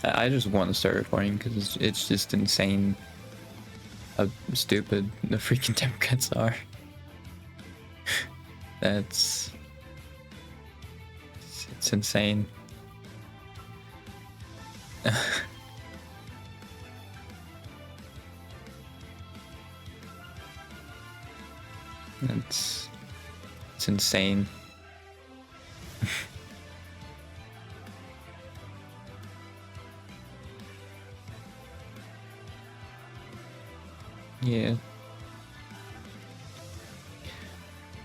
I just want to start recording because it's just insane how stupid the freaking Democrats are. It's insane. It's insane. Yeah.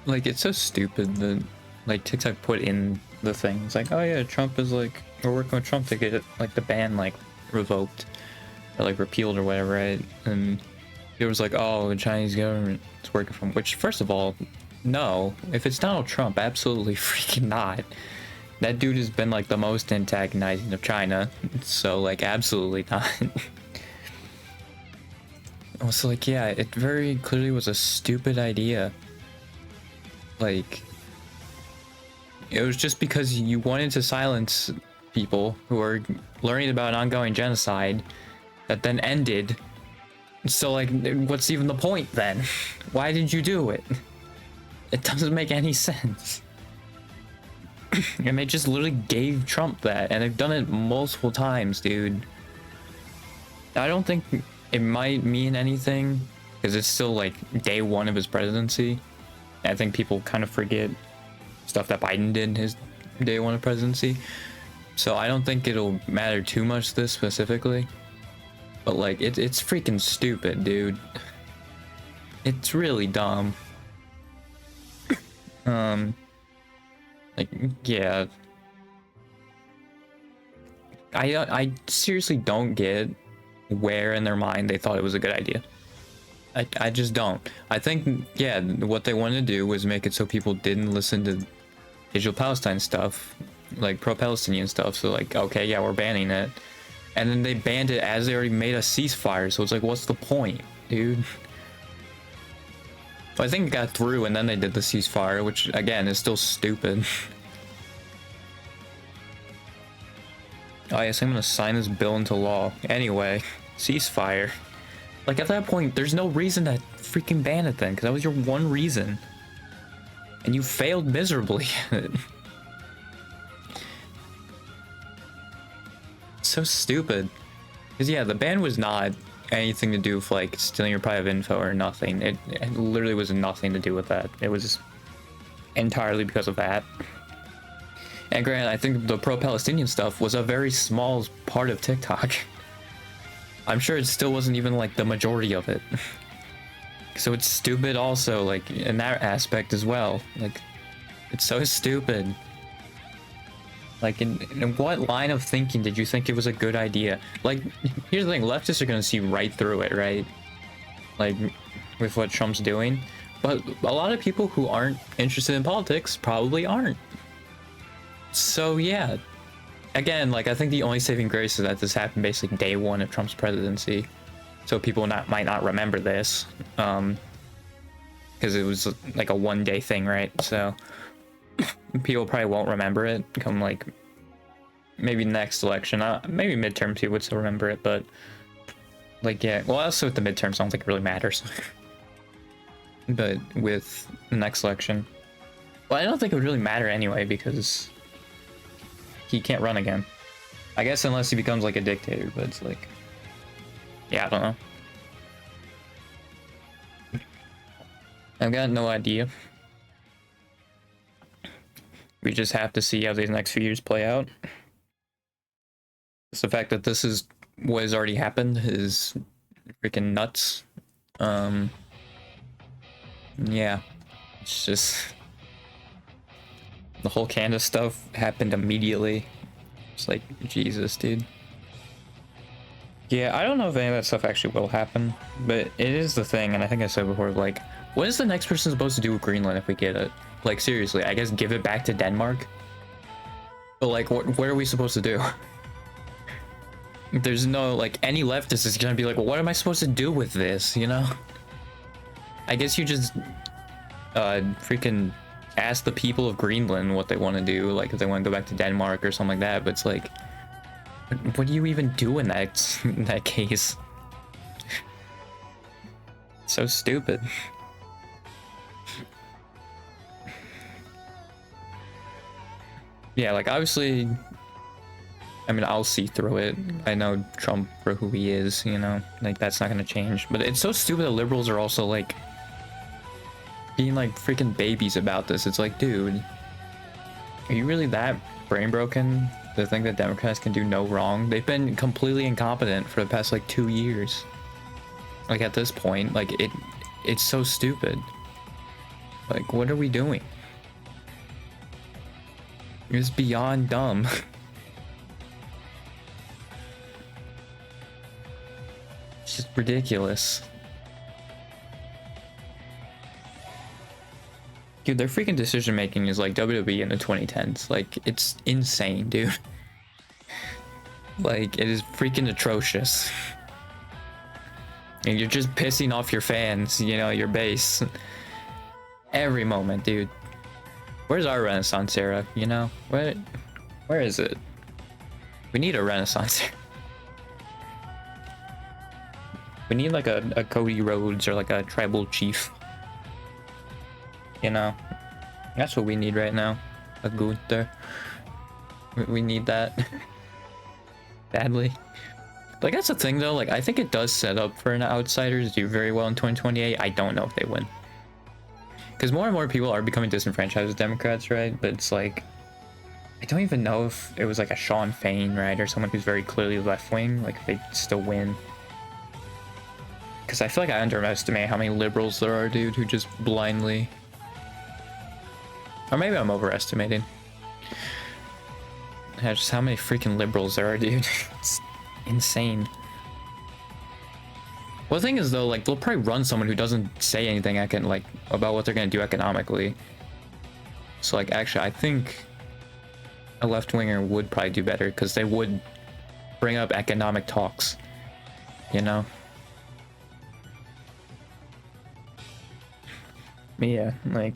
Like, it's so stupid that, like, TikTok put in the things like, oh yeah, Trump is like, we're working with Trump to get it, like, the ban, like, revoked or, like, repealed or whatever, right? And it was like, oh, the Chinese government is working from, which, first of all, no. If it's Donald Trump, absolutely freaking not. That dude has been, like, the most antagonizing of China, so, like, absolutely not. Also, like, yeah, it very clearly was a stupid idea. Like, it was just because you wanted to silence people who are learning about an ongoing genocide that then ended. So, like, what's even the point then? Why did you do it? It doesn't make any sense. And they just literally gave Trump that, and they've done it multiple times, dude. I don't think it might mean anything, because it's still, like, day one of his presidency. I think people kind of forget stuff that Biden did in his day one of presidency. So I don't think it'll matter too much this specifically. But, like, it's freaking stupid, dude. It's really dumb. Like, yeah. I seriously don't get where in their mind they thought it was a good idea. I just don't. I think, yeah, what they wanted to do was make it so people didn't listen to digital Palestine stuff, like pro-Palestinian stuff. So, like, okay, yeah, we're banning it. And then they banned it as they already made a ceasefire. So it's like, what's the point, dude? But I think it got through, and then they did the ceasefire, which, again, is still stupid. Oh, yes, I'm gonna sign this bill into law. Anyway, ceasefire. Like, at that point, there's no reason to freaking ban it then, because that was your one reason. And you failed miserably. So stupid. Because, yeah, the ban was not anything to do with, like, stealing your private info or nothing. It literally was nothing to do with that. It was entirely because of that. And granted, I think the pro-Palestinian stuff was a very small part of TikTok. I'm sure it still wasn't even, like, the majority of it. So it's stupid also, like, in that aspect as well. Like, it's so stupid. Like, in what line of thinking did you think it was a good idea? Like, here's the thing, leftists are gonna see right through it, right? Like, with what Trump's doing. But a lot of people who aren't interested in politics probably aren't. So, yeah. Again, like, I think the only saving grace is that this happened basically day one of Trump's presidency. So people might not remember this. Because it was, like, a one-day thing, right? So people probably won't remember it come, like, maybe next election. Maybe midterms people would still remember it, but, like, yeah. Well, also with the midterms, I don't think it really matters. But with the next election, well, I don't think it would really matter anyway, because he can't run again. I guess unless he becomes, like, a dictator, but it's like, yeah, I don't know. I've got no idea. We just have to see how these next few years play out. It's the fact that this is what has already happened is freaking nuts. Yeah, it's just the whole Canada stuff happened immediately. It's like, Jesus, dude. Yeah, I don't know if any of that stuff actually will happen, but it is the thing, and I think I said before, like, what is the next person supposed to do with Greenland if we get it? Like, seriously, I guess give it back to Denmark? But, like, what are we supposed to do? There's no, like, any leftist is gonna be like, well, what am I supposed to do with this, you know? I guess you just, freaking ask the people of Greenland what they want to do, like, if they want to go back to Denmark or something like that, but it's like, What do you even do in that case? So stupid. Yeah, like obviously, I mean, I'll see through it. I know Trump for who he is, you know, like that's not gonna change. But it's so stupid that liberals are also like being like freaking babies about this. It's like, dude, are you really that brain broken to think that Democrats can do no wrong? They've been completely incompetent for the past like 2 years. Like at this point, like it's so stupid. Like, what are we doing? It's beyond dumb. It's just ridiculous. Dude, their freaking decision making is like WWE in the 2010s. Like, it's insane, dude. Like, it is freaking atrocious. And you're just pissing off your fans, you know, your base. Every moment, dude. Where's our Renaissance era, you know? Where is it? We need a Renaissance era. We need like a Cody Rhodes or like a tribal chief. You know? That's what we need right now. A Gunther. We need that. Badly. Like, that's the thing though, like, I think it does set up for an outsider to do very well in 2028. I don't know if they win. Because more and more people are becoming disenfranchised with Democrats, right? But it's like, I don't even know if it was like a Sean Fain, right? Or someone who's very clearly left-wing, like, if they still win. Because I feel like I underestimate how many liberals there are, dude, who just blindly... Or maybe I'm overestimating. Yeah, just how many freaking liberals there are, dude. It's insane. Well, the thing is, though, like, they'll probably run someone who doesn't say anything like about what they're gonna do economically. So, like, actually, I think a left-winger would probably do better because they would bring up economic talks, you know? Yeah, like,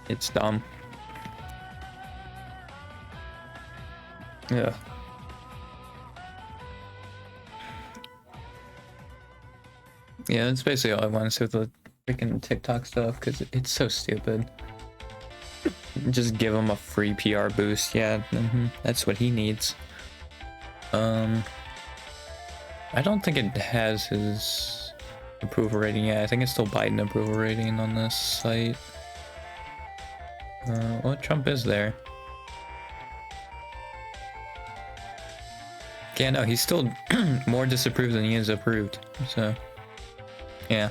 it's dumb. Yeah. Yeah, that's basically all I want to say with the freaking TikTok stuff, because it's so stupid. Just give him a free PR boost. Yeah, that's what he needs. I don't think it has his approval rating yet. I think it's still Biden approval rating on this site. Well, Trump is there. Yeah, no, he's still more disapproved than he is approved. So, yeah.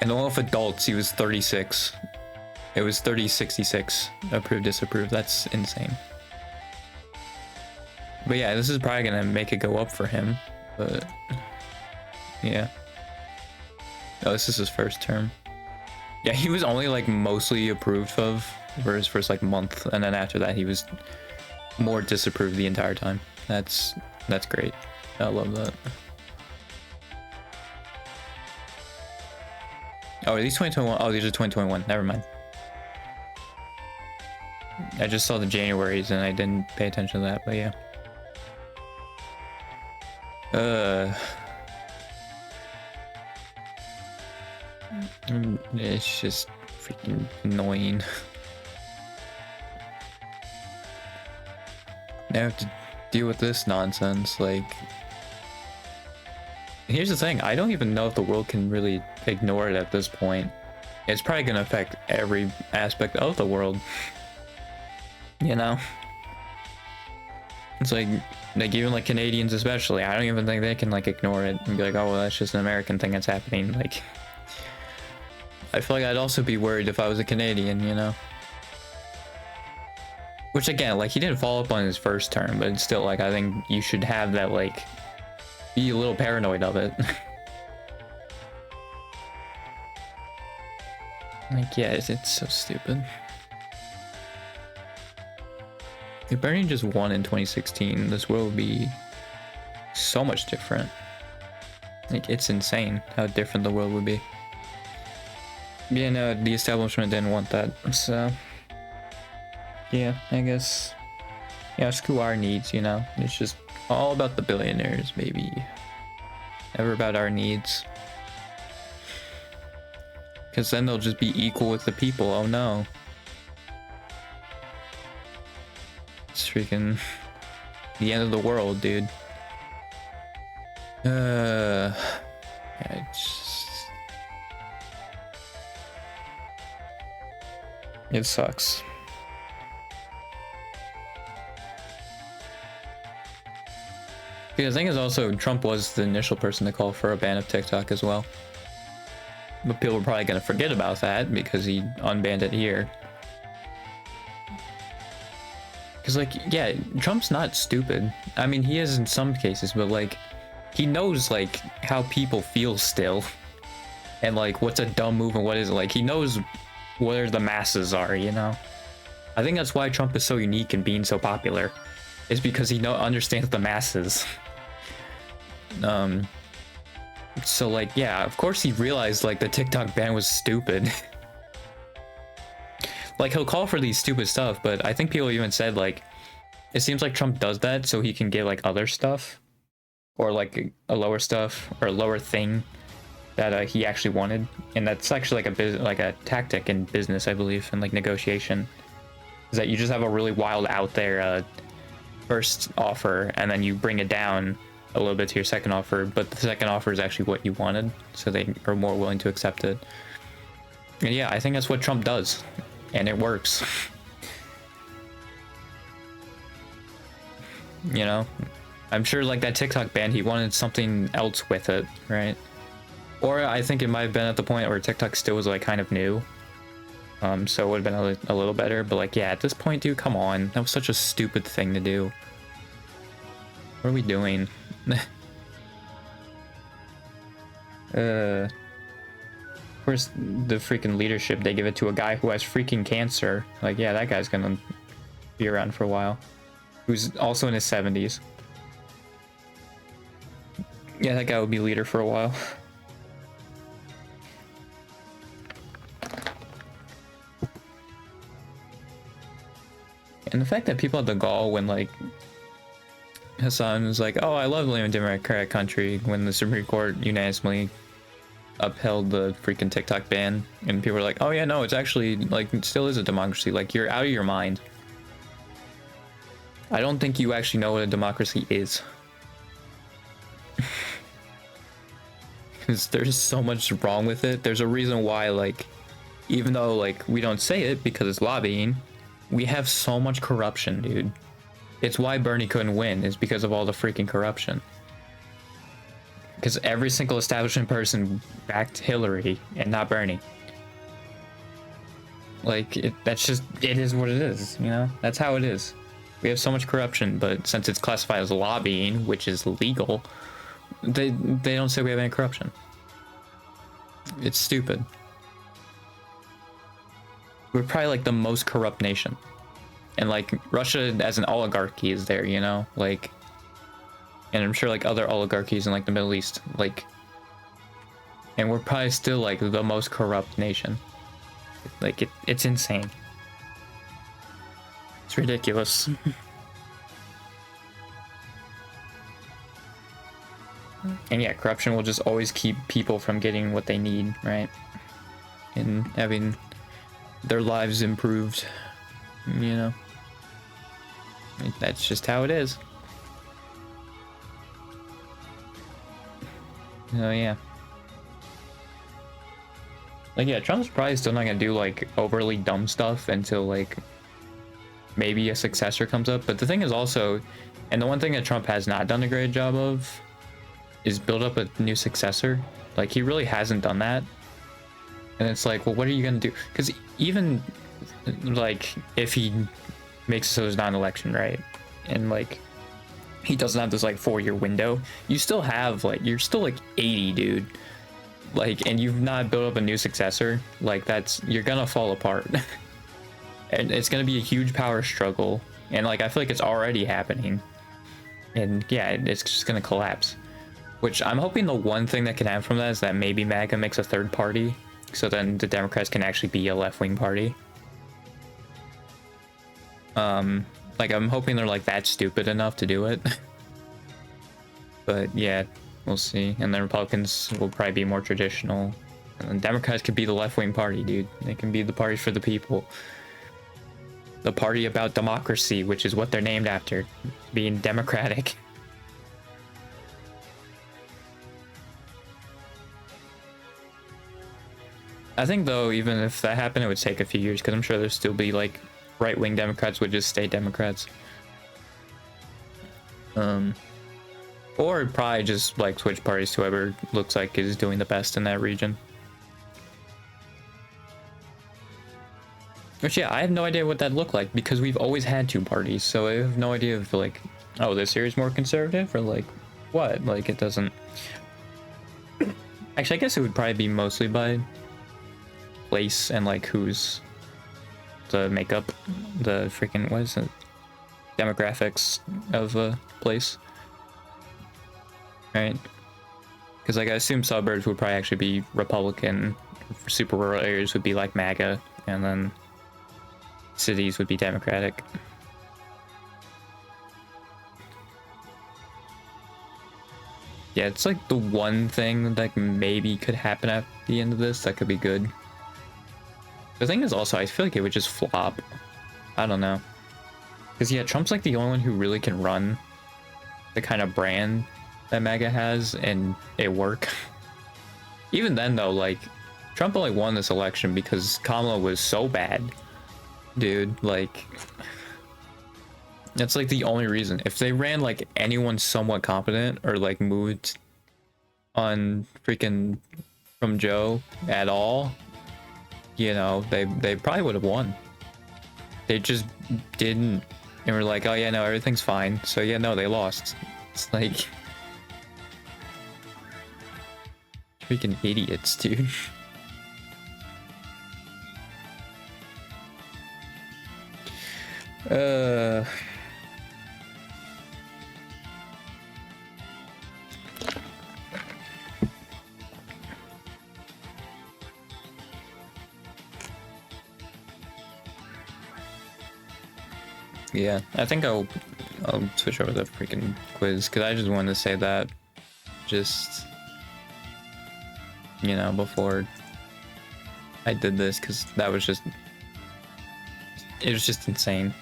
And all of adults, he was 36. It was 30-66 approved, disapproved. That's insane. But yeah, this is probably gonna make it go up for him. But yeah. Oh, this is his first term. Yeah, he was only like mostly approved of for his first like month, and then after that he was more disapproved the entire time. That's great. I love that. Oh, are these 2021? Oh, these are 2021. Never mind. I just saw the Januaries and I didn't pay attention to that, but yeah. It's just freaking annoying. Now I have to deal with this nonsense. Like, here's the thing, I don't even know if the world can really ignore it at this point. It's probably gonna affect every aspect of the world. You know? It's like even like Canadians especially, I don't even think they can like ignore it and be like, oh well, that's just an American thing that's happening. Like, I feel like I'd also be worried if I was a Canadian, you know? Which again, like, he didn't follow up on his first term, but still, like, I think you should have that, like, be a little paranoid of it. Like, yeah, it's so stupid. If Bernie just won in 2016, this world would be so much different. Like, it's insane how different the world would be. Yeah, no, the establishment didn't want that, so... Yeah, I guess Yeah, screw our needs, you know? It's just all about the billionaires, baby. Never about our needs. Because then they'll just be equal with the people. Oh no. It's freaking the end of the world, dude. Yeah, it sucks. The thing is also, Trump was the initial person to call for a ban of TikTok as well. But people are probably going to forget about that because he unbanned it here. Because, like, yeah, Trump's not stupid. I mean, he is in some cases, but, like, he knows, like, how people feel still. And, like, what's a dumb move and what isn't. Like, he knows where the masses are, you know? I think that's why Trump is so unique and being so popular. Is because he understands the masses. So, like, yeah, of course he realized, like, the TikTok ban was stupid. Like, he'll call for these stupid stuff, but I think people even said, like, it seems like Trump does that so he can get, like, other stuff. Or, like, a lower stuff, or a lower thing that he actually wanted. And that's actually, like, a tactic in business, I believe, and, like, negotiation. Is that you just have a really wild out there first offer, and then you bring it down a little bit to your second offer, but the second offer is actually what you wanted, so they are more willing to accept it. And yeah, I think that's what Trump does, and it works. You know, I'm sure, like, that TikTok ban, he wanted something else with it, right? Or I think it might have been at the point where TikTok still was, like, kind of new, so it would have been a little better. But, like, yeah, at this point, dude, come on, that was such a stupid thing to do. What are we doing? Of course, the freaking leadership, they give it to a guy who has freaking cancer. Like, yeah, that guy's gonna be around for a while. Who's also in his 70s. Yeah, that guy will be leader for a while. And the fact that people had the gall when, like, Hassan was like, oh, I love living in a democratic country, when the Supreme Court unanimously upheld the freaking TikTok ban, and people were like, oh yeah, no, it's actually, like, it still is a democracy. Like, you're out of your mind. I don't think you actually know what a democracy is. Because there's so much wrong with it. There's a reason why, like, even though, like, we don't say it because it's lobbying, we have so much corruption, dude. It's why Bernie couldn't win, is because of all the freaking corruption. Because every single establishment person backed Hillary and not Bernie. Like, that's just, it is what it is, you know? That's how it is. We have so much corruption, but since it's classified as lobbying, which is legal, they don't say we have any corruption. It's stupid. We're probably, like, the most corrupt nation. And, like, Russia as an oligarchy is there, you know? Like, and I'm sure, like, other oligarchies in, like, the Middle East, like, and we're probably still, like, the most corrupt nation. Like, it's insane. It's ridiculous. And yeah, corruption will just always keep people from getting what they need, right? And having their lives improved, you know? That's just how it is. Oh yeah. Like, yeah, Trump's probably still not gonna do, like, overly dumb stuff until, like, maybe a successor comes up. But the thing is also, and the one thing that Trump has not done a great job of is build up a new successor. Like, he really hasn't done that. And it's like, well, what are you gonna do? Because even, like, if he makes it so there's not an election, right? And, like, he doesn't have this, like, 4-year window, you still have, like, you're still, like, 80, dude. Like, and you've not built up a new successor. Like, that's, you're gonna fall apart. And it's gonna be a huge power struggle. And, like, I feel like it's already happening. And yeah, it's just gonna collapse. Which I'm hoping the one thing that can happen from that is that maybe MAGA makes a third party. So then the Democrats can actually be a left-wing party. Like, I'm hoping they're like that stupid enough to do it. But yeah, we'll see. And then Republicans will probably be more traditional. And then Democrats could be the left-wing party, dude. They can be the party for the people. The party about democracy, which is what they're named after. Being democratic. I think, though, even if that happened, it would take a few years, because I'm sure there'd still be, like, right-wing Democrats would just stay Democrats. Or probably just, like, switch parties to whoever looks like is doing the best in that region. Which, yeah, I have no idea what that'd look like, because we've always had two parties, so I have no idea if, like, oh, this year is more conservative, or, like, what? Like, it doesn't... Actually, I guess it would probably be mostly by place and, like, who's the makeup, the freaking, what is it? Demographics of a place. Right? Because, like, I assume suburbs would probably actually be Republican, super rural areas would be, like, MAGA, and then cities would be Democratic. Yeah, it's like the one thing that maybe could happen at the end of this that could be good. The thing is also, I feel like it would just flop. I don't know. Because, yeah, Trump's like the only one who really can run the kind of brand that MAGA has and it work. Even then, though, like, Trump only won this election because Kamala was so bad. Dude, like... That's, like, the only reason. If they ran, like, anyone somewhat competent or, like, moved on freaking from Joe at all, you know, they probably would have won. They just didn't. And we're like, oh, yeah, no, everything's fine. So, yeah, no, they lost. It's like... Freaking idiots, dude. Yeah, I think I'll switch over to the freaking quiz because I just wanted to say that just, you know, before I did this, because that was just, it was just insane.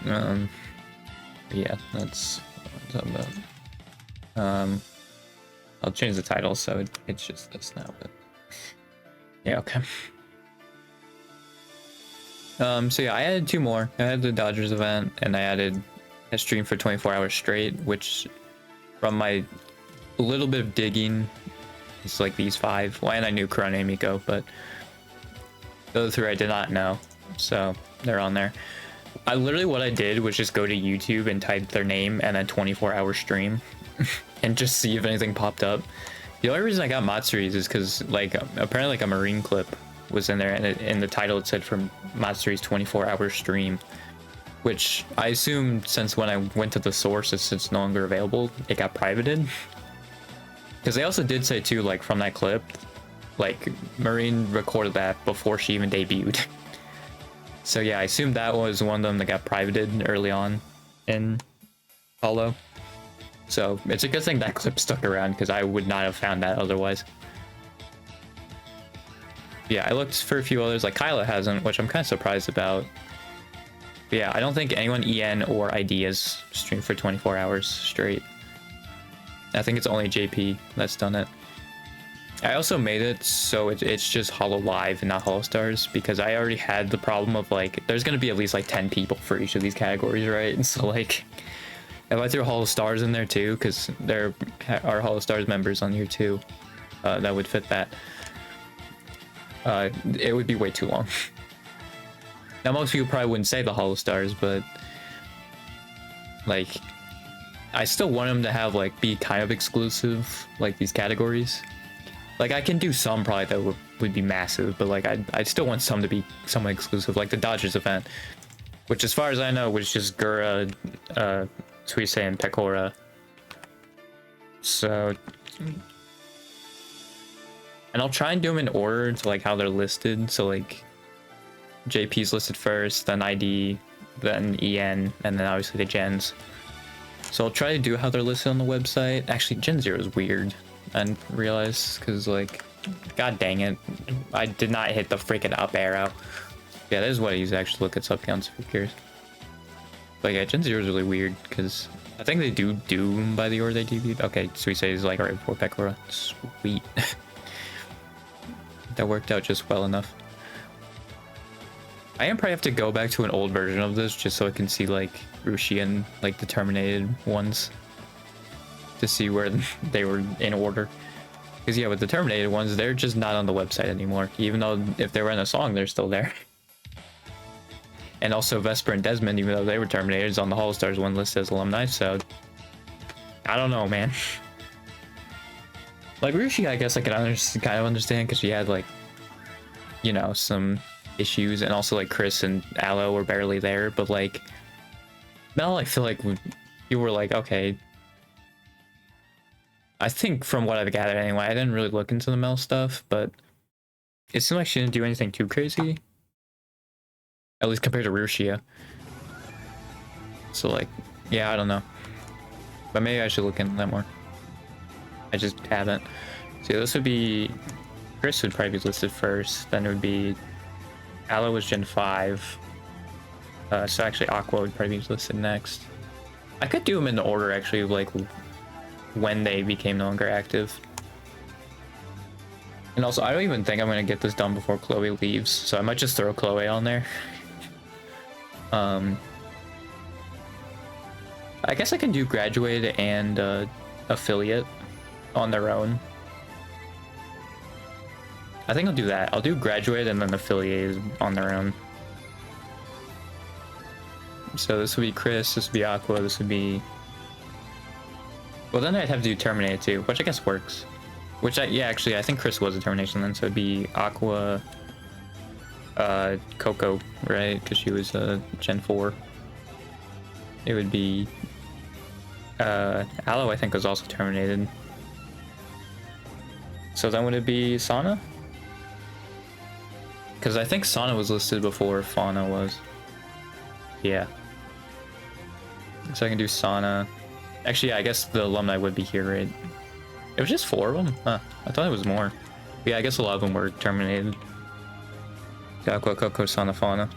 Yeah, that's what I'm talking about. I'll change the title so it's just this now, but yeah, okay. So yeah, I added two more. I added the Dodgers event, and I added a stream for 24 hours straight, which from my little bit of digging, it's like these five. Well, and I knew Corona and Miko, but the other three I did not know, so they're on there. I literally, what I did was just go to YouTube and type their name and then 24-hour stream and just see if anything popped up. The only reason I got Matsuri's is because, like, apparently like a Marine clip was in there, and in the title it said from Matsuri's 24-hour stream, which I assume since when I went to the source it's no longer available, it got privated. Because they also did say too, like, from that clip, like, Marine recorded that before she even debuted. So yeah, I assume that was one of them that got privated early on in Holo. So it's a good thing that clip stuck around, because I would not have found that otherwise. Yeah, I looked for a few others, like Kyla hasn't, which I'm kind of surprised about. But yeah, I don't think anyone EN or ID has streamed for 24 hours straight. I think it's only JP that's done it. I also made it so it's just Hololive and not Holostars, because I already had the problem of, like, there's going to be at least like 10 people for each of these categories, right? And so, like, if I threw Holostars in there too, because there are Holostars members on here too, that would fit that. It would be way too long. Now, most people probably wouldn't say the Holostars, but, like, I still want them to have, like, be kind of exclusive, like, these categories. Like, I can do some probably that would be massive, but, like, I'd still want some to be somewhat exclusive, like the Dodgers event, which, as far as I know, was just Gura, Suise, and Pecora. So, and I'll try and do them in order to, like, how they're listed. So, like, JP's listed first, then ID, then EN, and then obviously the gens. So I'll try to do how they're listed on the website. Actually, Gen 0 is weird, and realize, because, like, god dang it, I did not hit the freaking up arrow. Yeah, that is what he's actually look at sub counts if you're curious. But yeah, Gen 0 is really weird, because I think they do them by the order they debuted. Okay, Sweet Say is like right before Pekora. Sweet. That worked out just well enough. I am probably have to go back to an old version of this just so I can see like Rushi and like the terminated ones to see where they were in order. Because yeah, with the terminated ones, they're just not on the website anymore. Even though if they were in a song, they're still there. And also Vesper and Desmond, even though they were terminated, is on the Hall Stars one list as alumni, so I don't know, man. Like Rushi, I guess I could kind of understand because she had like, you know, some issues, and also like Chris and Aloe were barely there, but like Mel, I feel like you were like, okay. I think from what I've gathered anyway, I didn't really look into the Mel stuff, but it seemed like she didn't do anything too crazy. At least compared to Rushia. So like, yeah, I don't know. But maybe I should look into that more. I just haven't. So this would be, Chris would probably be listed first. Then it would be, Aloe was Gen 5. So actually Aqua would probably be listed next. I could do them in the order actually, like when they became no longer active. And also, I don't even think I'm gonna get this done before Chloe leaves, so I might just throw Chloe on there. I guess I can do graduated and affiliate on their own. I think I'll do that. I'll do graduate and then affiliate on their own. So this would be Chris, this would be Aqua, this would be... Well, then I'd have to do terminate too, which I guess works. Which yeah, actually, I think Chris was a termination then, so it'd be Aqua, Coco, right? Because she was Gen 4. It would be Aloe, I think, was also terminated. So then would it be Sana? Because I think Sana was listed before Fauna was. Yeah. So I can do Sana. Actually, yeah, I guess the alumni would be here, right? It was just 4 of them? Huh. I thought it was more. Yeah, I guess a lot of them were terminated. Aqua, Coco, Sana, Fauna.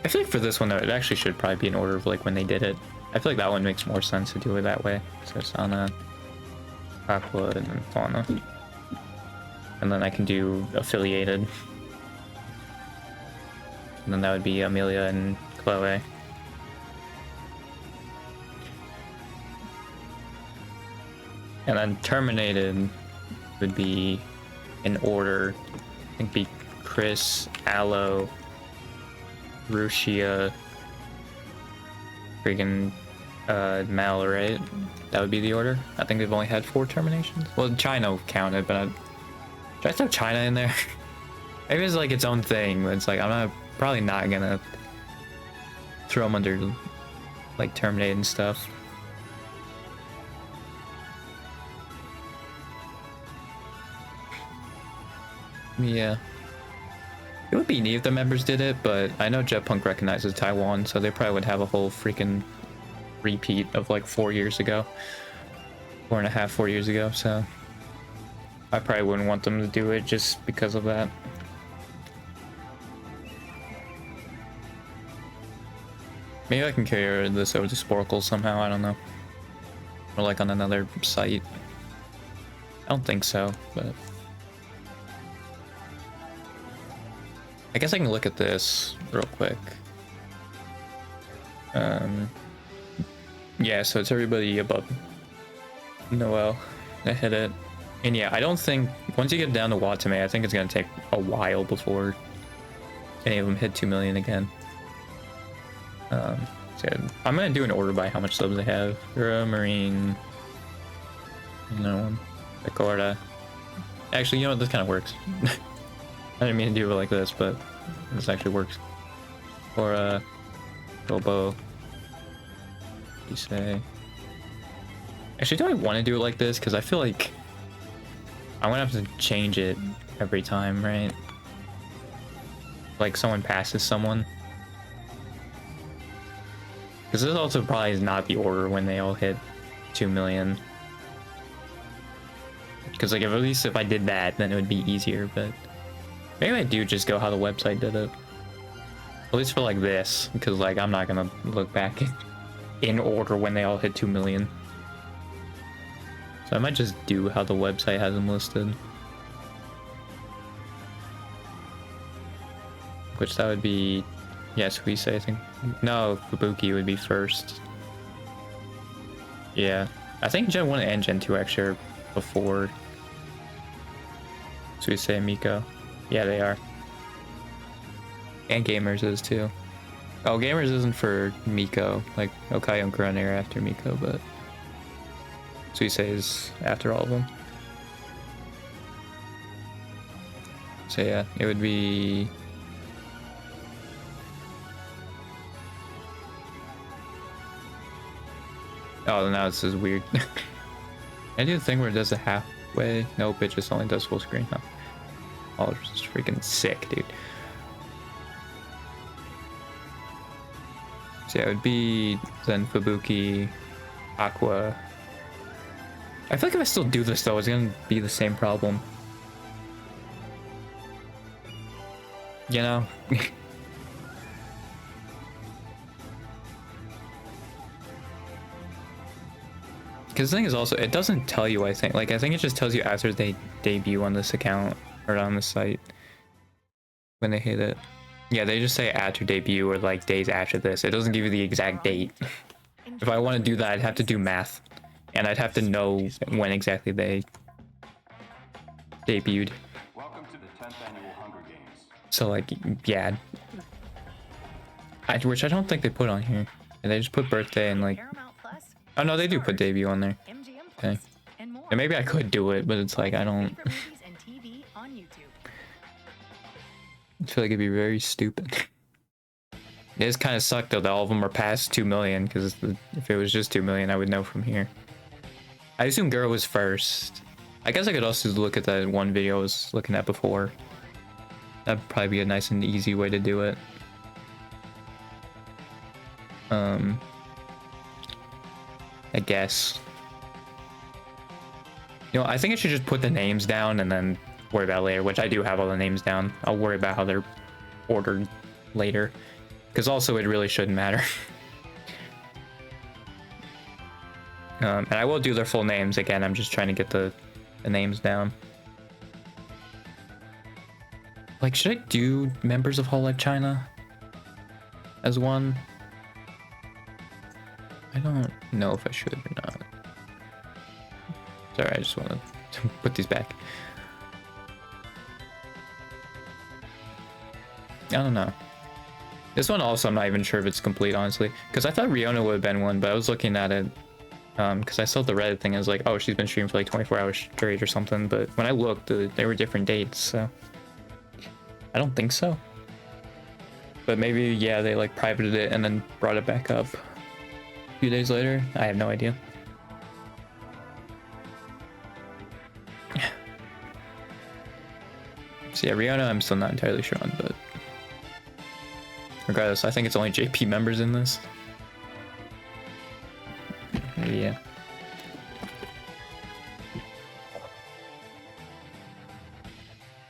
I feel like for this one, though, it actually should probably be in order of like when they did it. I feel like that one makes more sense to do it that way. So Sana, Aqua, and then Fauna. And then I can do affiliated. And then that would be Amelia and Chloe. And then terminated would be in order. I think be Chris, Aloe, Rushia, freaking Mel, right? That would be the order. I think they've only had 4 terminations. Well, China counted, but should I throw China in there? Maybe it's like its own thing, but it's like probably not gonna throw them under like terminated and stuff. Yeah. It would be neat if the members did it, but I know Jet Punk recognizes Taiwan, so they probably would have a whole freaking repeat of like 4 years ago. 4.5, 4 years ago, so I probably wouldn't want them to do it just because of that. Maybe I can carry this over to Sporkle somehow, I don't know. Or like on another site. I don't think so, but... I guess I can look at this real quick. Yeah, so it's everybody above Noel that hit it. And yeah, I don't think, once you get down to Watame, I think it's going to take a while before any of them hit 2 million again. So yeah, I'm going to do an order by how much subs they have. Ura, Marine, no, Pekora. Actually, you know what, this kind of works. I didn't mean to do it like this, but this actually works. Or Bobo. You say. Actually, do I want to do it like this? Because I feel like I'm gonna have to change it every time, right? like someone passes someone. Because this also probably is not the order when they all hit 2 million. Because like at least if I did that, then it would be easier, but maybe I do just go how the website did it. At least for like this, because like I'm not gonna look back in order when they all hit 2 million. So I might just do how the website has them listed. Which that would be, yes, we say I think. No, Fubuki would be first. Yeah, I think Gen 1 and Gen 2 actually are before. So we say Miko. Yeah, they are. And Gamers is too. Oh, Gamers isn't for Miko. Like Okai and Kurane are after Miko, but Suisei is after all of them. So yeah, it would be. Oh, now this is weird. I do the thing where it does the halfway. Nope, it just only does full screen. Huh? Oh, it's just freaking sick, dude. So yeah, it would be then Fubuki, Aqua. I feel like if I still do this though, it's gonna be the same problem. You know? Because the thing is also, it doesn't tell you, I think. Like, I think it just tells you after they debut on this account or on the site when they hit it. Yeah, they just say after debut or like days after this. It doesn't give you the exact date. If I want to do that, I'd have to do math. And I'd have to know when exactly they debuted. Welcome to the 10th annual Hunger Games. So like, yeah. Which I don't think they put on here. And they just put birthday and like... Oh no, they do put debut on there. Okay. And maybe I could do it, but it's like, I don't... I feel like it'd be very stupid. It is kind of sucked though that all of them are past 2 million, because if it was just 2 million, I would know from here. I assume Girl was first. I guess I could also look at that one video I was looking at before. That'd probably be a nice and easy way to do it. I guess. You know, I think I should just put the names down and then worry about it later, which I do have all the names down. I'll worry about how they're ordered later. Because also it really shouldn't matter. And I will do their full names again. I'm just trying to get the names down. Like, should I do members of Hololive China as one? I don't know if I should or not. Sorry, I just want to put these back. I don't know. This one also, I'm not even sure if it's complete, honestly. Because I thought Riona would have been one, but I was looking at it. Because I saw the Reddit thing, I was like, oh, she's been streaming for like 24 hours straight or something. But when I looked, there were different dates, so... I don't think so. But maybe, yeah, they like privated it and then brought it back up a few days later. I have no idea. So yeah, Rihanna, I'm still not entirely sure on, but regardless, I think it's only JP members in this. Yeah.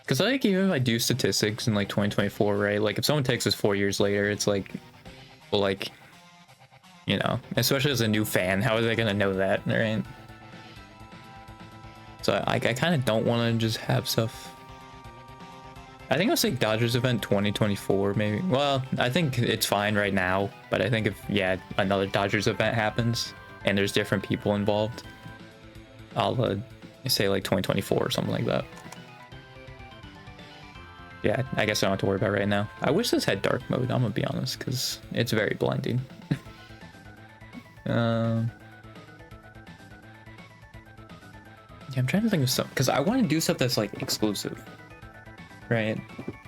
Because I think even if I do statistics in like 2024, right? Like if someone takes this 4 years later, it's like, well, like, you know, especially as a new fan, how are they gonna know that, right? So I kind of don't want to just have stuff. I think I'll say Dodgers event 2024, maybe. Well, I think it's fine right now, but I think if, yeah, another Dodgers event happens and there's different people involved, I'll say like 2024 or something like that. Yeah, I guess I don't have to worry about it right now. I wish this had dark mode, I'm gonna be honest, because it's very blinding. Yeah, I'm trying to think of something, because I want to do stuff that's like exclusive, right?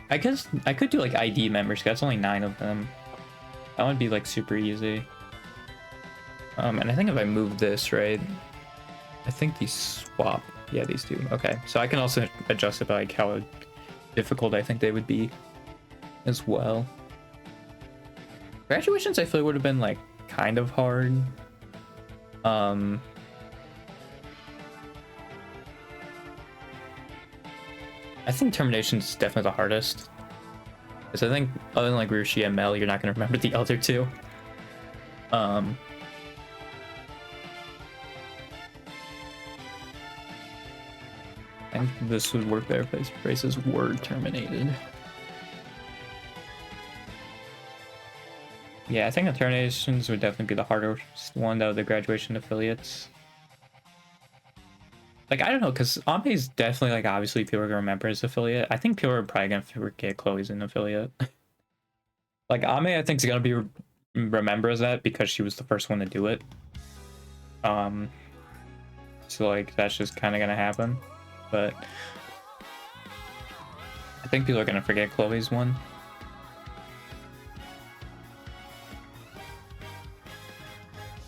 I guess I could do like ID members, because that's only 9 of them. That would be like super easy. And I think if I move this, right, I think these swap. Yeah, these do. Okay, so I can also adjust it by like how difficult I think they would be. as well. Graduations I feel would have been like kind of hard. I think termination's definitely the hardest. Because I think other than like Rushi and Mel, you're not gonna remember the other two. And this would work better if races were terminated. Yeah, I think the terminations would definitely be the hardest one out of the graduation affiliates. Like, I don't know, because Ame is definitely, like, obviously people are gonna remember his affiliate. I think people are probably gonna forget Chloe's an affiliate. Like, Ame, I think, is gonna be remember as that because she was the first one to do it. So, like, that's just kind of gonna happen. But I think people are gonna forget Chloe's one.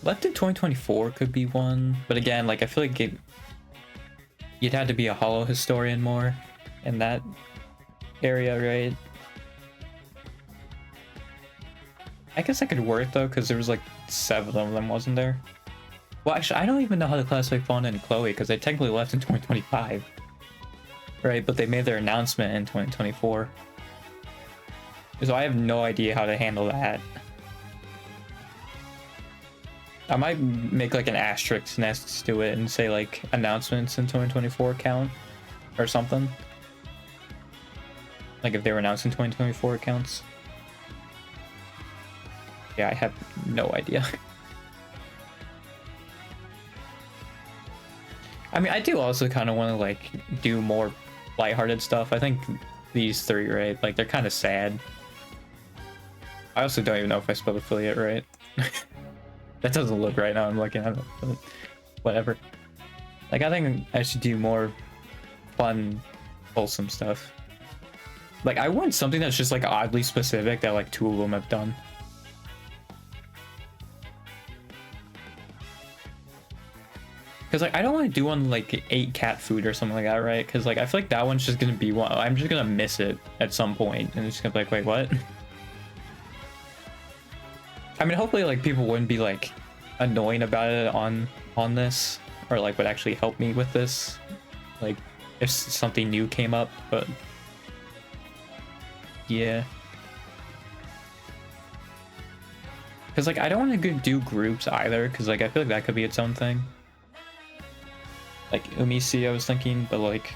Left in 2024 could be one, but again, like, I feel like you'd have to be a Holo historian more in that area, right? I guess I could work though, because there was like 7 of them, wasn't there? Well, actually, I don't even know how to classify Fauna and Chloe because they technically left in 2025, right? But they made their announcement in 2024, so I have no idea how to handle that. I might make like an asterisk next to it and say like announcements in 2024 count or something. Like if they were announced in 2024 counts. Yeah, I have no idea. I mean, I do also kind of want to like do more lighthearted stuff. I think these 3, right? Like they're kind of sad. I also don't even know if I spelled affiliate right. That doesn't look right now. I'm looking at it, but whatever. Like, I think I should do more fun, wholesome stuff. Like, I want something that's just like oddly specific that like 2 of them have done. Because like I don't want to do one like 8 cat food or something like that, right? Because like I feel like that one's just gonna be one. I'm just gonna miss it at some point, and it's gonna be like, wait, what? I mean, hopefully, like, people wouldn't be, like, annoying about it on this, or, like, would actually help me with this, like, if something new came up, but, yeah. Because, like, I don't want to do groups either, because, like, I feel like that could be its own thing. Like, Umisi, I was thinking, but, like,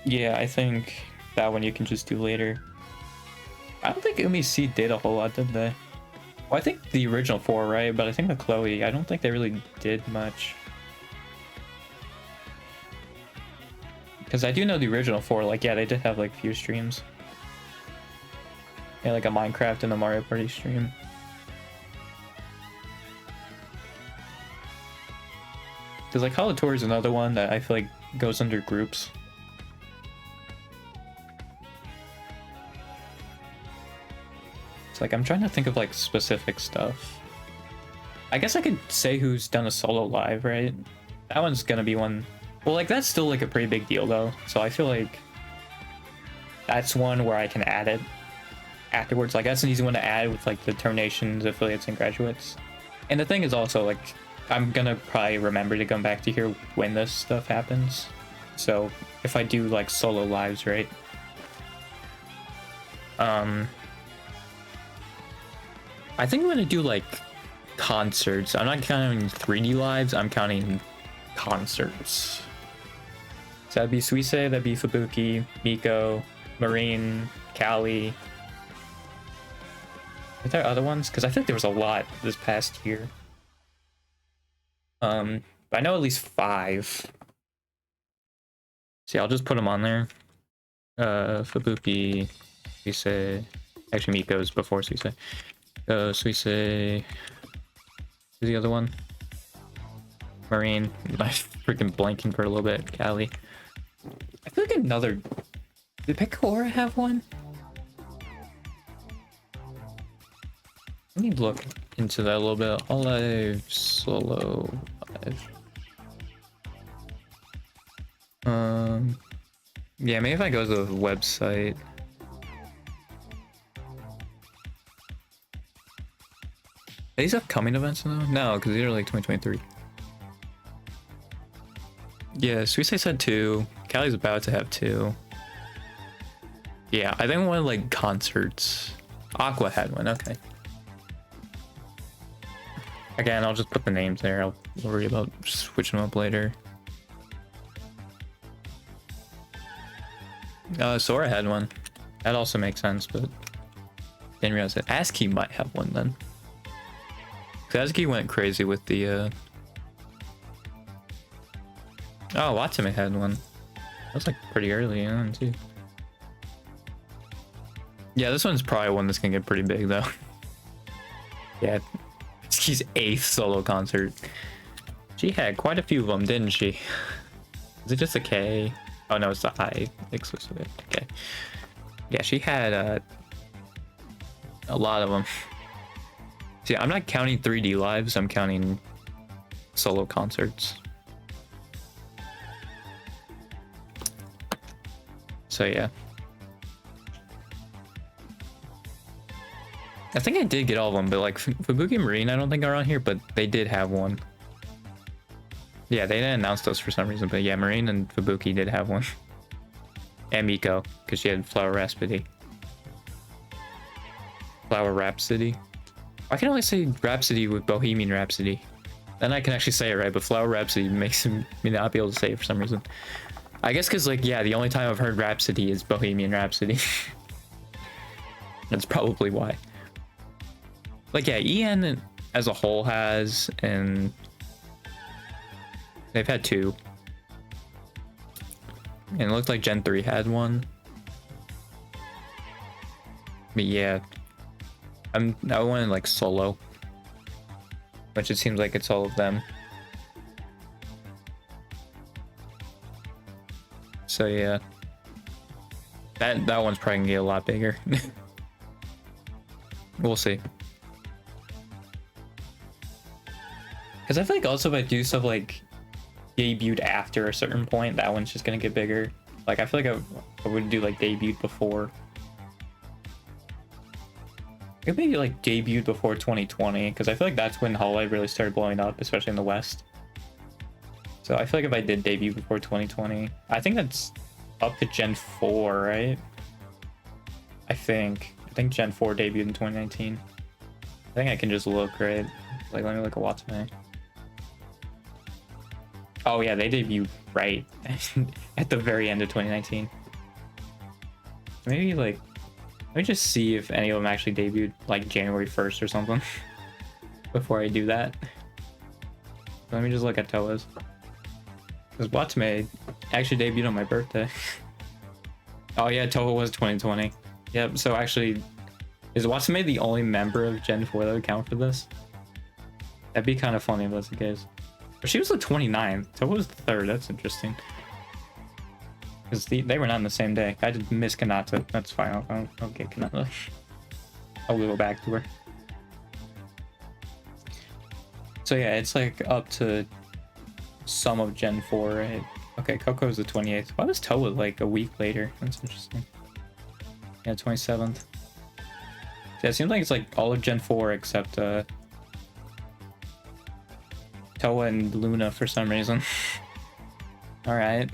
yeah, I think that one you can just do later. I don't think Umisi did a whole lot, did they? Well, I think the original 4, right? But I think the Chloe, I don't think they really did much. Because I do know the original 4, like, yeah, they did have, like, few streams. Yeah, like a Minecraft and a Mario Party stream. Because, like, Holotour is another one that I feel like goes under groups. Like, I'm trying to think of like specific stuff. I guess I could say who's done a solo live, right? That one's gonna be one. Well, like that's still like a pretty big deal though, so I feel like that's one where I can add it afterwards. Like that's an easy one to add with like the terminations, affiliates, and graduates. And the thing is also like I'm gonna probably remember to come back to here when this stuff happens. So if I do like solo lives, right? I think I'm gonna do like concerts. I'm not counting 3D lives, I'm counting concerts. So that'd be Suise, that'd be Fubuki, Miko, Marine, Callie. Are there other ones? Because I think there was a lot this past year. But I know at least 5. See, I'll just put them on there. Fubuki, Suise. Actually, Miko's before Suise. Suise. Who's the other one? Marine. I'm freaking blanking for a little bit. Callie. I feel like another. Did Pecora have one? I need to look into that a little bit. Hololive solo live. Yeah, maybe if I go to the website. Are these upcoming events though? No, because these are like 2023. Yeah, Suicide said 2. Cali's about to have 2. Yeah, I think one like concerts. Aqua had one, okay. Again, I'll just put the names there. I'll worry about switching them up later. Sora had one. That also makes sense, but didn't realize that ASCII might have one then. Because ASCII went crazy with the Oh, Watsume had one. That was like pretty early on too. Yeah, this one's probably one that's gonna get pretty big though. Yeah, she's 8th solo concert. She had quite a few of them, didn't she? Is it just a K? Oh no, it's the I exclusive. Okay. Yeah, she had a lot of them. See, I'm not counting 3D lives. I'm counting solo concerts. So yeah. I think I did get all of them, but like Fubuki Marine, I don't think are on here, but they did have one. Yeah, they didn't announce those for some reason, but yeah, Marine and Fubuki did have one. And Miko, because she had Flower Rhapsody. Flower Rhapsody. I can only say Rhapsody with Bohemian Rhapsody. Then I can actually say it right, but Flower Rhapsody makes me not be able to say it for some reason. I guess because, like, yeah, the only time I've heard Rhapsody is Bohemian Rhapsody. That's probably why. Like, yeah, EN as a whole has, and they've had 2. And it looked like Gen 3 had one. But yeah, I wanted like solo, which it seems like it's all of them. So yeah, that one's probably gonna get a lot bigger. We'll see. Because I feel like also if I do stuff like debuted after a certain point, that one's just gonna get bigger. Like I feel like I would do like debuted before. I maybe like debuted before 2020, because I feel like that's when Hololive really started blowing up, especially in the West. So I feel like if I did debut before 2020, I think that's up to Gen 4, right? I think Gen 4 debuted in 2019. I think I can just look, right? Like let me look at Watsume. Oh yeah, they debuted right at the very end of 2019. Maybe like, let me just see if any of them actually debuted like January 1st or something before I do that. Let me just look at Toa's. Because Watsume actually debuted on my birthday. Oh yeah, Toa was 2020. Yep, so actually, is Watsume the only member of Gen 4 that would count for this? That'd be kind of funny if that's the case. But she was the 29th. Toa was the 3rd. That's interesting. Because they were not on the same day. I did miss Kanata. That's fine. I'll get Kanata. I'll go back to her. So yeah, it's like up to some of Gen 4, right? Okay, Coco's the 28th. Why was Toa like a week later? That's interesting. Yeah, 27th. Yeah, it seems like it's like all of Gen 4 except Toa and Luna for some reason. Alright.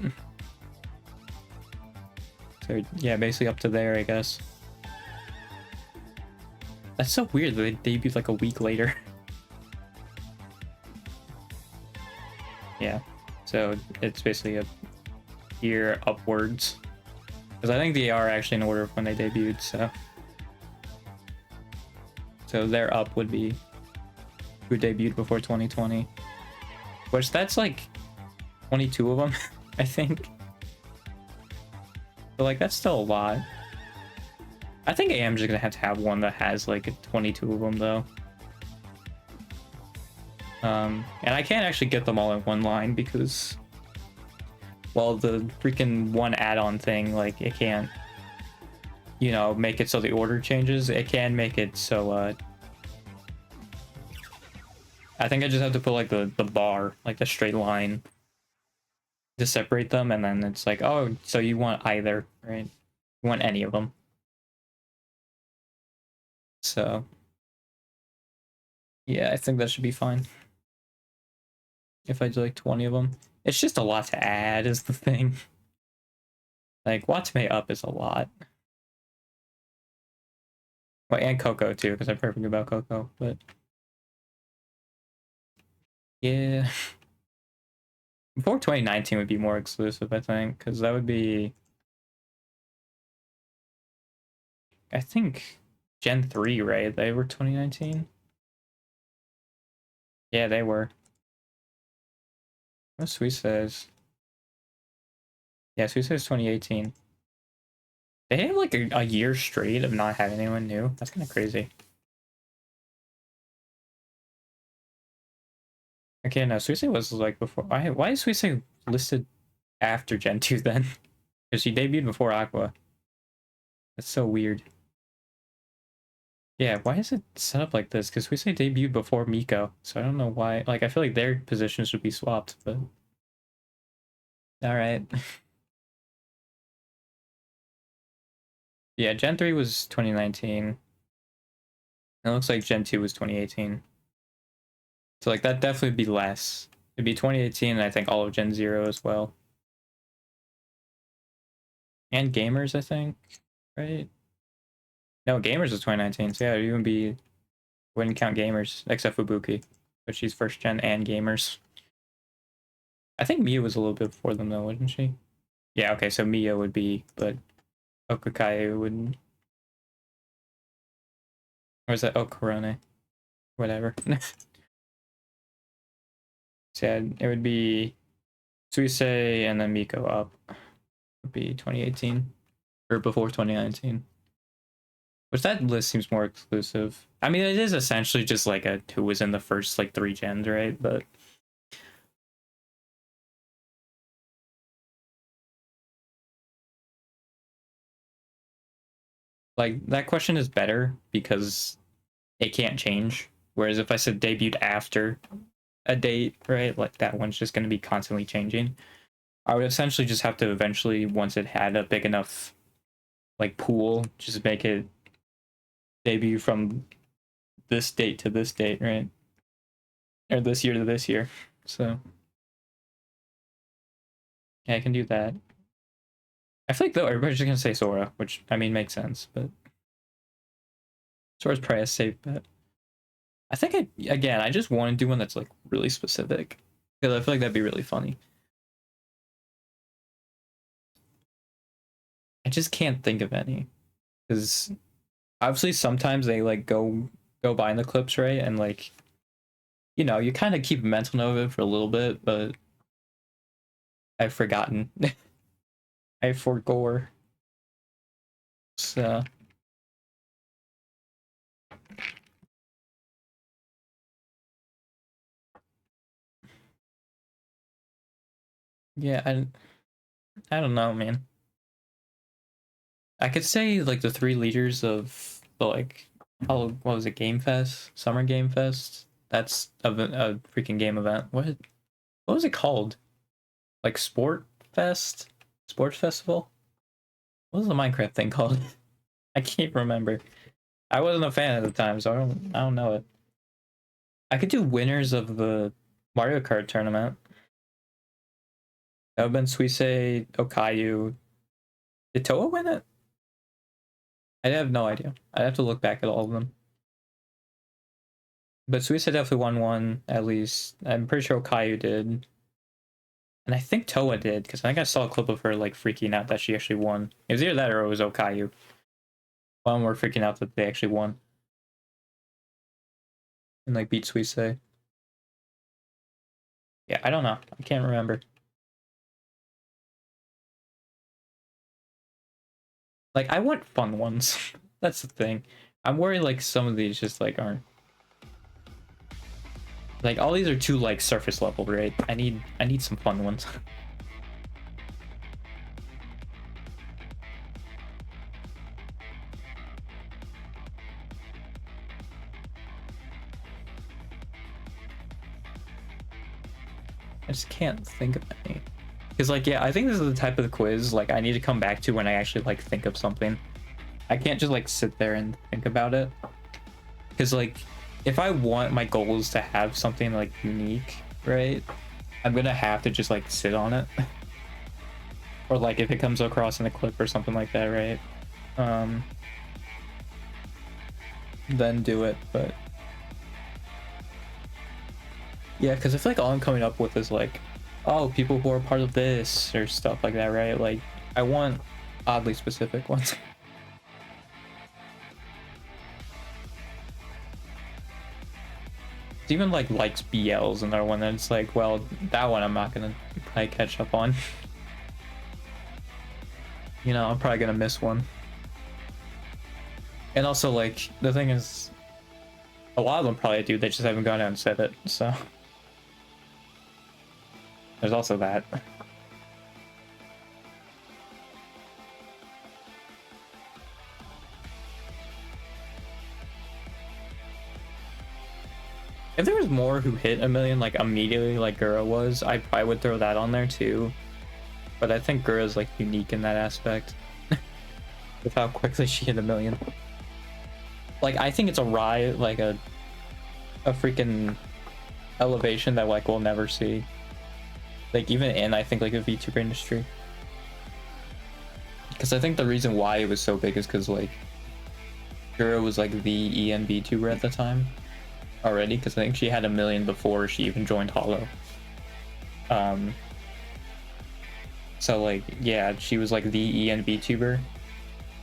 So yeah, basically up to there, I guess. That's so weird that they debuted like a week later. Yeah, so it's basically a year upwards. Because I think they are actually in order of when they debuted, so. So their up would be who debuted before 2020. Which that's like 22 of them, I think. But like that's still a lot. I think I am just gonna have to have one that has like 22 of them though. And I can't actually get them all in one line because, well, the freaking one add-on thing, like it can't, you know, make it so the order changes. It can make it so I think I just have to put like the bar, like the straight line to separate them, and then it's like, oh, so you want either, right? You want any of them. So Yeah, I think that should be fine. If I do like 20 of them. It's just a lot to add is the thing. Like, Watame up is a lot. Well, and Coco too, because I've heard about Coco, but yeah. Before 2019 would be more exclusive, I think, because that would be, I think, Gen 3, right? They were 2019? Yeah, they were. What Sweet says. Yeah, Sweet says 2018. They had like a year straight of not having anyone new. That's kind of crazy. Okay, no, Suisei was like before. Why is Suisei listed after Gen 2 then? Because she debuted before Aqua. That's so weird. Yeah, why is it set up like this? Because Suisei debuted before Miko, so I don't know why. Like, I feel like their positions should be swapped, but alright. Yeah, Gen 3 was 2019. It looks like Gen 2 was 2018. So, like, that'd definitely be less. It'd be 2018, and I think all of Gen 0 as well. And Gamers, I think, right? No, Gamers was 2019, so yeah, it'd even be, wouldn't count Gamers, except Fubuki, but she's first gen and Gamers. I think Mia was a little bit before them, though, wouldn't she? Yeah, okay, so Mia would be, but Okakayu wouldn't. Or is that Okorone? Whatever. So yeah, it would be Suisei and then Miko up. Would be 2018 or before 2019. Which that list seems more exclusive. I mean, it is essentially just like a who was in the first like 3 gens, right? But like that question is better because it can't change. Whereas if I said debuted after a date, right, like that one's just going to be constantly changing. I would essentially just have to eventually, once it had a big enough like pool, just make it debut from this date to this date, right? Or this year to this year. So yeah, I can do that. I feel like though everybody's just gonna say Sora, which I mean makes sense, but Sora's probably a safe bet. I think I just want to do one that's like really specific because I feel like that'd be really funny. I just can't think of any because obviously sometimes they like go by in the clips, right? And like you kind of keep a mental note of it for a little bit, but I've forgotten. I forgore. So yeah, I don't know, man. I could say like the 3 leaders of the like what was it, Game Fest, Summer Game Fest. That's a freaking game event. What was it called? Like Sports Festival. What was the Minecraft thing called? I can't remember. I wasn't a fan at the time, so I don't know it. I could do winners of the Mario Kart tournament. That would have been Suisei, Okayu. Did Toa win it? I have no idea. I'd have to look back at all of them. But Suisei definitely won one, at least. I'm pretty sure Okayu did. And I think Toa did, because I think I saw a clip of her like freaking out that she actually won. It was either that or it was Okayu. One were freaking out that they actually won. And like beat Suisei. Yeah, I don't know. I can't remember. Like, I want fun ones. That's the thing. I'm worried like some of these just like aren't. Like all these are too like surface level, right? I need some fun ones. I just can't think of any. Because like yeah, I think this is the type of quiz like I need to come back to when I actually like think of something. I can't just like sit there and think about it. Because like if I want my goals to have something like unique, right, I'm gonna have to just like sit on it. Or like if it comes across in a clip or something like that, right? Then do it. But yeah, because I feel like all I'm coming up with is like, oh, people who are part of this or stuff like that, right? Like I want oddly specific ones. It's even like likes BLs another one that's like, well, that one I'm not gonna probably catch up on. You know, I'm probably gonna miss one. And also, like, the thing is, a lot of them probably do, they just haven't gone out and said it, so. There's also that. If there was more who hit a million, like, immediately, like Gura was, I probably would throw that on there, too. But I think Gura's, like, unique in that aspect. With how quickly she hit a million. Like, I think it's a ride, like, a freaking elevation that, like, we'll never see. Like, even in, I think, like, a VTuber industry. Because I think the reason why it was so big is because, like, Gura was, like, the EN VTuber at the time. Already, because I think she had a million before she even joined Holo. So like, yeah, she was like the EN VTuber.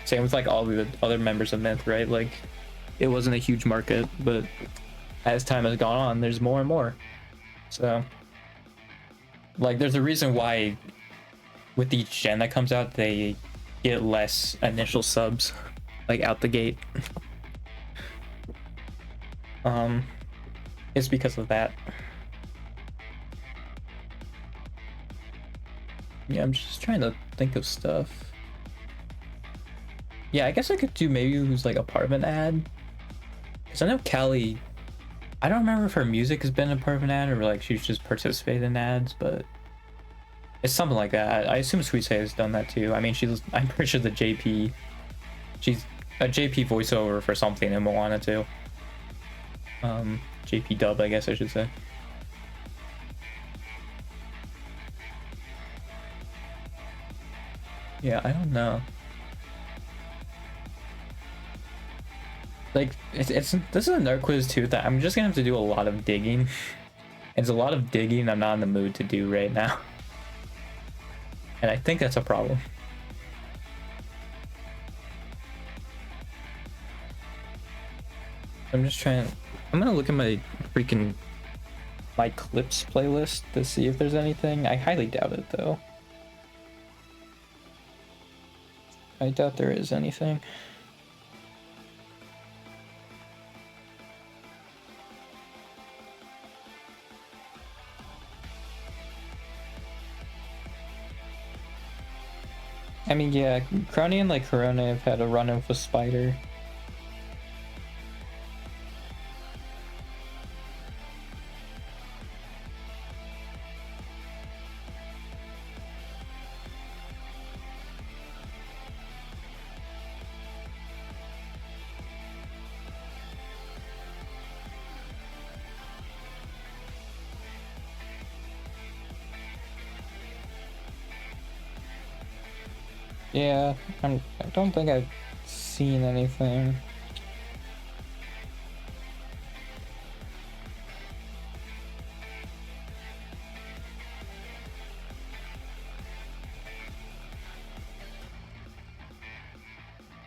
Same with like all the other members of Myth, right? Like, it wasn't a huge market, but as time has gone on, there's more and more. So, like, there's a reason why with each gen that comes out, they get less initial subs, like out the gate. It's because of that. Yeah, I'm just trying to think of stuff. Yeah, I guess I could do maybe who's like a part of an ad. Because I know Callie, I don't remember if her music has been a part of an ad or like she's just participated in ads, but it's something like that. I assume Sweet Say has done that too. I mean, I'm pretty sure the JP, she's a JP voiceover for something in Moana too. JP dub, I guess I should say. Yeah, I don't know. Like, this is another quiz too that I'm just gonna have to do a lot of digging. It's a lot of digging I'm not in the mood to do right now. And I think that's a problem. I'm just trying. I'm gonna look at my clips playlist to see if there's anything. I highly doubt it though. I doubt there is anything. I mean, yeah, Crony and like Corona have had a run with a spider. Yeah, I don't think I've seen anything.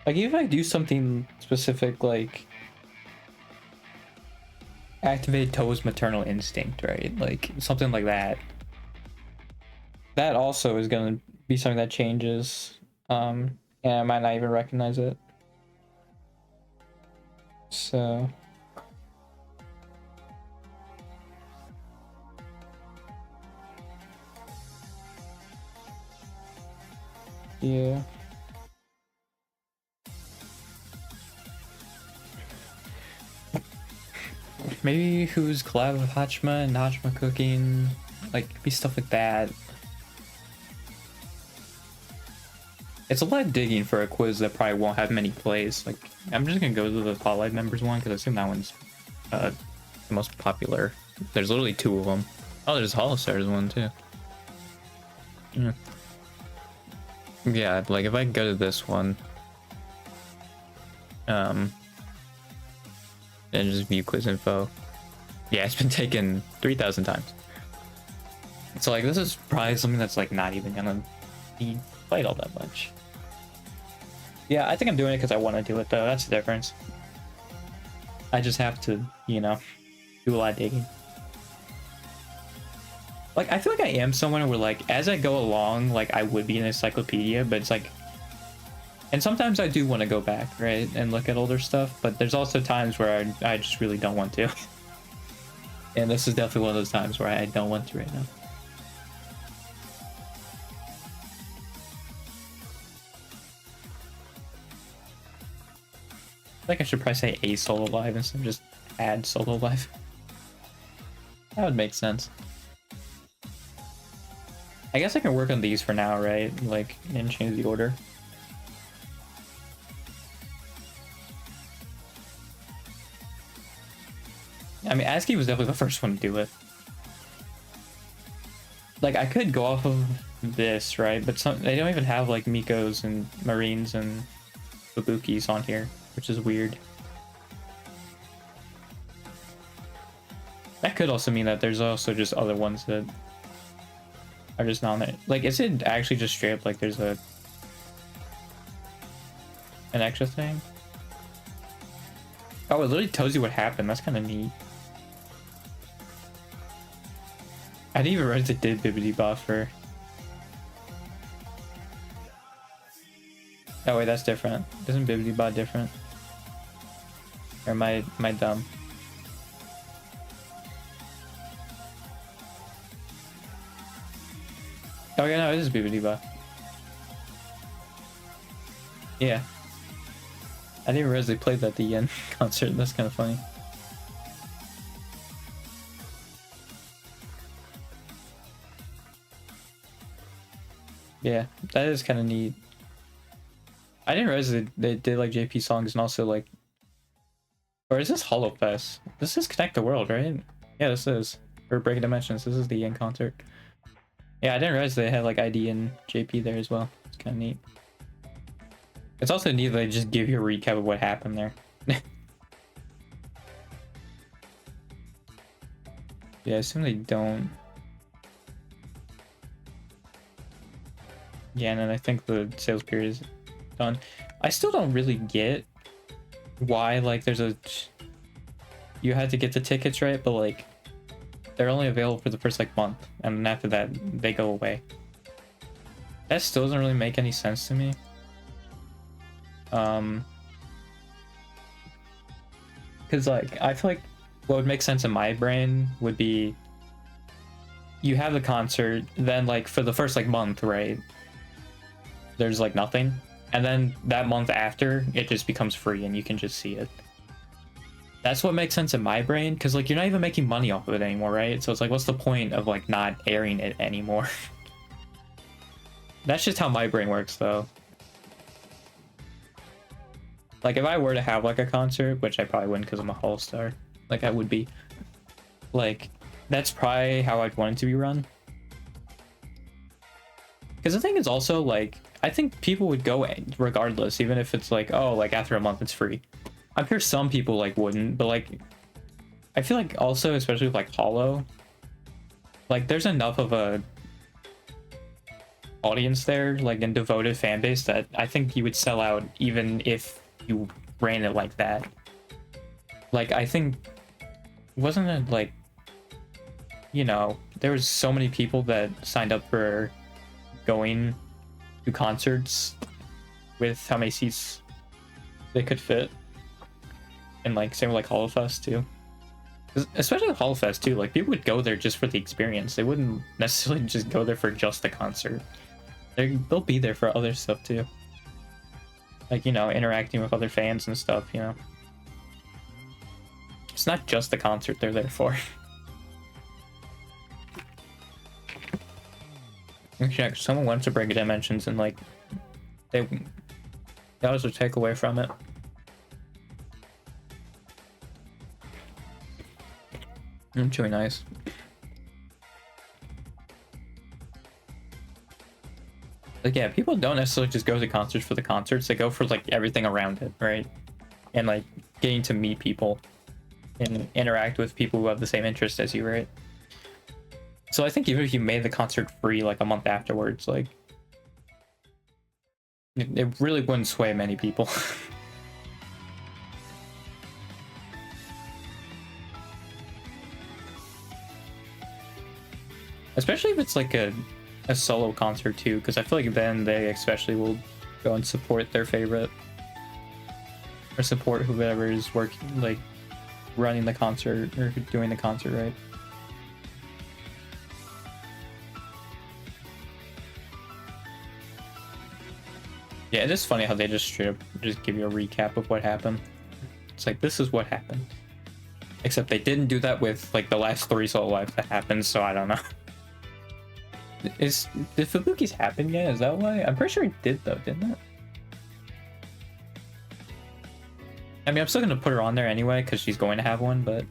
Like, even if I do something specific, like activate Toa's maternal instinct, right? Like, something like that. That also is gonna be something that changes. And I might not even recognize it. So yeah. Maybe who's collab with Hachima and Hachima cooking, like, be stuff like that. It's a lot of digging for a quiz that probably won't have many plays. Like, I'm just gonna go to the Hololive members one because I assume that one's the most popular. There's literally 2 of them. Oh, there's Holostars one too. Yeah, like if I go to this one, and just view quiz info. Yeah, it's been taken 3,000 times. So like this is probably something that's like not even gonna be played all that much. Yeah, I think I'm doing it because I want to do it though. That's the difference. I just have to, you know, do a lot of digging. Like, I feel like I am someone where, like, as I go along, like, I would be an encyclopedia, but it's like... And sometimes I do want to go back, right, and look at older stuff, but there's also times where I just really don't want to. And this is definitely one of those times where I don't want to right now. I think I should probably say a solo live instead of just add solo live. That would make sense. I guess I can work on these for now, right? Like, and change the order. I mean, ASCII was definitely the first one to do it. Like, I could go off of this, right? But they don't even have, like, Mikos and Marines and Babukis on here, which is weird. That could also mean that there's also just other ones that are just not on there. Like, is it actually just straight up like there's an extra thing? Oh, it literally tells you what happened. That's kind of neat. I didn't even realize it did Bibbidi Buffer. Oh wait, that's different. Isn't Bibbidi Bot different? Or am I dumb? Oh yeah, no, it is Bibbidi Bot. Yeah. I didn't realize they played that at the end concert. That's kind of funny. Yeah, that is kind of neat. I didn't realize they did like JP songs and also like... Or is this Holofest? This is Connect the World, right? Yeah, this is. Or Breaking Dimensions. This is the end concert. Yeah, I didn't realize they had like ID and JP there as well. It's kind of neat. It's also neat that they just give you a recap of what happened there. Yeah, I assume they don't. Yeah, and then I think the sales period is done. I still don't really get why, like, there's a... You had to get the tickets, right? But, like, they're only available for the first, like, month. And then after that, they go away. That still doesn't really make any sense to me. Because, like, I feel like what would make sense in my brain would be... You have the concert, then, like, for the first, like, month, right? There's like nothing, and then that month after it just becomes free and you can just see it. That's what makes sense in my brain, because like you're not even making money off of it anymore, right? So it's like, what's the point of like not airing it anymore? That's just how my brain works though. Like if I were to have like a concert, which I probably wouldn't because I'm a Hall star, like I would be, like that's probably how I'd want it to be run. Because the thing is also like, I think people would go regardless, even if it's like, oh, like after a month it's free. I'm sure some people like wouldn't, but like, I feel like also, especially with like Hollow, like there's enough of a audience there, like a devoted fan base that I think you would sell out even if you ran it like that. Like I think, wasn't it like, you know, there was so many people that signed up for going to concerts with how many seats they could fit, and like same with like Holofest too. Especially with Holofest too, like people would go there just for the experience. They wouldn't necessarily just go there for just the concert. They'll be there for other stuff too, like, you know, interacting with other fans and stuff, you know. It's not just the concert they're there for. Check. Someone went to Break Dimensions and like that was a takeaway from it. It's really nice. Like, yeah, people don't necessarily just go to concerts for the concerts. They go for like everything around it, right? And like getting to meet people and interact with people who have the same interest as you, right? So I think even if you made the concert free like a month afterwards, like it really wouldn't sway many people. Especially if it's like a solo concert too, because I feel like then they especially will go and support their favorite or support whoever is working, like running the concert or doing the concert, right? Yeah, it is funny how they just straight up just give you a recap of what happened. It's like, this is what happened. Except they didn't do that with like the last 3 solo lives that happened, so I don't know. Did Fubuki's happen yet? Is that why? I'm pretty sure it did though, didn't it? I mean, I'm still gonna put her on there anyway because she's going to have one, but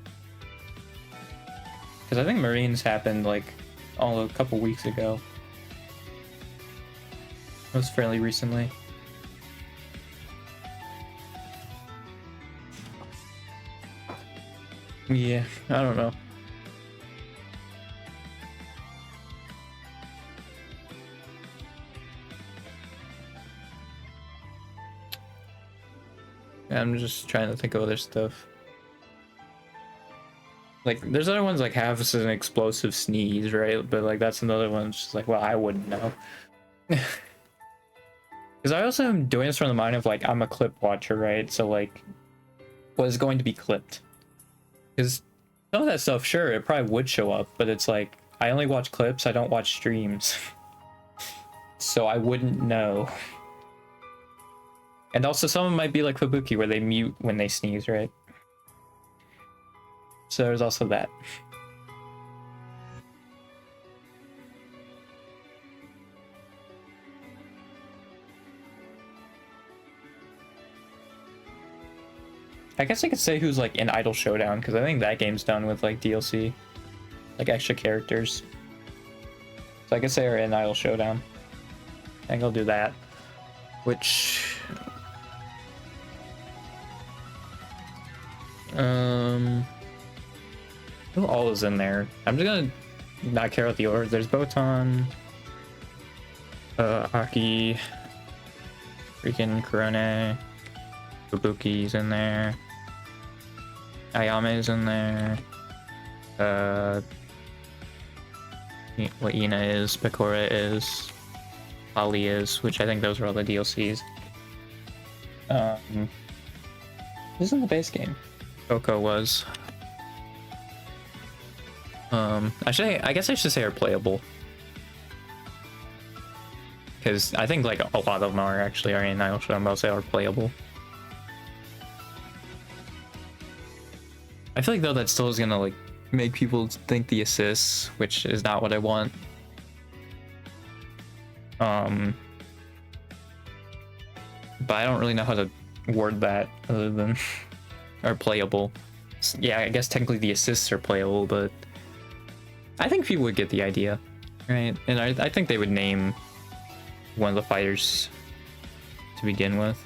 because I think Marine's happened like a couple weeks ago. It was fairly recently. Yeah, I don't know. I'm just trying to think of other stuff. Like, there's other ones like have an explosive sneeze, right? But like that's another one. It's just like, well, I wouldn't know. Because I also am doing this from the mind of like I'm a clip watcher, right? So like, what is going to be clipped? Because some of that stuff, sure, it probably would show up, but it's like I only watch clips. I don't watch streams, so I wouldn't know. And also, some of them might be like Fubuki, where they mute when they sneeze, right? So there's also that. I guess I could say who's like in Idol Showdown, because I think that game's done with like DLC, like extra characters. So I could say are in Idol Showdown. I think I'll do that. Which... who all is in there? I'm just gonna not care about the order. There's Botan, Aki, freaking Kurone, Fubuki's in there, Ayame's in there, what Ina is, Pekora is, Ali is, which I think those are all the DLCs. This isn't the base game. Coco was. I guess I should say are playable. Because I think like a lot of them are actually in Idol Showdown, but I'll say are playable. I feel like though that still is gonna like make people think the assists, which is not what I want. But I don't really know how to word that other than are playable. Yeah, I guess technically the assists are playable, but I think people would get the idea, right? And I think they would name one of the fighters to begin with.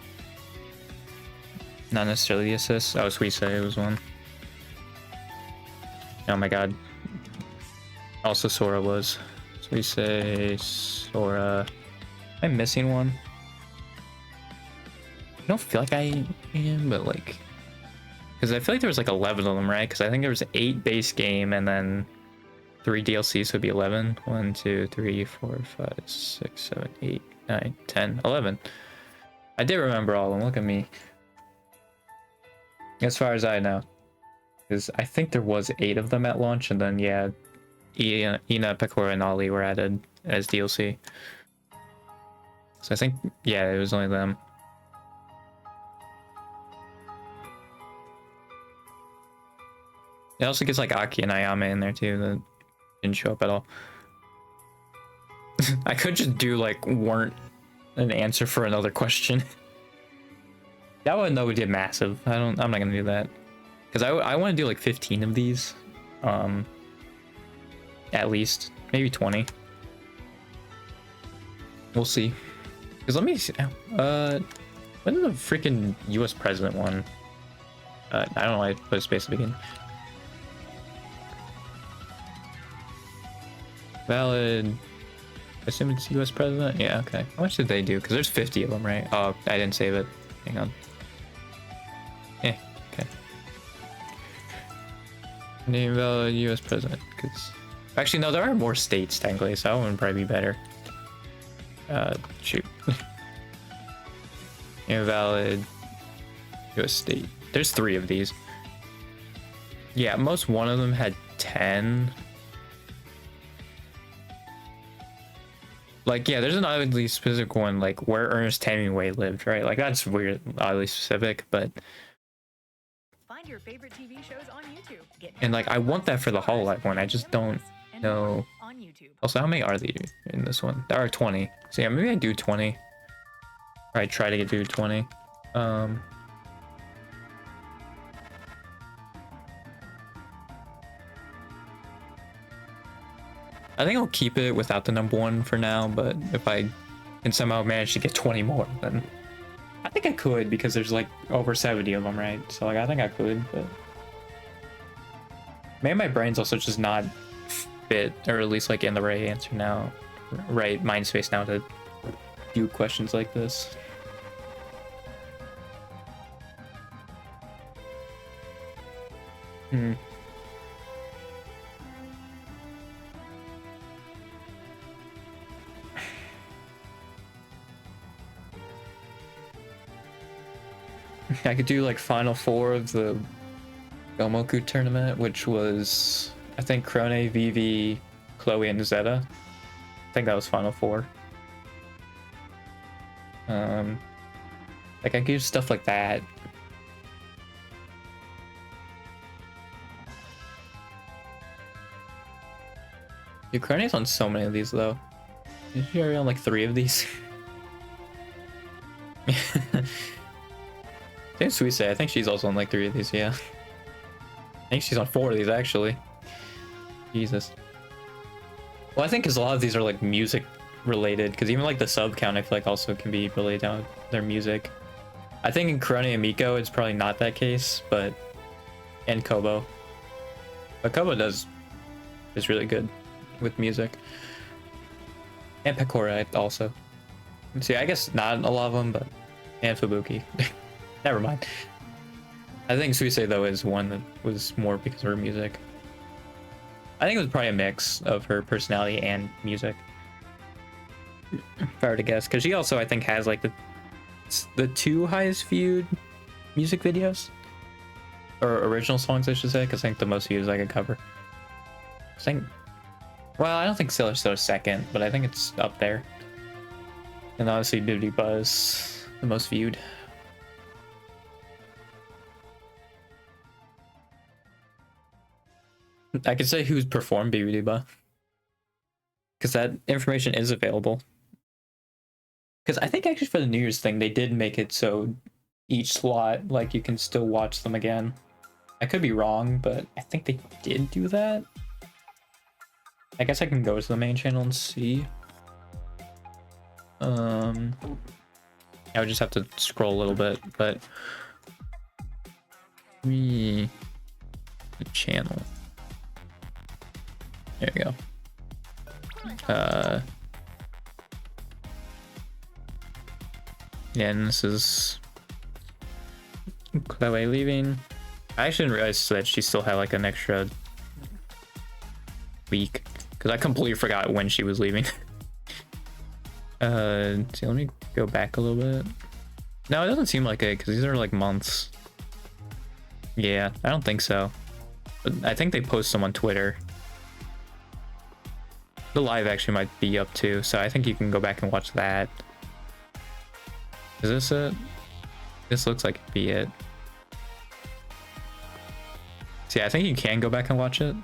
Not necessarily the assists. Oh, Suisei was one. Oh my god. Also Sora was. Suisei, Sora. Am I missing one? I don't feel like I am, but like... Because I feel like there was like 11 of them, right? Because I think there was 8 base game and then 3 DLCs, so it'd be 11. 1, 2, 3, 4, 5, 6, 7, 8, 9, 10, 11. I did remember all of them. Look at me. As far as I know. Because I think there was 8 of them at launch, and then, yeah, Ina, Pekora, and Ali were added as DLC. So I think, yeah, it was only them. It also gets like Aki and Ayame in there too that didn't show up at all. I could just do like weren't an answer for another question. That one though would get massive. I'm not gonna do that because I want to do like 15 of these At least maybe 20. We'll see. Because let me see. When did the freaking US president one? I don't know why I put a space at the beginning. Valid. I assume it's US president? Yeah, okay. How much did they do? Because there's 50 of them, right? Oh, I didn't save it. Hang on. Okay. Name valid US president. Because actually, no, there are more states technically, so that one would probably be better. Shoot. Invalid US state. There's 3 of these. Yeah, most one of them had 10. Like, yeah, there's an oddly specific one, like where Ernest Hemingway lived, right? Like, that's weird, oddly specific, but. Find your favorite TV shows on YouTube. And like, I want that for the Hololive one. I just don't know. On YouTube. Also, how many are there in this one? There are 20. So yeah, maybe I do 20. Or I try to do 20. I think I'll keep it without the number 1 for now, but if I can somehow manage to get 20 more, then I think I could, because there's like over 70 of them, right? So like, I think I could, but maybe my brain's also just not fit, or at least like in the right answer now, right mind space now to do questions like this. I could do like final 4 of the Gomoku tournament, which was, I think, Krone, Vivi, Chloe, and Zeta. I think that was final 4. Like, I could do stuff like that. Dude, Krone's on so many of these, though. Is she already on like 3 of these? Same Suisse, I think she's also on like 3 of these, yeah. I think she's on 4 of these, actually. Jesus. Well, I think because a lot of these are like music related, because even like the sub count I feel like also can be related to their music. I think in Kurone and Miko it's probably not that case, but and Kobo. But Kobo is really good with music. And Pekora also. See, I guess not a lot of them, but and Fubuki. Never mind. I think Suisse though is one that was more because of her music. I think it was probably a mix of her personality and music. If I were to guess, because she also I think has like the 2 highest viewed music videos, or original songs I should say, because I think the most views I could cover. I think, well, I don't think Sailor Stone's second, but I think it's up there. And obviously Bibbidi Buzz, the most viewed. I could say who's performed Bibbidi Buzz, because that information is available. Because I think actually for the New Year's thing, they did make it so each slot, like, you can still watch them again. I could be wrong, but I think they did do that. I guess I can go to the main channel and see. I would just have to scroll a little bit, but the channel. There we go. Yeah, and this is Chloe leaving. I actually didn't realize that she still had like an extra week, because I completely forgot when she was leaving. See, let me go back a little bit. No, it doesn't seem like it, because these are like months. Yeah, I don't think so. But I think they post them on Twitter. The live actually might be up too, so I think you can go back and watch that. Is this it? This looks like it'd be it. See, I think you can go back and watch it.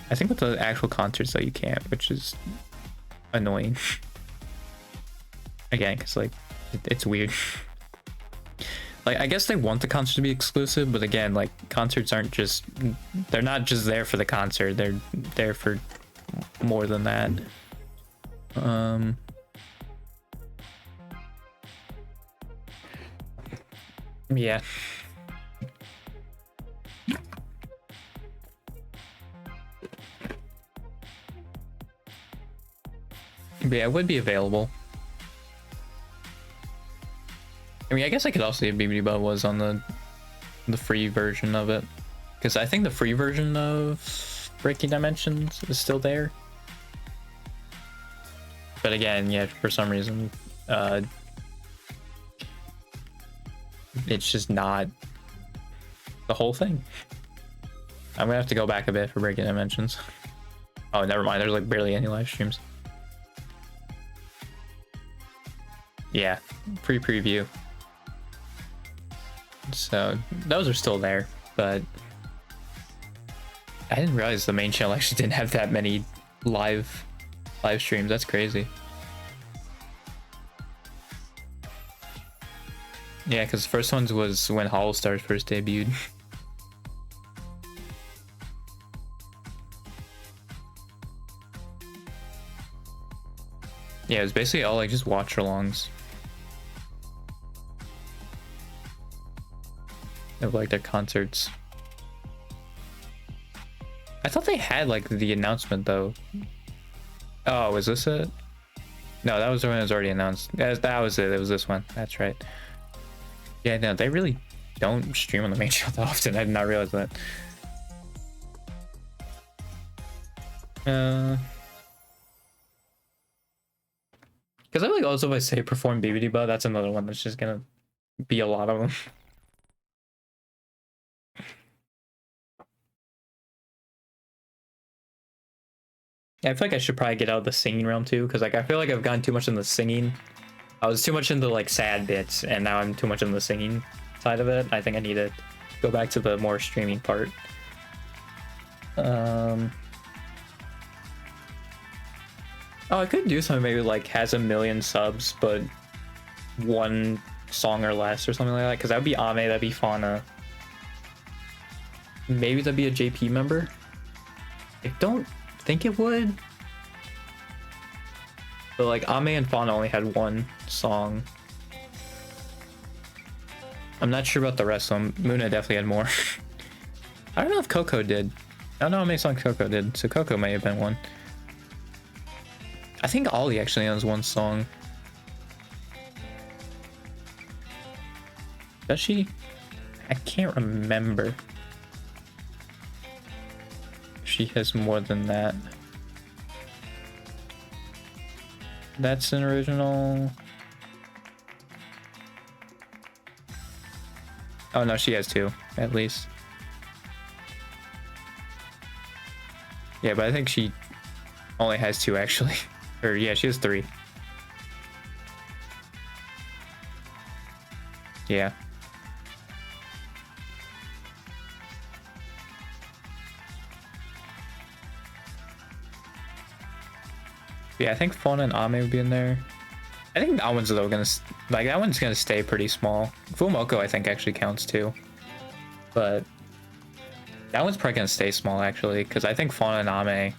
I think with the actual concerts though you can't, which is annoying. Again, because like it's weird. Like, I guess they want the concert to be exclusive, but again, like, concerts aren't just, they're not just there for the concert, they're there for more than that. Yeah. But yeah, it would be available. I mean, I guess I could also see if BBD Bub was on the free version of it, because I think the free version of Breaking Dimensions is still there. But again, yeah, for some reason, it's just not the whole thing. I'm gonna have to go back a bit for Breaking Dimensions. Oh, never mind. There's like barely any live streams. Yeah, preview. So those are still there, but I didn't realize the main channel actually didn't have that many live streams. That's crazy. Yeah, because the first ones was when Holostars first debuted. Yeah, it was basically all like just watch alongs of like their concerts. I thought they had like the announcement though. Oh, was this it? No, that was the one that was already announced. That was it. It was this one. That's right. Yeah, no, they really don't stream on the main channel that often. I did not realize that. Because I like also if I say perform BBD Bud, that's another one that's just gonna be a lot of them. Yeah, I feel like I should probably get out of the singing realm too, because like I feel like I've gotten too much in the singing. I was too much into like sad bits, and now I'm too much in the singing side of it. I think I need to go back to the more streaming part. Oh, I could do something maybe like has 1 million subs, but one song or less or something like that. Because that would be Ame, that'd be Fauna. Maybe that'd be a JP member. I don't think it would. But like Ame and Fauna only had one song. I'm not sure about the rest of them. Muna definitely had more. I don't know if Coco did. I don't know how many songs Coco did, so Coco may have been one. I think Ollie actually has one song. Does she? I can't remember. She has more than that. That's an original. Oh no, she has 2 at least. Yeah, but I think she only has 2 actually. Or yeah, she has 3. Yeah. Yeah, I think Fauna and Ame would be in there. I think that one's though gonna like that one's gonna stay pretty small. Fumoko I think actually counts too, but that one's probably gonna stay small actually because I think Fauna and Ame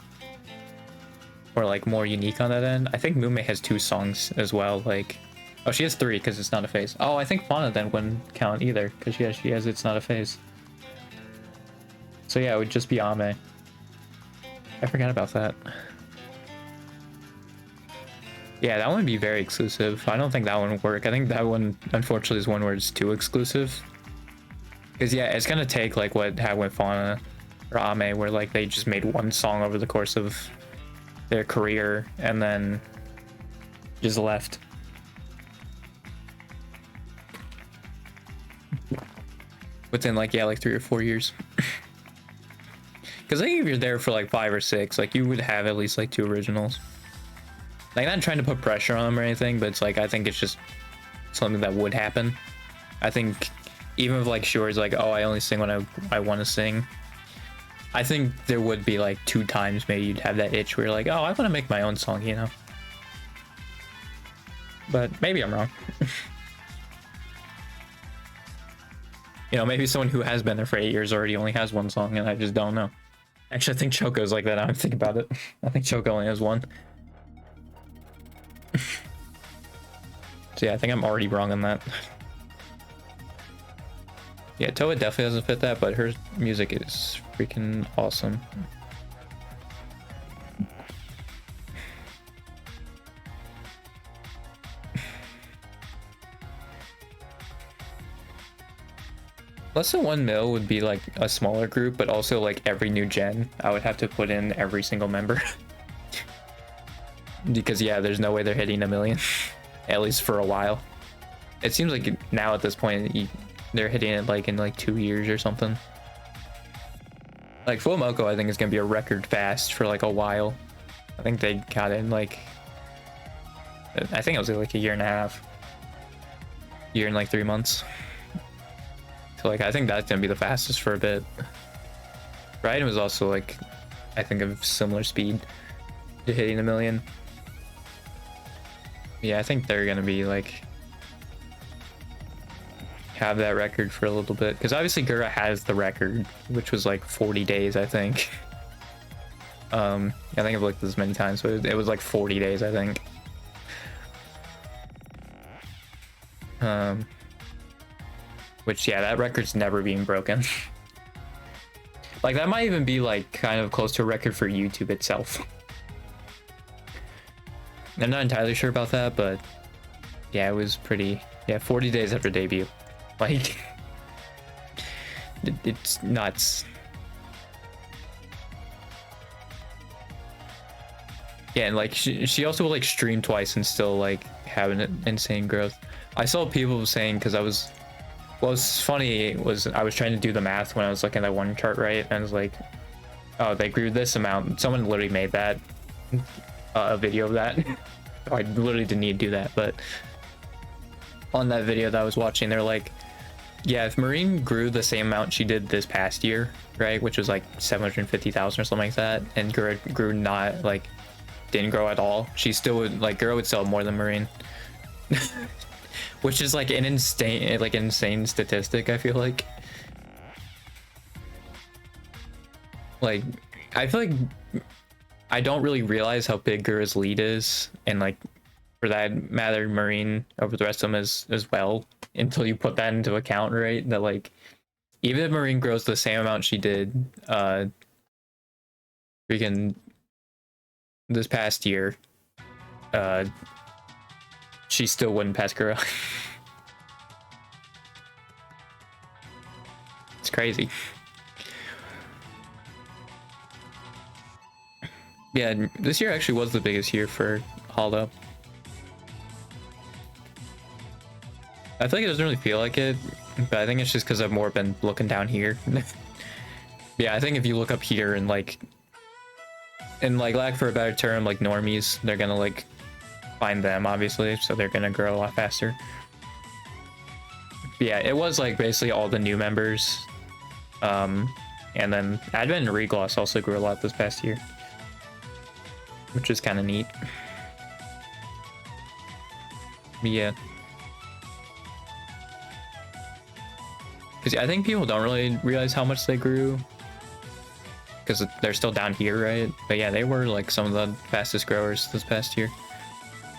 were like more unique on that end. I think Mume has 2 songs as well. Like, oh, she has 3 because it's not a phase. Oh, I think Fauna then wouldn't count either because she has it's not a phase. So yeah, it would just be Ame. I forgot about that. Yeah, that one would be very exclusive. I don't think that one would work. I think that one, unfortunately, is one where it's too exclusive. Because, yeah, it's going to take, like, what happened with Fauna or Ame, where, like, they just made one song over the course of their career and then just left. Within, like, yeah, like 3 or 4 years. Because I think if you're there for, like, 5 or 6, like, you would have at least, like, 2 originals. Like, not trying to put pressure on them or anything, but it's like, I think it's just something that would happen. I think even if like Shure's like, oh, I only sing when I want to sing, I think there would be like 2 times maybe you'd have that itch where you're like, oh, I want to make my own song, you know? But maybe I'm wrong. You know, maybe someone who has been there for 8 years already only has one song, and I just don't know. Actually, I think Choco's like that. I don't think about it. I think Choco only has one. So yeah, I think I'm already wrong on that. Yeah, Toa definitely doesn't fit that, but her music is freaking awesome. Less than 1 mil would be like a smaller group, but also like every new gen, I would have to put in every single member. Because yeah, there's no way they're hitting 1 million, at least for a while. It seems like now at this point, they're hitting it like in like 2 years or something. Like Full I think is gonna be a record fast for like a while. I think they got in like, I think it was like a year and a half. Year and like 3 months. So like I think that's gonna be the fastest for a bit. Raiden was also like, I think of similar speed to hitting 1 million. Yeah, I think they're gonna be like have that record for a little bit, because obviously Gura has the record, which was like 40 days, I think. I think I've looked this many times, but it was like 40 days, I think. Which yeah, that record's never being broken. Like that might even be like kind of close to a record for YouTube itself. I'm not entirely sure about that, but yeah, it was pretty, yeah, 40 days after debut. Like, it's nuts. Yeah, and like she also will like stream twice and still like have an insane growth. I saw people saying, because what was funny was I was trying to do the math when I was looking at that one chart, right? And I was like, oh, they grew this amount. Someone literally made that a video of that. I literally didn't need to do that, but on that video that I was watching, they're like, yeah, if Marine grew the same amount she did this past year, right, which was like 750,000 or something like that, and grew not like didn't grow at all, she still would like Gura would sell more than Marine. Which is like an insane statistic, I feel like. Like I feel like I don't really realize how big Gura's lead is, and like for that matter Marine over the rest of them as well, until you put that into account, right? That like even if Marine grows the same amount she did freaking this past year, she still wouldn't pass Gura. It's crazy. Yeah, this year actually was the biggest year for Holo. I feel like it doesn't really feel like it, but I think it's just because I've more been looking down here. Yeah, I think if you look up here and like lack for a better term, like normies, they're gonna like find them, obviously, so they're gonna grow a lot faster. But yeah, it was like basically all the new members, and then Advent and Regloss also grew a lot this past year, which is kind of neat. But yeah, because I think people don't really realize how much they grew, because they're still down here, right? But yeah, they were like some of the fastest growers this past year.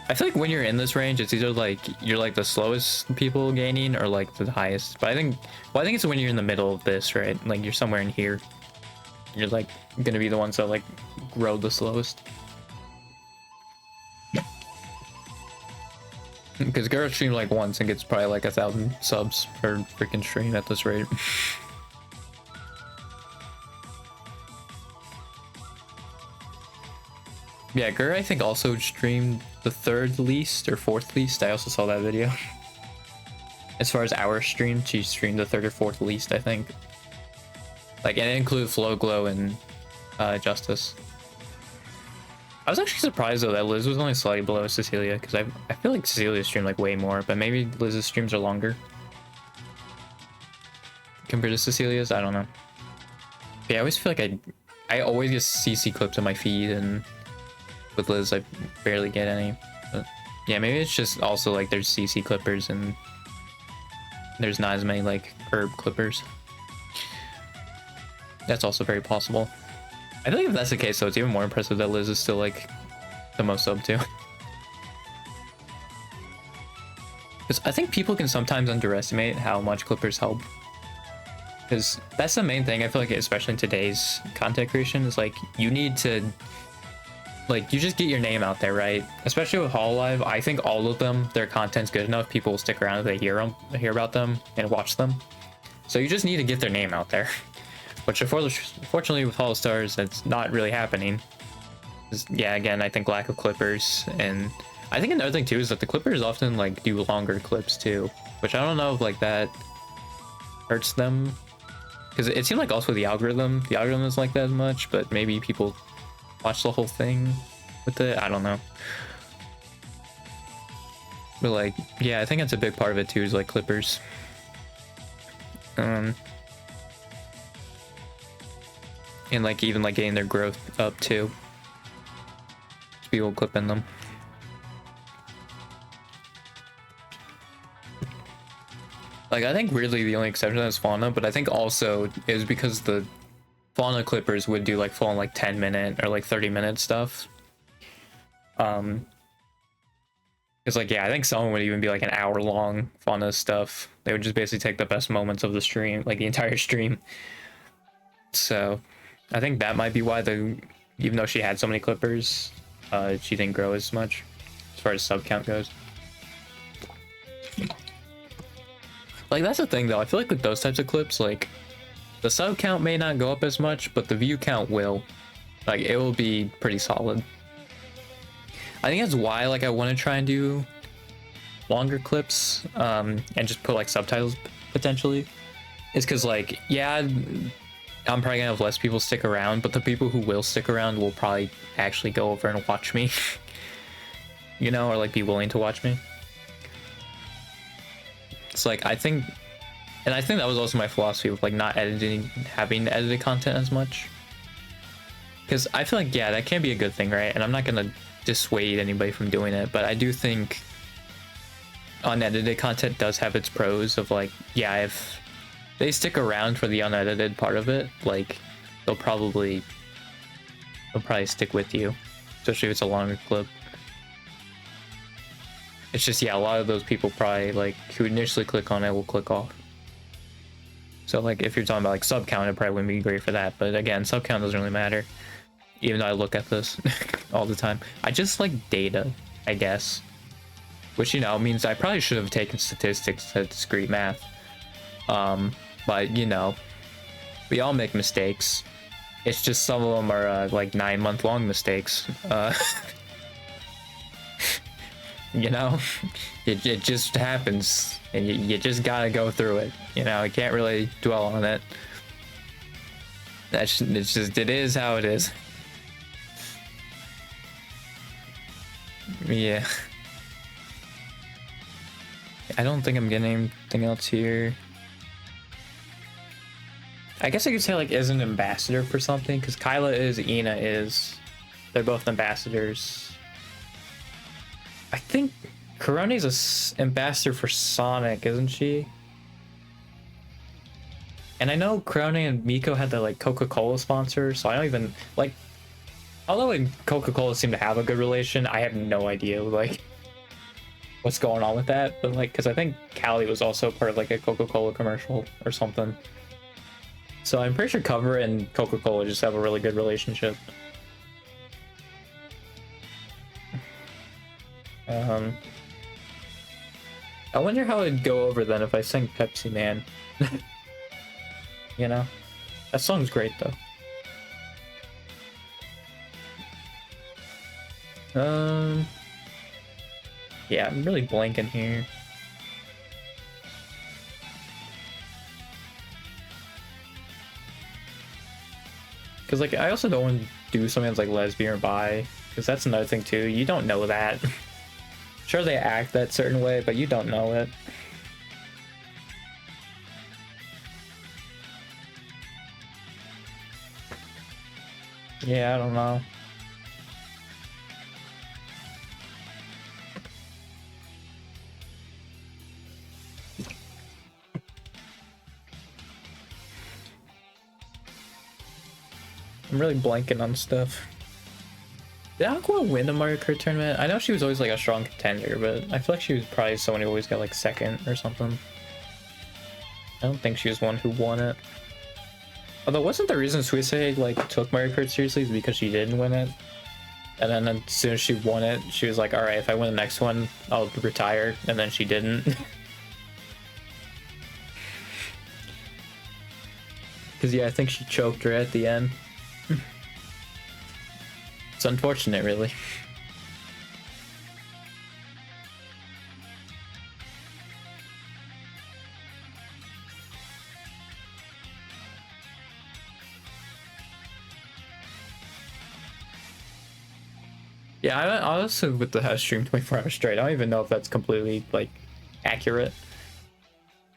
I feel like when you're in this range, it's either like you're like the slowest people gaining or like the highest. But I think it's when you're in the middle of this, right? Like you're somewhere in here. You're like gonna be the ones that like grow the slowest. Because Gura streamed like once and gets probably like 1,000 subs per freaking stream at this rate. Yeah, Gura I think also streamed the 3rd least or 4th least. I also saw that video. As far as our stream, she streamed the 3rd or 4th least, I think. Like, and it included Flow Glow and Justice. I was actually surprised though that Liz was only slightly below Cecilia, because I feel like Cecilia streamed like way more, but maybe Liz's streams are longer compared to Cecilia's. I don't know. But yeah, I always feel like I always get CC clips in my feed, and with Liz I barely get any. But yeah, maybe it's just also like there's CC clippers and There's not as many like herb clippers. That's also very possible. I think if that's the case, though, it's even more impressive that Liz is still like the most sub too. Because I think people can sometimes underestimate how much clippers help. Because that's the main thing I feel like, especially in today's content creation, is like you need to, like, you just get your name out there, right? Especially with Hololive, I think all of them, their content's good enough. People will stick around if they hear about them and watch them. So you just need to get their name out there. Which unfortunately with Hollow Stars, that's not really happening. Yeah, again, I think lack of clippers, and I think another thing too is that the clippers often like do longer clips too, which I don't know if like that hurts them, because it seemed like also the algorithm is like that as much, but maybe people watch the whole thing with it. I don't know, but like yeah, I think it's a big part of it too, is like clippers. And like even like getting their growth up too. People clipping them. Like I think weirdly the only exception is Fauna, but I think also is because the Fauna clippers would do like full on like 10-minute or like 30-minute stuff. Because like yeah, I think some would even be like an hour long Fauna stuff. They would just basically take the best moments of the stream, like the entire stream. So I think that might be why even though she had so many clippers, she didn't grow as much as far as sub count goes. Like that's the thing though, I feel like with those types of clips, like the sub count may not go up as much, but the view count will. Like it will be pretty solid. I think that's why like I want to try and do longer clips, and just put like subtitles potentially. Is because like yeah, I'm probably gonna have less people stick around, but the people who will stick around will probably actually go over and watch me. You know, or like be willing to watch me. It's like I think that was also my philosophy with like not having edited content as much. Because I feel like yeah, that can be a good thing, right? And I'm not gonna dissuade anybody from doing it, but I do think unedited content does have its pros of like, yeah, if they stick around for the unedited part of it, like they'll probably stick with you, especially if it's a longer clip. It's just yeah, a lot of those people probably like who initially click on it will click off. So like if you're talking about like sub count, it probably wouldn't be great for that, but again, sub count doesn't really matter, even though I look at this all the time. I just like data, I guess, which you know means I probably should have taken statistics at discrete math. But you know, we all make mistakes. It's just some of them are like 9-month-long mistakes. You know, it just happens, and you just gotta go through it. You know, I can't really dwell on it. It is how it is. Yeah. I don't think I'm getting anything else here. I guess I could say like is an ambassador for something, because Kyla is, Ina is. They're both ambassadors. I think Karone's a ambassador for Sonic, isn't she? And I know Karone and Miko had the like Coca-Cola sponsor, so I don't even like. Although Coca-Cola seem to have a good relation, I have no idea like what's going on with that. But like, because I think Callie was also part of like a Coca-Cola commercial or something. So I'm pretty sure Cover and Coca-Cola just have a really good relationship. I wonder how it'd go over then if I sang Pepsi Man. You know? That song's great though. Yeah, I'm really blanking here. Because like I also don't want to do something that's like lesbian or bi, because that's another thing too. You don't know that. Sure, they act that certain way, but you don't know it. Yeah, I don't know. I'm really blanking on stuff. Did Aqua win the Mario Kart tournament? I know she was always like a strong contender, but I feel like she was probably someone who always got like second or something. I don't think she was one who won it. Although wasn't the reason Suisse like took Mario Kart seriously is because she didn't win it? And then as soon as she won it, she was like, alright, if I win the next one, I'll retire. And then she didn't. Because yeah, I think she choked her at the end. It's unfortunate, really. Yeah, I also with the stream 24 hours straight. I don't even know if that's completely like accurate.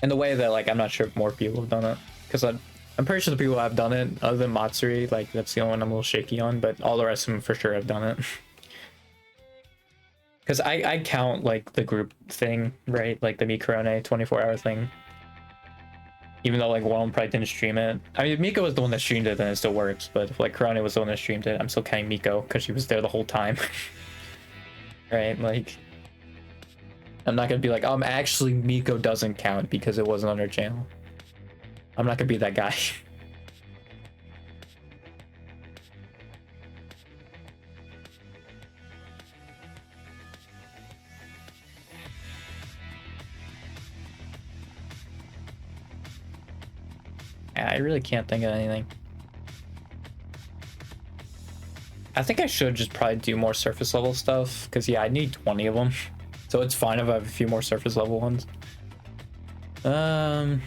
In the way that like I'm not sure if more people have done it, because I'm pretty sure the people have done it, other than Matsuri, like that's the only one I'm a little shaky on, but all the rest of them for sure have done it. Because I count like the group thing, right? Like the Mikorone 24-hour thing. Even though like one of them probably didn't stream it. I mean, if Miko was the one that streamed it, then it still works. But if like Karane was the one that streamed it, I'm still counting Miko because she was there the whole time. Right? Like, I'm not gonna be like, actually Miko doesn't count because it wasn't on her channel. I'm not gonna be that guy. I really can't think of anything. I think I should just probably do more surface level stuff, because yeah, I need 20 of them. So it's fine if I have a few more surface level ones. I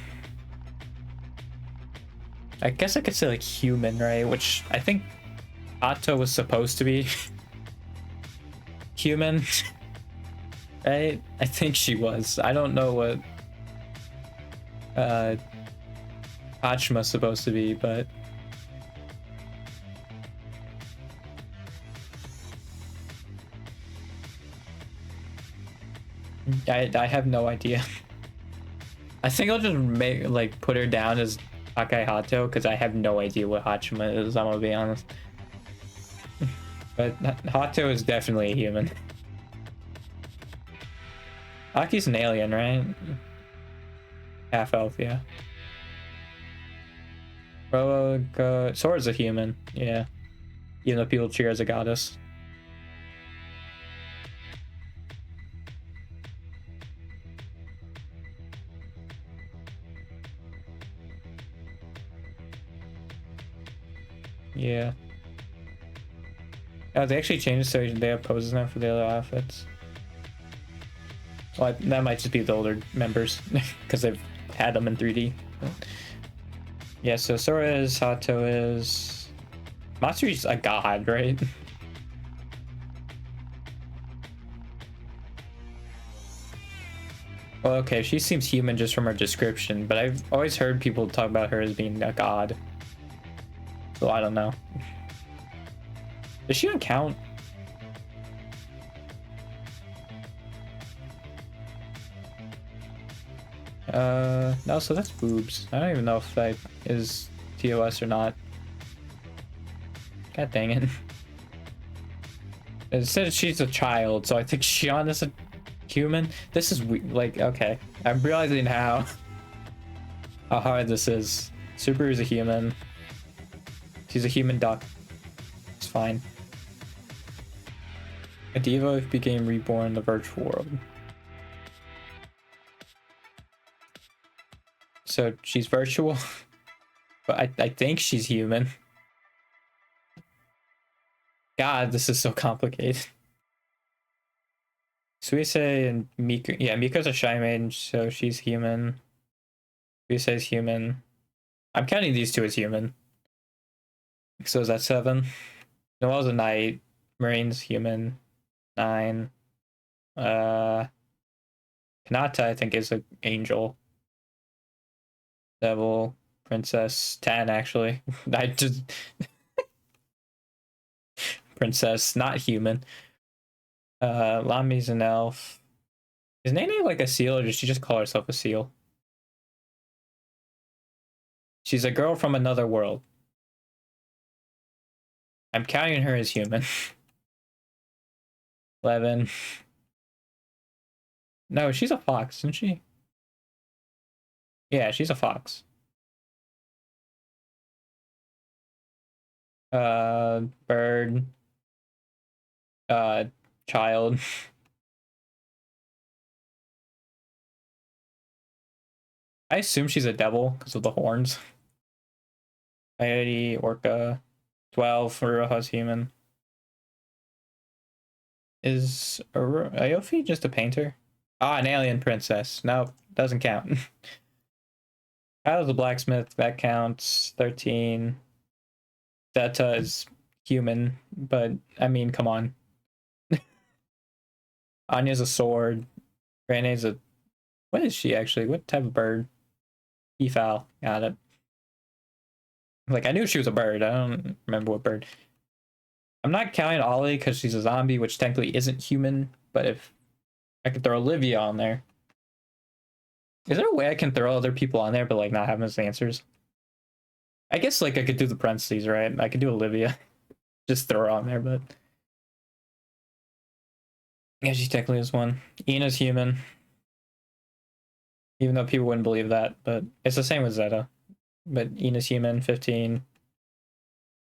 guess I could say like human, right? Which I think Atto was supposed to be human. Right? I think she was. I don't know what Hachima's supposed to be, but I have no idea. I think I'll just make like put her down as Akai Hato because I have no idea what Hachima is, I'm gonna be honest. But Hato is definitely a human. Aki's an alien, right? Half elf, yeah. Sora's a human, yeah. Even though people cheer as a goddess. Yeah. Oh, they actually changed so they have poses now for the other outfits. Well, that might just be the older members because they've had them in 3D. Yeah, so Sora is, Hato is... Matsuri's a god, right? Well, okay, she seems human just from her description, but I've always heard people talk about her as being a god. So I don't know. Does she even count? No, so that's boobs. I don't even know if that is TOS or not. God dang it. It said she's a child, so I think Shion is a human. This is like, okay. I'm realizing how hard this is. Subaru's a human. She's a human duck. It's fine. A diva became reborn in the virtual world. So she's virtual, but I think she's human. God, this is so complicated. Suise and Miko, yeah, Miko's a shy maiden, so she's human. Suise is human. I'm counting these two as human. So is that 7? Noelle's a knight. Marine's human. 9. Kanata, I think, is an angel. Devil. Princess. 10, actually. I just... Princess, not human. Lami's an elf. Is Nene like a seal, or does she just call herself a seal? She's a girl from another world. I'm counting her as human. 11. No, she's a fox, isn't she? Yeah, she's a fox. Bird. Uh, child. I assume she's a devil because of the horns. Coyote, orca. 12. Roja's human. Is Aofi just a painter? Ah, an alien princess. Nope, doesn't count. Kyle's a blacksmith. That counts. 13. Zeta is human, but I mean, come on. Anya's a sword. Rene's a... What is she actually? What type of bird? Efowl. Got it. Like, I knew she was a bird. I don't remember what bird. I'm not counting Ollie because she's a zombie, which technically isn't human, but if I could throw Olivia on there. Is there a way I can throw other people on there but like not have them as answers? I guess like I could do the parentheses, right? I could do Olivia. Just throw her on there, but yeah, she technically is one. Ina's human. Even though people wouldn't believe that, but it's the same with Zeta. But Ina's human, 15.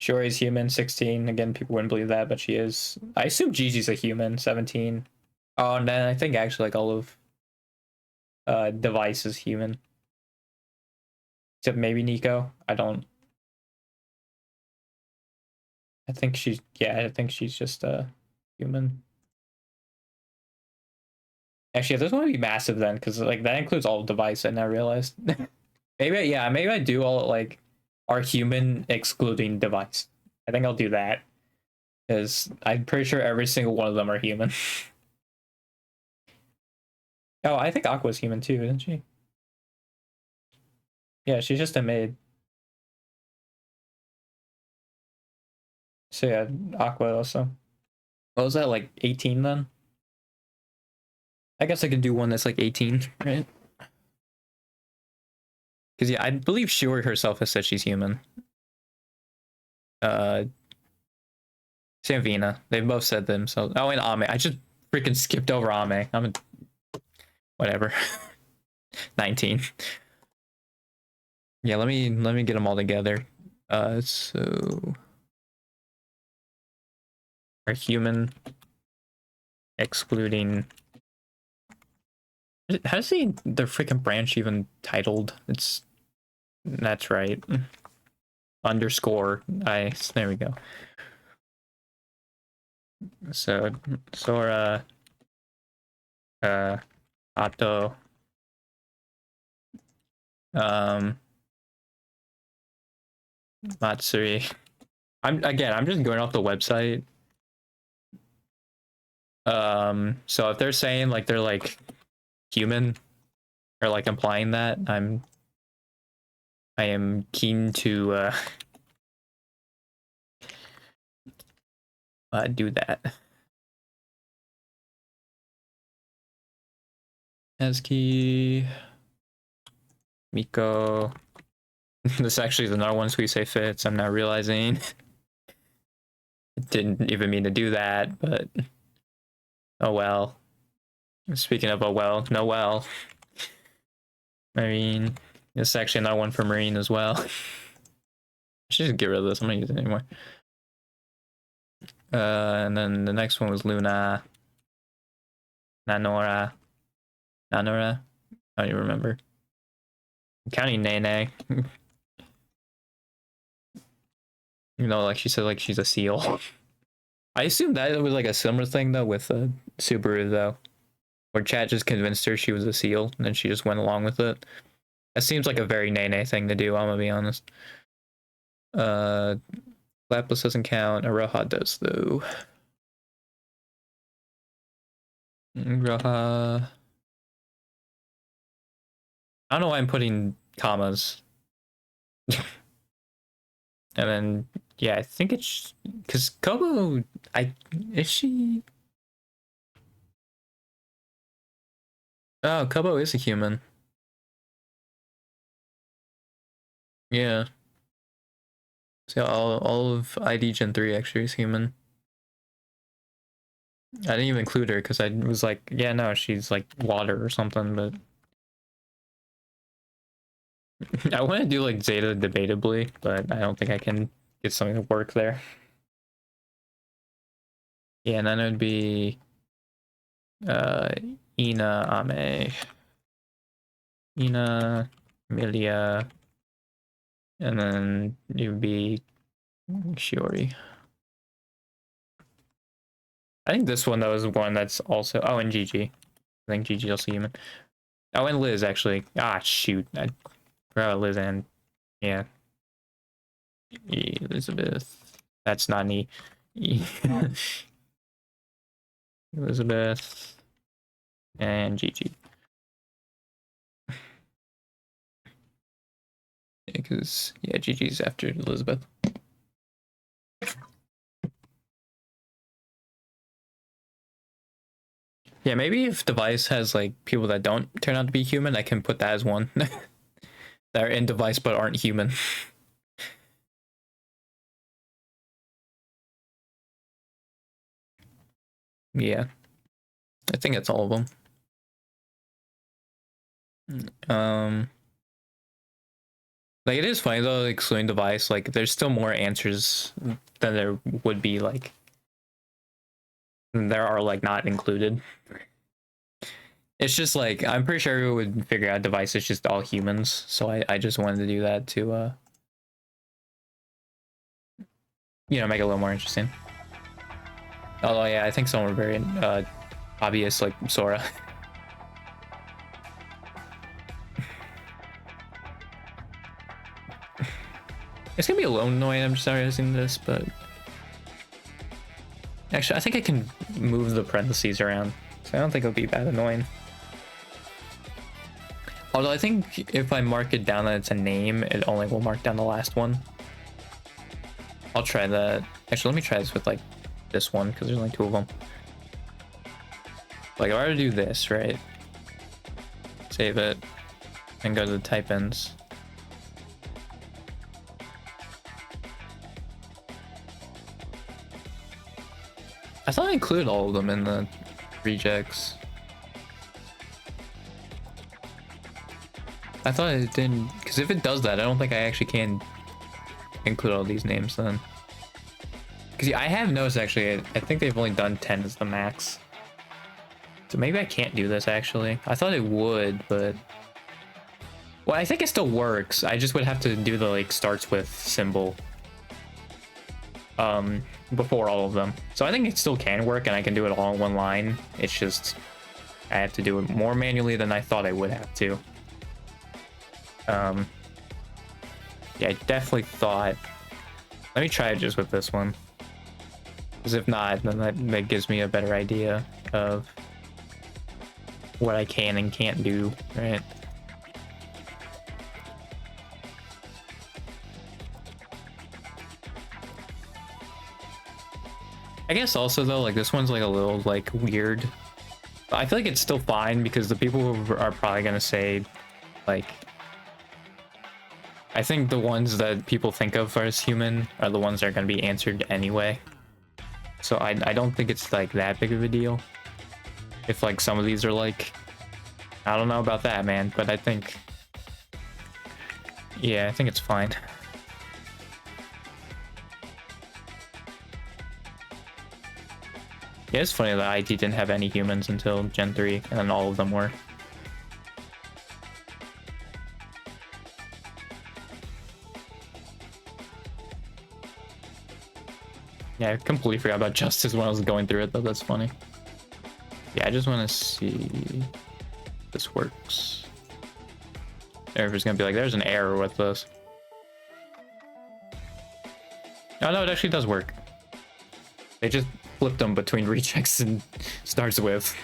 Shori's human, 16. Again, people wouldn't believe that, but she is. I assume Gigi's a human, 17. Oh, and then I think actually like all of Device is human. Except maybe Nico. I don't. I think she's just human. Actually, this one would be massive then, because like that includes all of Device. I now realized. maybe I do all like are human excluding Device. I think I'll do that because I'm pretty sure every single one of them are human. Oh, I think Aqua's human too, isn't she? Yeah, she's just a maid. So yeah, Aqua also. What was that, like 18 then? I guess I can do one that's like 18, right? Because yeah, I believe Shiori herself has said she's human. Samvina. They've both said themselves. Oh, and Ame. I just freaking skipped over Ame. Whatever. 19. Yeah, let me get them all together. So our human excluding. How's the freaking branch even titled? That's right. Underscore. There we go. So Sora, Atto, Matsuri. I'm just going off the website. So if they're saying like they're like human or like implying that, I am keen to do that. Eski, Miko. This actually is another one we say fits. I'm not realizing. Didn't even mean to do that, but oh well. Speaking of oh well, Noel. Marine. This is actually another one for Marine as well. I should just get rid of this. I'm not using it anymore. And then the next one was Luna. Nanora. I don't even remember. I'm counting Nene. You know, like she said, like she's a seal. I assume that was like a similar thing though with Subaru though, where Chat just convinced her she was a seal and then she just went along with it. That seems like a very Nene thing to do. I'm gonna be honest. Lapis doesn't count. Aroha does though. Aroha. I don't know why I'm putting commas. And then yeah, I think it's because Kobo. Is she? Oh, Kobo is a human. Yeah. So all of ID Gen 3 actually is human. I didn't even include her because I was like, yeah, no, she's like water or something, but I want to do like Zeta debatably, but I don't think I can get something to work there. Yeah, and then it would be uh Ina, Ame, Ina, Milia, and then it would be Shiori. I think this one though is one that's also and Gigi. I think Gigi also human. Oh, and Liz actually. Ah, shoot, I forgot Liz and yeah, Elizabeth. That's not an E. Elizabeth and Gigi. Because yeah, Gigi's after Elizabeth. Yeah, maybe if device has like people that don't turn out to be human, I can put that as one. That are in device but aren't human. Yeah, I think it's all of them. Like it is funny though, like, excluding device. Like there's still more answers than there would be like there are like not included. It's just like I'm pretty sure everyone would figure out device is just all humans. So I just wanted to do that to make it a little more interesting. Although yeah, I think some were very obvious, like Sora. It's gonna be a little annoying. I'm just realizing this, but actually, I think I can move the parentheses around, so I don't think it'll be that annoying. Although I think if I mark it down that it's a name, it only will mark down the last one. I'll try that. Actually, let me try this with like this one because there's only two of them. Like if I were to do this, right? Save it and go to the type-ins. I thought I included all of them in the rejects. I thought it didn't, because if it does that, I don't think I actually can include all these names then. Because yeah, I have noticed actually, I think they've only done 10 as the max. So maybe I can't do this actually. I thought it would, but... Well, I think it still works. I just would have to do the like starts with symbol before all of them. So I think it still can work and I can do it all in one line. It's just I have to do it more manually than I thought I would have to. Yeah, I definitely thought. Let me try it just with this one. Because if not, then that gives me a better idea of what I can and can't do, right? I guess also though, like this one's like a little like weird. I feel like it's still fine because the people who are probably gonna say like, I think the ones that people think of as human are the ones that are gonna be answered anyway. So I don't think it's like that big of a deal. If like some of these are like, I don't know about that, man, but I think, yeah, I think it's fine. Yeah, it's funny that IT didn't have any humans until Gen 3, and then all of them were. Yeah, I completely forgot about Justice when I was going through it, though. That's funny. Yeah, I just want to see if this works. Or if it's going to be like, there's an error with this. Oh, no, it actually does work. They just flipped them between rejects and starts with.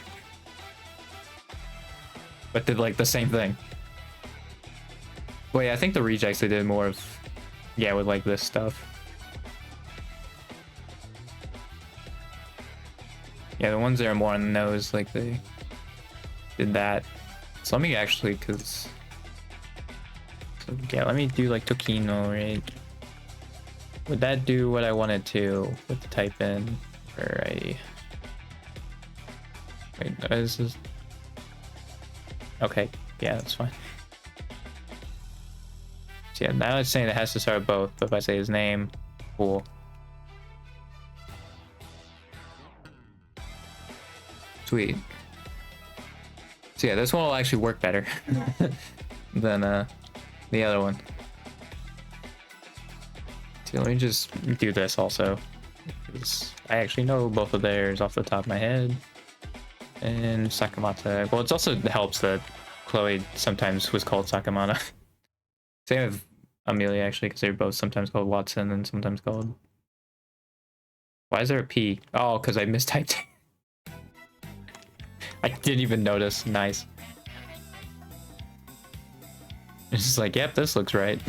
But did like the same thing. Well, yeah, I think the rejects they did more of, yeah, with like this stuff. Yeah, the ones that are more on the nose, like they did that. So let me actually, because, so, yeah, let me do like Tokino, right? Would that do what I wanted to with the type in? Alrighty. Wait, is this? Okay, yeah, that's fine. So yeah, now it's saying it has to start with both, but if I say his name, cool. Sweet. So yeah, this one will actually work better than the other one. So let me just do this also, because I actually know both of theirs off the top of my head. And Sakamata. Well, it also helps that Chloe sometimes was called Sakamata. Same with Amelia, actually, because they're both sometimes called Watson and sometimes called... Why is there a P? Oh, because I mistyped. I didn't even notice. Nice. It's just like, yep, this looks right.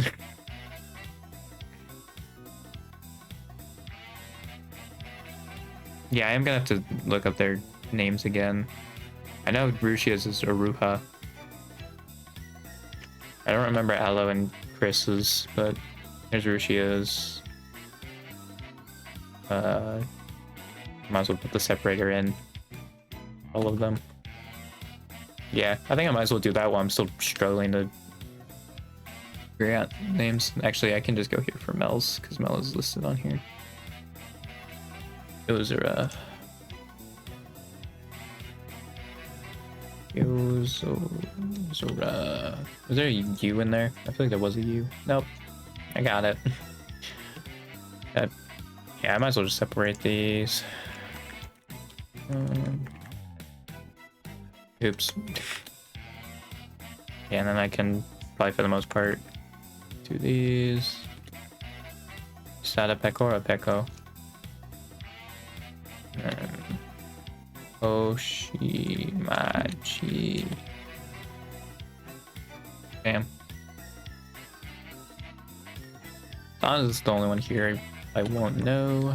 Yeah, I am gonna have to look up their names again. I know Rushia's is Aruha. I don't remember Aloe and Chris's, but there's Rushia's. Might as well put the separator in. All of them. Yeah, I think I might as well do that while I'm still struggling to figure out names. Actually, I can just go here for Mel's, because Mel is listed on here. Those are Zora. Was there a U in there? I feel like there was a U. Nope. I got it. Yeah, I might as well just separate these. Oops. Yeah, and then I can probably for the most part do these. Sada Pecora Peco. Oshimachi. Damn. Sana's is the only one here I won't know.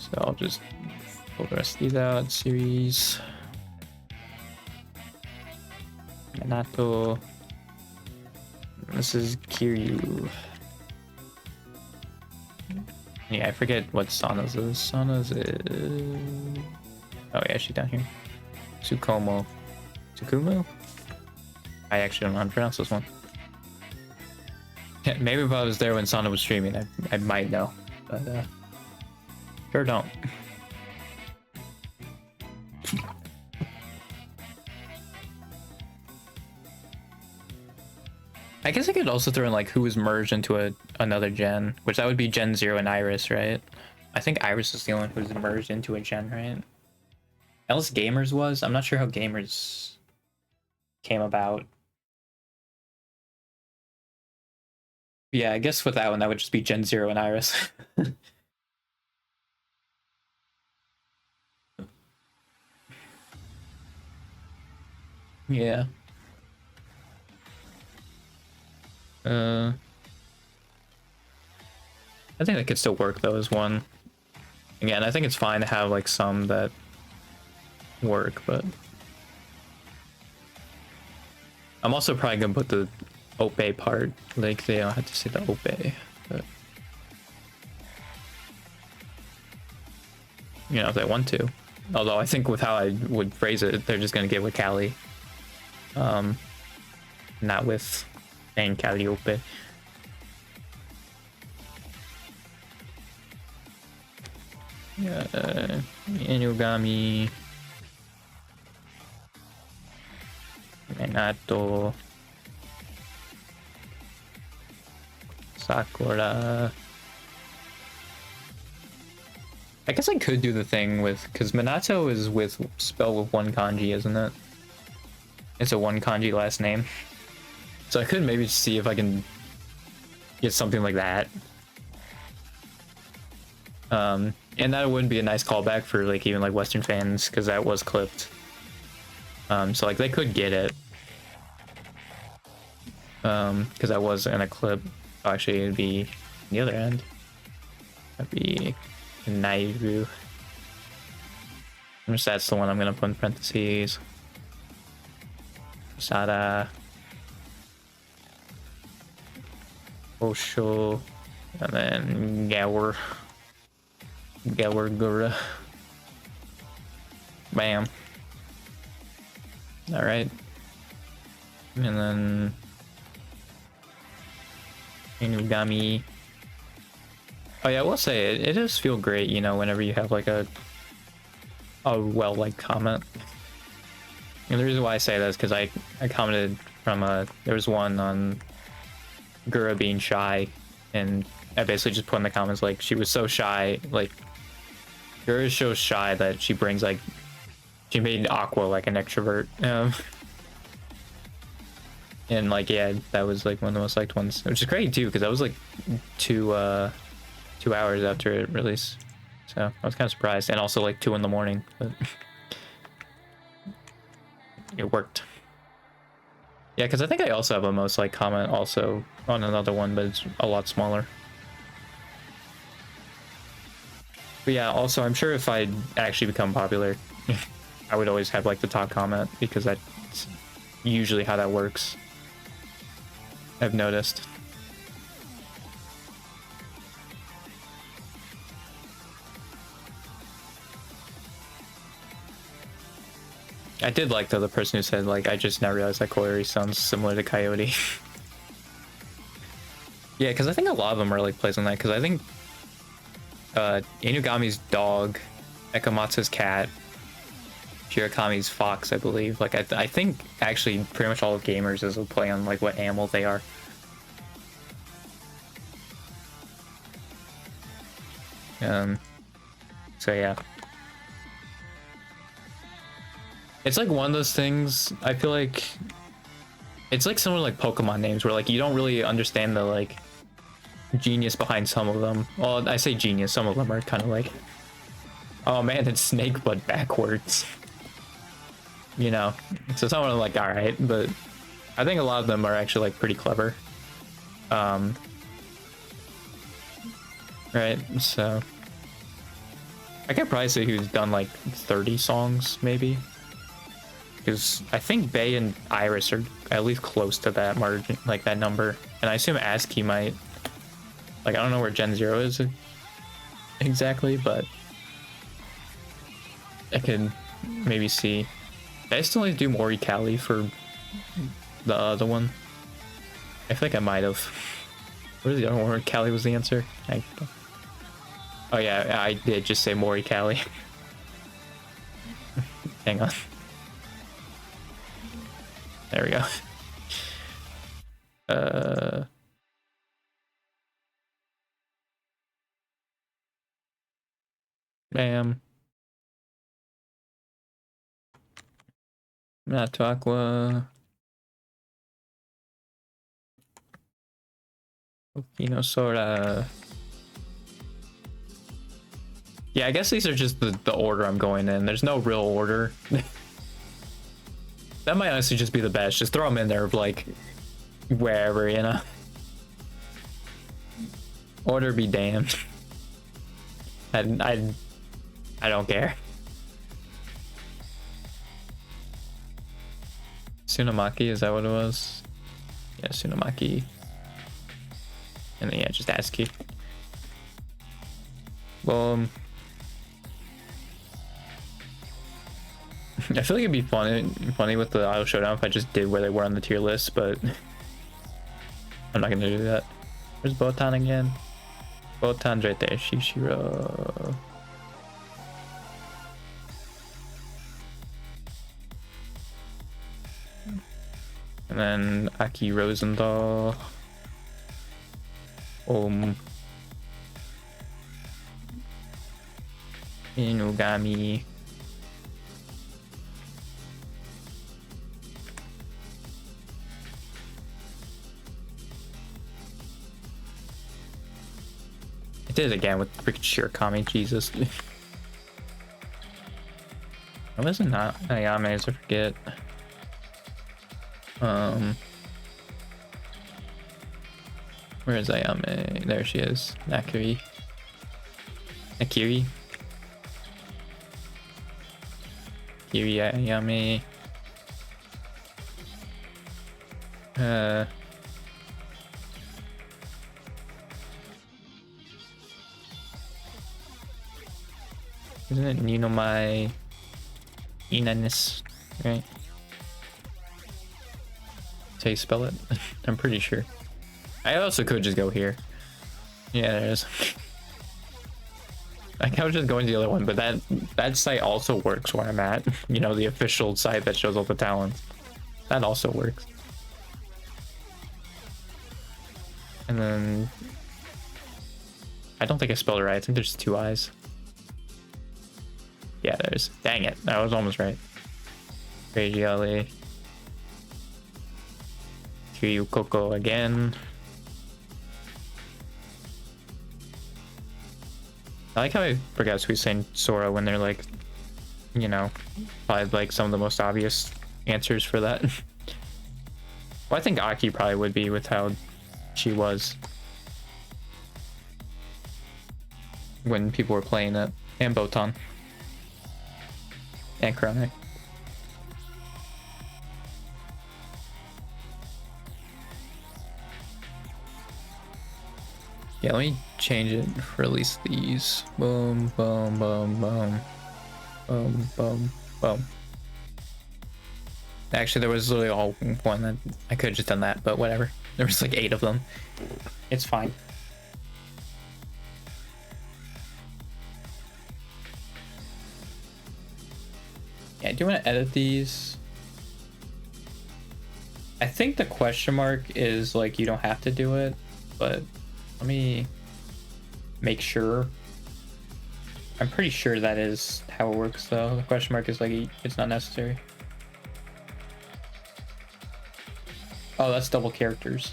So I'll just pull the rest of these out. Series. Minato. This is Kiryu. Yeah, I forget what Sana's is. Sana's is... Oh yeah, she's down here. Tsukumo. Tsukumo? I actually don't know how to pronounce this one. Maybe if I was there when Sana was streaming, I might know. But, sure don't. I guess I could also throw in like who was merged into another gen, which that would be Gen 0 and Iris, right? I think Iris is the only one who's merged into a gen, right? Unless Gamers was. I'm not sure how Gamers came about. Yeah, I guess with that one, that would just be Gen 0 and Iris. Yeah. I think that could still work though as one. Again, I think it's fine to have like some that work, but I'm also probably gonna put the Ope part. Like they don't have to say the Ope, but you know, if they want to. Although I think with how I would phrase it, they're just gonna get with Callie. Not with saying Calliope. Inugami. Minato. Sakura. I guess I could do the thing with, because Minato is with spelled with one kanji, isn't it? It's a one kanji last name. So I could maybe see if I can get something like that. And that wouldn't be a nice callback for like even like Western fans, because that was clipped. So like they could get it. Because that was in a clip. Oh, actually, it'd be on the other end. That'd be Nairu. That's the one I'm gonna put in parentheses. Sada. Osho. And then Gower. Gura. Bam. Alright. And then Inugami. Oh yeah, I will say it does feel great, you know, whenever you have like a well-liked comment. And the reason why I say that is because I commented from there was one on Gura being shy, and I basically just put in the comments like she was so shy, like Gura is so shy that she brings like she made Aqua like an extrovert. And like yeah, that was like one of the most liked ones, which is great too because that was like 2 hours after it released, so I was kind of surprised, and also like 2 in the morning, but it worked. Yeah, because I think I also have a most like comment also on another one, but it's a lot smaller. But yeah, also I'm sure if I actually become popular, I would always have like the top comment because that's usually how that works. I've noticed. I did like the other person who said like I just now realized that Koiri sounds similar to Coyote. Yeah, because I think a lot of them are like plays on that because I think Inugami's dog, Ekamatsu's cat, Shirakami's fox, I believe. Like I think actually pretty much all of gamers is a play on like what animal they are. So yeah. It's like one of those things, I feel like it's like similar like Pokemon names where like you don't really understand the like genius behind some of them. Well, I say genius, some of them are kind of like, oh man, it's Snake but backwards. You know, so some of them are like, all right, but I think a lot of them are actually like pretty clever. Right, so I could probably say who's done like 30 songs maybe, because I think Bay and Iris are at least close to that margin, like that number, and I assume ASCII might, like I don't know where Gen 0 is exactly, but I could maybe see. I still need to do Mori Kali for the other one. I feel like I might have. Where's the other one where Kali was the answer? Oh yeah, I did just say Mori Kali. Hang on. There we go. Bam. Not Aqua. Sora. Yeah, I guess these are just the order I'm going in. There's no real order. That might honestly just be the best. Just throw them in there, like, wherever, you know? Order be damned. I don't care. Tsunamaki, is that what it was? Yeah, Tsunamaki. And then, yeah, just ASCII. Well, I feel like it'd be funny with the Idol Showdown if I just did where they were on the tier list, but I'm not gonna do that. Where's Botan again? Botan's right there. Shishiro. And then Aki Rosenthal. Inugami. I did it again with freaking Shirakami, Jesus. I wasn't not Ayame's, I forget. Where is Ayame? There she is. Akiri. Akiri Ayame. Isn't it Ninomai Inanis, right? That's how you spell it? I'm pretty sure. I also could just go here. Yeah, there it is. Like, I was just going to the other one, but that site also works where I'm at. You know, the official site that shows all the talents. That also works. And then... I don't think I spelled it right. I think there's 2 I's. Yeah, there's... Dang it. I was almost right. Crazy Ali. Kiryu Coco again. I like how I forgot Sweet Saint Sora when they're like, you know, probably like some of the most obvious answers for that. Well, I think Aki probably would be with how she was when people were playing it. And Botan. And Krone. Yeah, let me change it for at least these. Boom, boom, boom, boom. Boom, boom, boom. Actually, there was literally all one that I could have just done that, but whatever. There was like 8 of them. It's fine. Yeah, I do want to edit these. I think the question mark is like you don't have to do it, but let me make sure. I'm pretty sure that is how it works though. The question mark is like it's not necessary. Oh, that's double characters.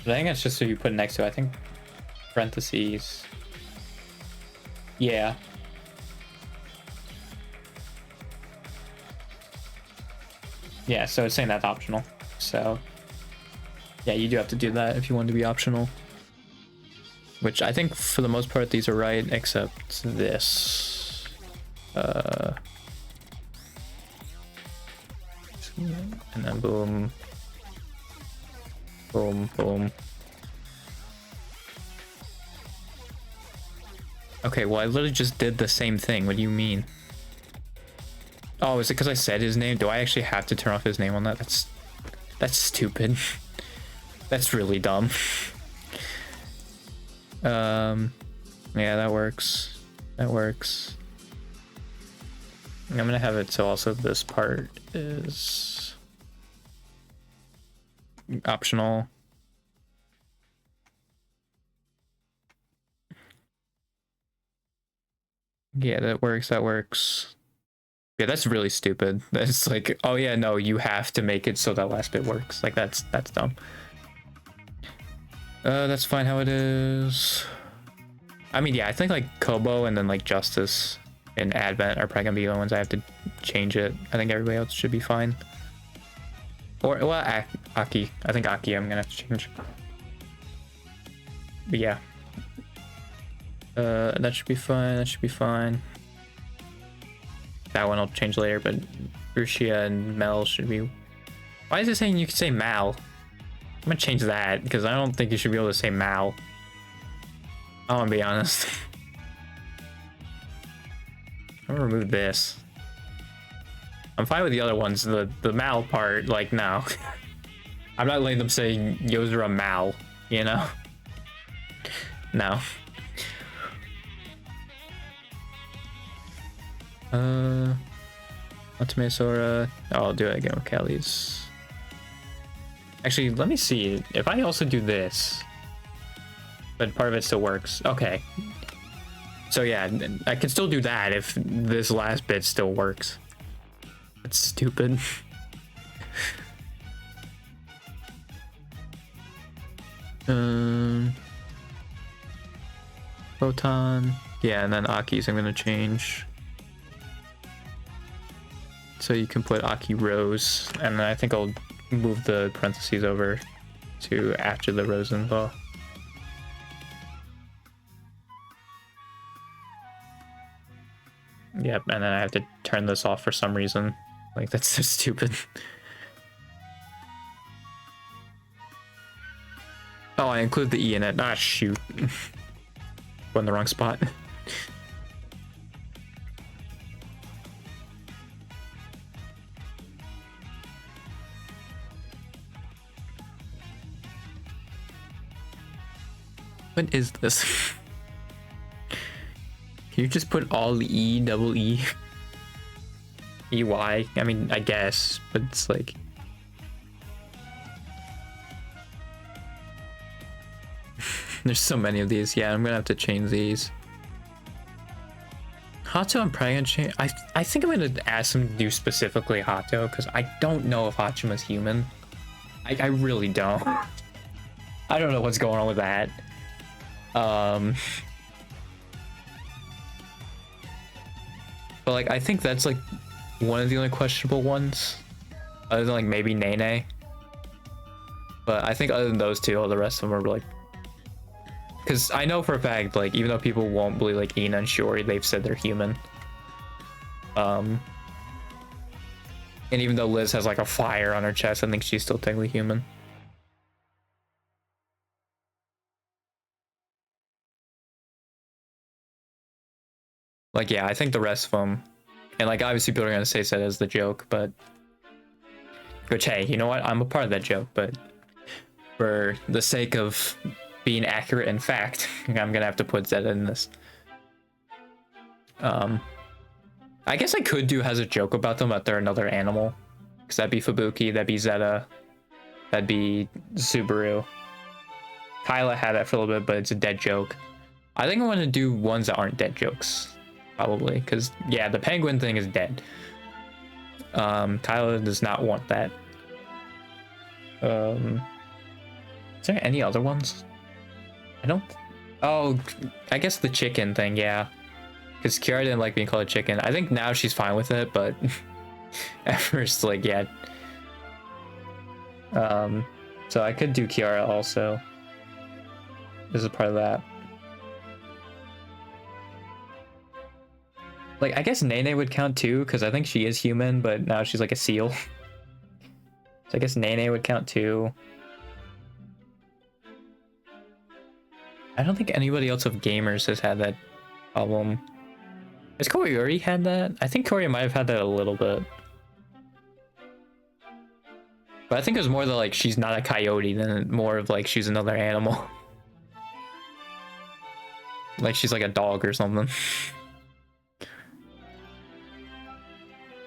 But I think that's just so you put it next to it. I think parentheses. Yeah. Yeah, so it's saying that's optional. So yeah, you do have to do that if you want to be optional. Which I think for the most part these are right, except this. And then boom. Boom, boom. Okay, well I literally just did the same thing. What do you mean? Oh, is it because I said his name? Do I actually have to turn off his name on that? That's stupid. That's really dumb. Yeah, that works. That works. I'm gonna have it so also this part is optional. Yeah, that works. That works. Yeah, that's really stupid. That's like, oh yeah, no, you have to make it so that last bit works. Like that's dumb. That's fine how it is. I mean, yeah, I think like Kobo and then like Justice and Advent are probably gonna be the ones I have to change it. I think everybody else should be fine. Or, well, Aki. I think Aki I'm gonna have to change. But yeah. That should be fine. That should be fine. That one I'll change later, but Rushia and Mel should be... Why is it saying you can say Mal? I'm gonna change that, because I don't think you should be able to say Mal. I wanna be honest. I'm gonna remove this. I'm fine with the other ones. The Mal part, like, no. I'm not letting them say Yozura Mal, you know? No. Ultimate Sora. Oh, I'll do it again with Kelly's. Actually, let me see. If I also do this, but part of it still works. Okay. So yeah, I can still do that if this last bit still works. That's stupid. Photon. Yeah, and then Aki's I'm gonna change. So you can put Aki Rose, and then I think I'll move the parentheses over to after the Rose info. Yep, and then I have to turn this off for some reason. Like, that's so stupid. Oh, I include the E in it. Ah, shoot. Put in the wrong spot. What is this? Can you just put all E, double E, EY? I mean, I guess, but it's like... There's so many of these. Yeah, I'm gonna have to change these. Hato, I'm probably gonna change. I think I'm gonna ask him to do specifically Hato, because I don't know if Hachima's human. I really don't. I don't know what's going on with that. But like, I think that's like one of the only questionable ones, other than like maybe Nene. But I think other than those two, all the rest of them are like, because I know for a fact, like, even though people won't believe like Ina and Shiori, they've said they're human. And even though Liz has like a fire on her chest, I think she's still technically human. Like, yeah, I think the rest of them, and like obviously people are gonna say that as the joke, but which, hey, you know what? I'm a part of that joke, but for the sake of being accurate and fact, I'm gonna have to put Zeta in this. I guess I could do has a joke about them, that they're another animal, because that'd be Fubuki, that'd be Zeta, that'd be Subaru. Kyla had that for a little bit, but it's a dead joke. I think I want to do ones that aren't dead jokes, probably, because yeah, the penguin thing is dead. Kyla does not want that. Is there any other ones? I don't. Oh, I guess the chicken thing, yeah. Because Kiara didn't like being called a chicken. I think now she's fine with it, but at first, like, yeah. So I could do Kiara also. This is part of that. Like, I guess Nene would count too, because I think she is human, but now she's like a seal. So I guess Nene would count too. I don't think anybody else of gamers has had that problem. Has Koyori had that? I think Koyori might have had that a little bit. But I think it was more that like she's not a coyote than more of like she's another animal. Like she's like a dog or something.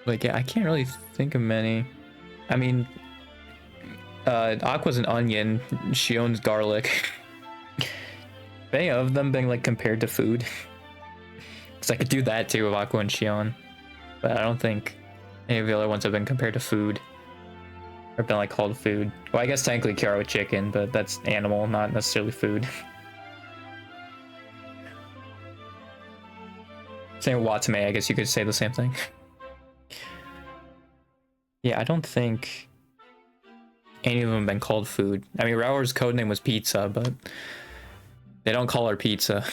Like, yeah, I can't really think of many. I mean, Aqua's an onion. She owns garlic. Any of them being like compared to food? Because I could do that too with Aqua and Shion, but I don't think any of the other ones have been compared to food or been like called food. Well, I guess technically Kiara with chicken, but that's animal, not necessarily food. Same with Watame, I guess you could say the same thing. Yeah, I don't think any of them have been called food. I mean, Raour's codename was Pizza, but they don't call her Pizza.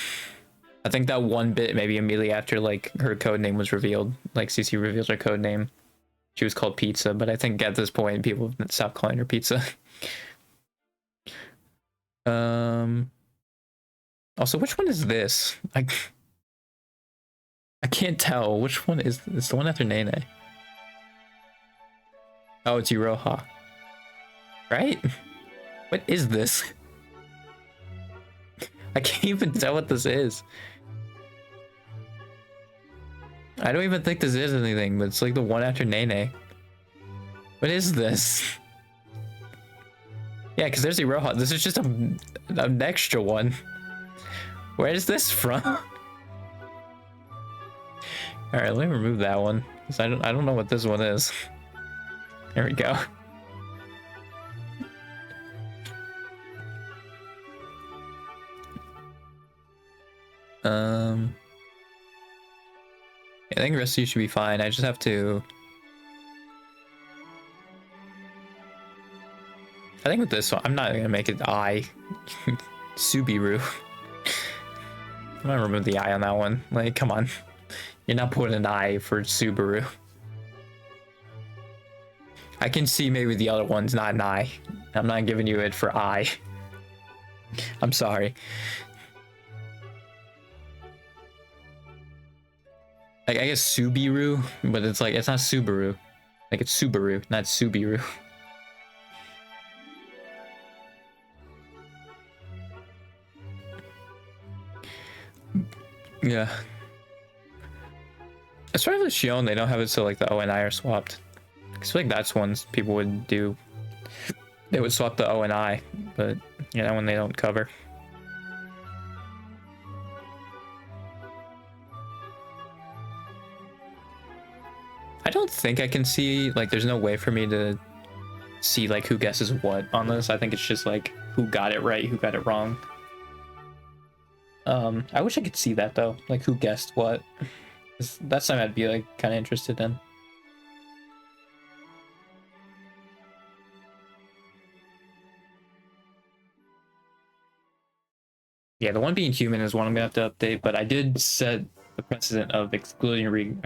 I think that one bit maybe immediately after like her codename was revealed, like CC reveals her codename, she was called Pizza, but I think at this point people stopped calling her Pizza. Also, which one is this? I can't tell. Which one is this? The one after Nene? Oh, it's Iroha. Right? What is this? I can't even tell what this is. I don't even think this is anything, but it's like the one after Nene. What is this? Yeah, because there's Iroha. This is just an extra one. Where is this from? Alright, let me remove that one. Because I don't know what this one is. There we go. I think the rest of you should be fine. I just have to... I think with this one, I'm not gonna make it I. Subiru. I'm gonna remove the I on that one. Like, come on. You're not putting an I for Subaru. I can see maybe the other one's not an I. I'm not giving you it for I. I'm sorry. Like, I guess Subiru, but it's like, it's not Subaru. Like, it's Subaru, not Subiru. Yeah. As far as the Shion, they don't have it so like the O and I are swapped. I feel like that's ones people would do. They would swap the O and I, but you know when they don't cover. I don't think I can see, like, there's no way for me to see like who guesses what on this. I think it's just like who got it right, who got it wrong. I wish I could see that though, like who guessed what. That's something I'd be like kind of interested in. Yeah, the one being human is one I'm gonna have to update, but I did set the precedent of excluding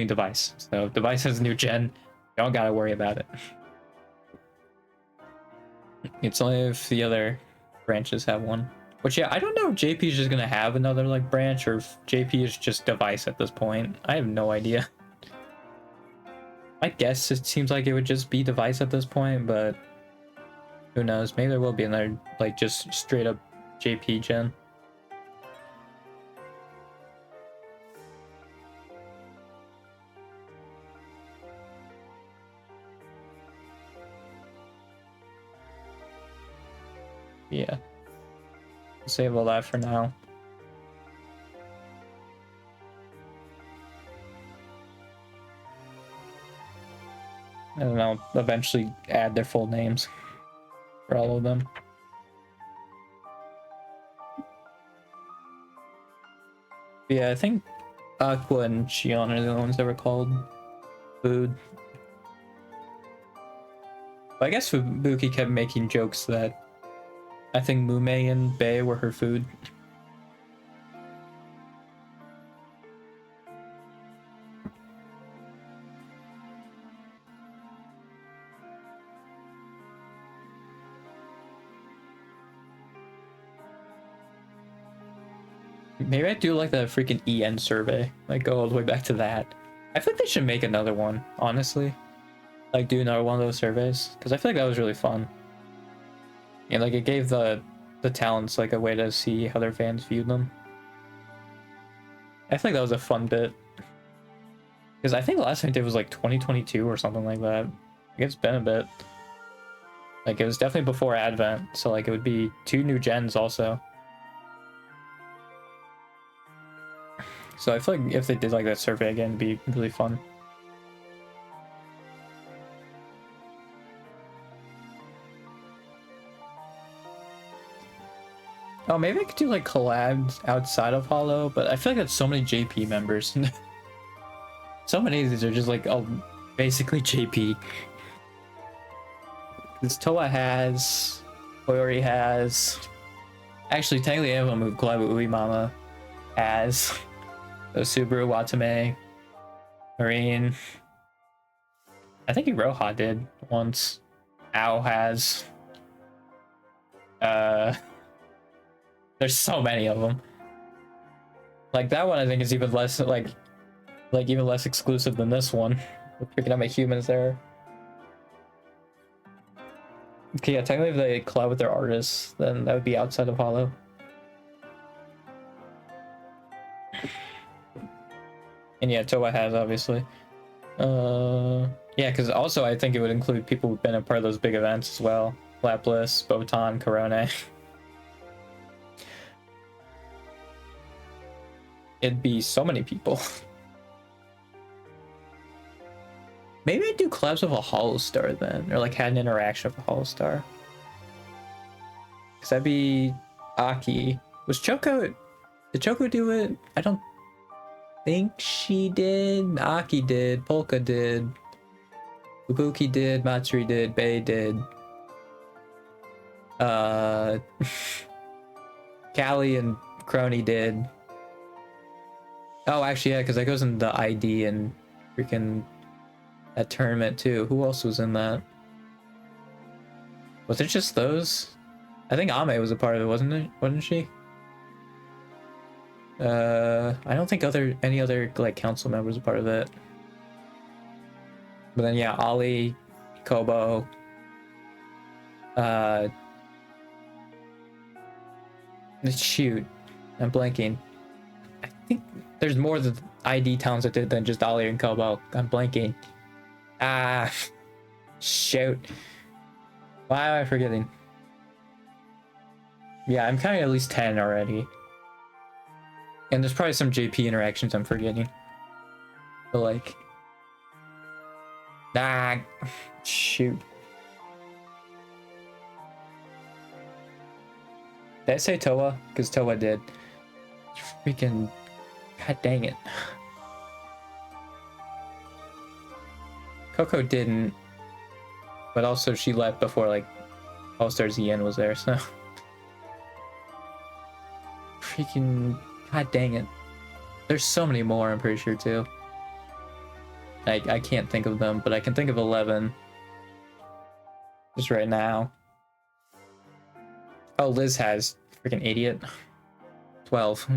device. So if device has a new gen, don't gotta worry about it. It's only if the other branches have one. Which yeah, I don't know if JP is just gonna have another like branch or if JP is just device at this point. I have no idea. I guess it seems like it would just be device at this point, but who knows? Maybe there will be another like just straight up JP gen. Yeah. Save all that for now. And then I'll eventually add their full names for all of them. Yeah, I think Aqua and Shion are the only ones that were called food. But I guess Fubuki kept making jokes that I think Mume and Bei were her food. Maybe I do like the freaking EN survey. Like go all the way back to that. I feel like they should make another one, honestly. Like do another one of those surveys. Because I feel like that was really fun. Yeah, like it gave the talents like a way to see how their fans viewed them. I think that was a fun bit. Because I think the last time I did was like 2022 or something like that. Like it's been a bit. Like it was definitely before Advent, so like it would be 2 new gens also. So I feel like if they did like that survey again, it'd be really fun. Oh, maybe I could do like collabs outside of Holo, but I feel like that's so many JP members. So many of these are just like, oh, basically JP. This Toa has, Koyori has. Actually, technically, everyone moved collab with Uemama has. So Subaru, Watame, Marine. I think Iroha did once. Ao has. There's so many of them. Like that one, I think is even less like even less exclusive than this one. With picking up my humans there. Okay, yeah, technically if they collab with their artists, then that would be outside of Holo. And yeah, Toa has obviously. Yeah, because also I think it would include people who've been a part of those big events as well. Lapis, Botan, Corone. It'd be so many people. Maybe I'd do collabs with a Holostar then, or like had an interaction with a Holostar. Cause that'd be Aki. Was Choco? Did Choco do it? I don't think she did. Aki did. Polka did. Ubuki did. Matsuri did. Bei did. Callie and Crony did. Oh, actually, yeah, because that goes in the ID and freaking that tournament too. Who else was in that? Was it just those? I think Ame was a part of it, wasn't it? Wasn't she? I don't think any other like council members were part of it. But then yeah, Ali, Kobo, shoot, I'm blanking. think there's more than ID talented than just Ollie and Kobo. I'm blanking. Ah, shoot. Why am I forgetting? Yeah, I'm counting at least 10 already. And there's probably some JP interactions I'm forgetting. But like... Ah, shoot. Did I say Toa? Because Toa did. Freaking... God dang it. Coco didn't. But also she left before like All-Star ZN was there, so... Freaking... God dang it. There's so many more, I'm pretty sure, too. I can't think of them, but I can think of 11. Just right now. Oh, Liz has. Freaking idiot. 12.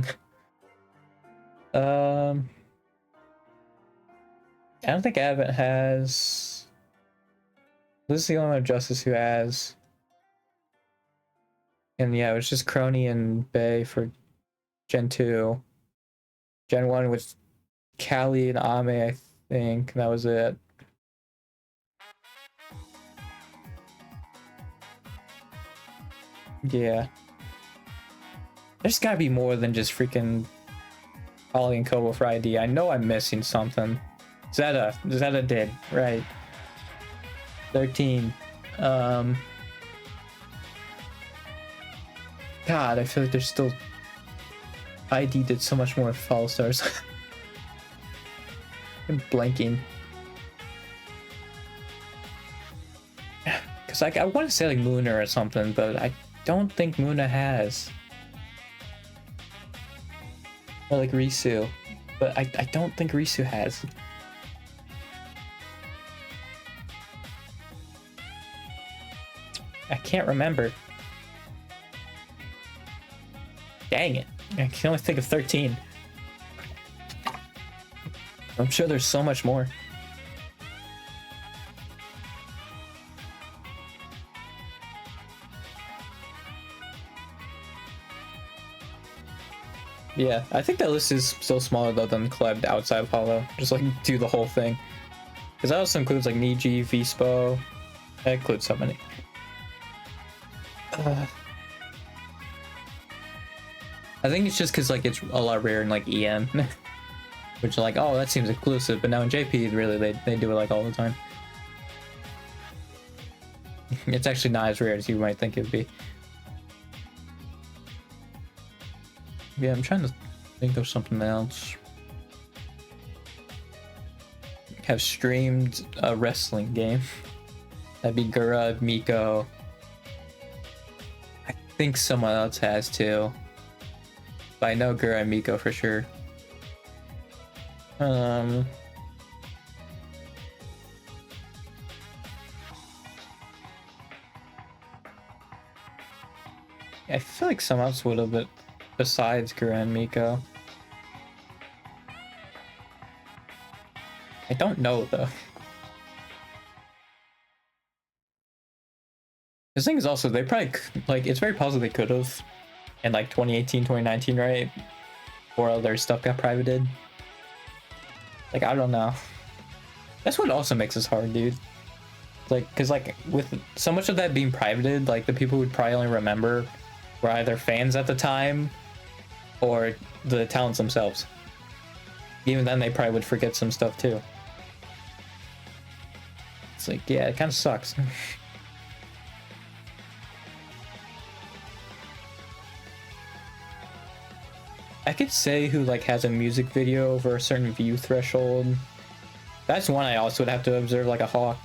I don't think Advent has... Liz is the only one of Justice who has. And yeah, it was just Crony and Bay for Gen 2. Gen 1 was Callie and Ame, I think. That was it. Yeah. There's gotta be more than just freaking Ollie and Kobo for ID. I know I'm missing something. Zeta did, right. 13. God, I feel like there's still... ID did so much more with Fall Stars. I'm blanking. Because like, I want to say like Muna or something, but I don't think Muna has. Or like Risu. But I don't think Risu has. I can't remember. Dang it. I can only think of 13. I'm sure there's so much more. Yeah, I think that list is still smaller though than collabed outside of Hollow. Just like do the whole thing. Because that also includes like Niji, Vispo. That includes so many. I think it's just because like it's a lot rarer in like EN. Which are like, oh, that seems exclusive, but now in JP, really, they do it like all the time. It's actually not as rare as you might think it'd be. Yeah, I'm trying to think of something else. Have streamed a wrestling game. That'd be Gura, Miko. I think someone else has too. But I know Gura and Miko for sure. I feel like someone else would have, but besides Gura and Miko. I don't know though. The thing is also, they probably, like, it's very possible they could have in like 2018, 2019, right? Before all their stuff got privated. Like, I don't know. That's what also makes this hard, dude. Like, because like with so much of that being privated, like the people would probably only remember were either fans at the time or the talents themselves. Even then, they probably would forget some stuff too. It's like, yeah, it kind of sucks. I could say who like has a music video over a certain view threshold. That's one I also would have to observe like a hawk.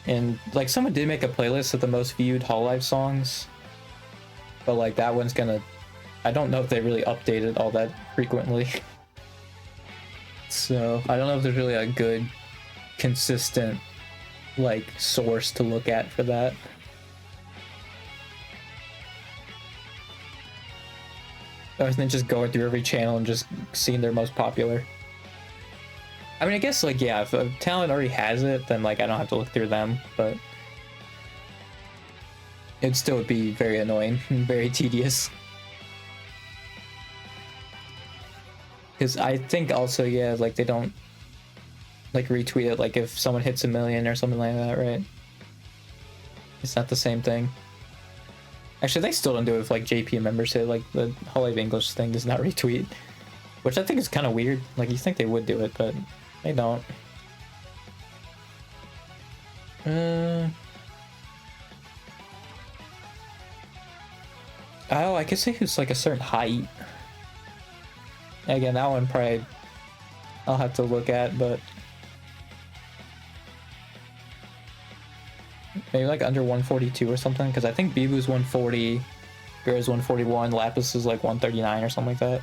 And like someone did make a playlist of the most viewed Hololive songs, but like that one's gonna, I don't know if they really update it all that frequently. So I don't know if there's really a good consistent like source to look at for that. Or then just going through every channel and just seeing their most popular. I mean, I guess like, yeah, if a talent already has it, then like I don't have to look through them, but it still would be very annoying and very tedious. Because I think also, yeah, like they don't like retweet it like if someone hits 1,000,000 or something like that, right? It's not the same thing. Actually, they still don't do it if like JP members hit, like the Hololive English thing does not retweet, which I think is kind of weird. Like you think they would do it, but they don't. Oh, I could say who's like a certain height. Again, that one probably I'll have to look at, but maybe like under 142 or something, because I think Bibu's 140, Gura's 141, Lapis is like 139 or something like that.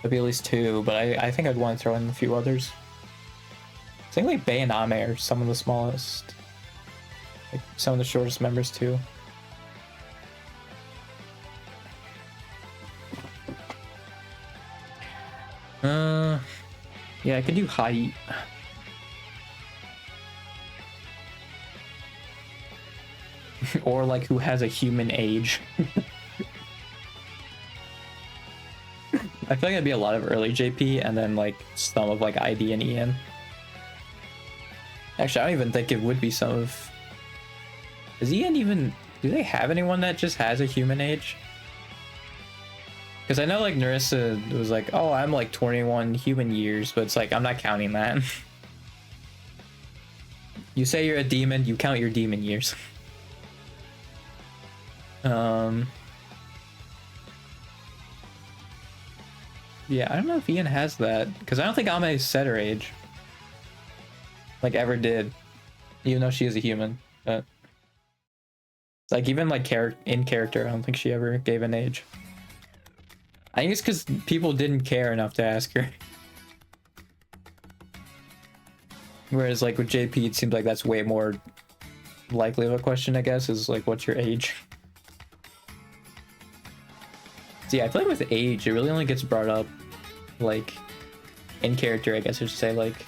There'd be at least two, but I think I'd want to throw in a few others. I think like Bay and Ame are some of the smallest, like some of the shortest members too. Yeah, I could do height. Or like who has a human age. I feel like it'd be a lot of early JP and then like some of like ID and EN. Actually, I don't even think it would be some of... Does EN even... Do they have anyone that just has a human age? Because I know like Narissa was like, oh, I'm like 21 human years, but it's like, I'm not counting that. You say you're a demon, you count your demon years. Yeah, I don't know if Ian has that, because I don't think Ame set her age. Like, ever did. Even though she is a human. But like, even like in character, I don't think she ever gave an age. I think it's because people didn't care enough to ask her. Whereas like with JP, it seems like that's way more likely of a question, I guess, is like, what's your age? So yeah, I feel like with age, it really only gets brought up like in character, I guess I should say, like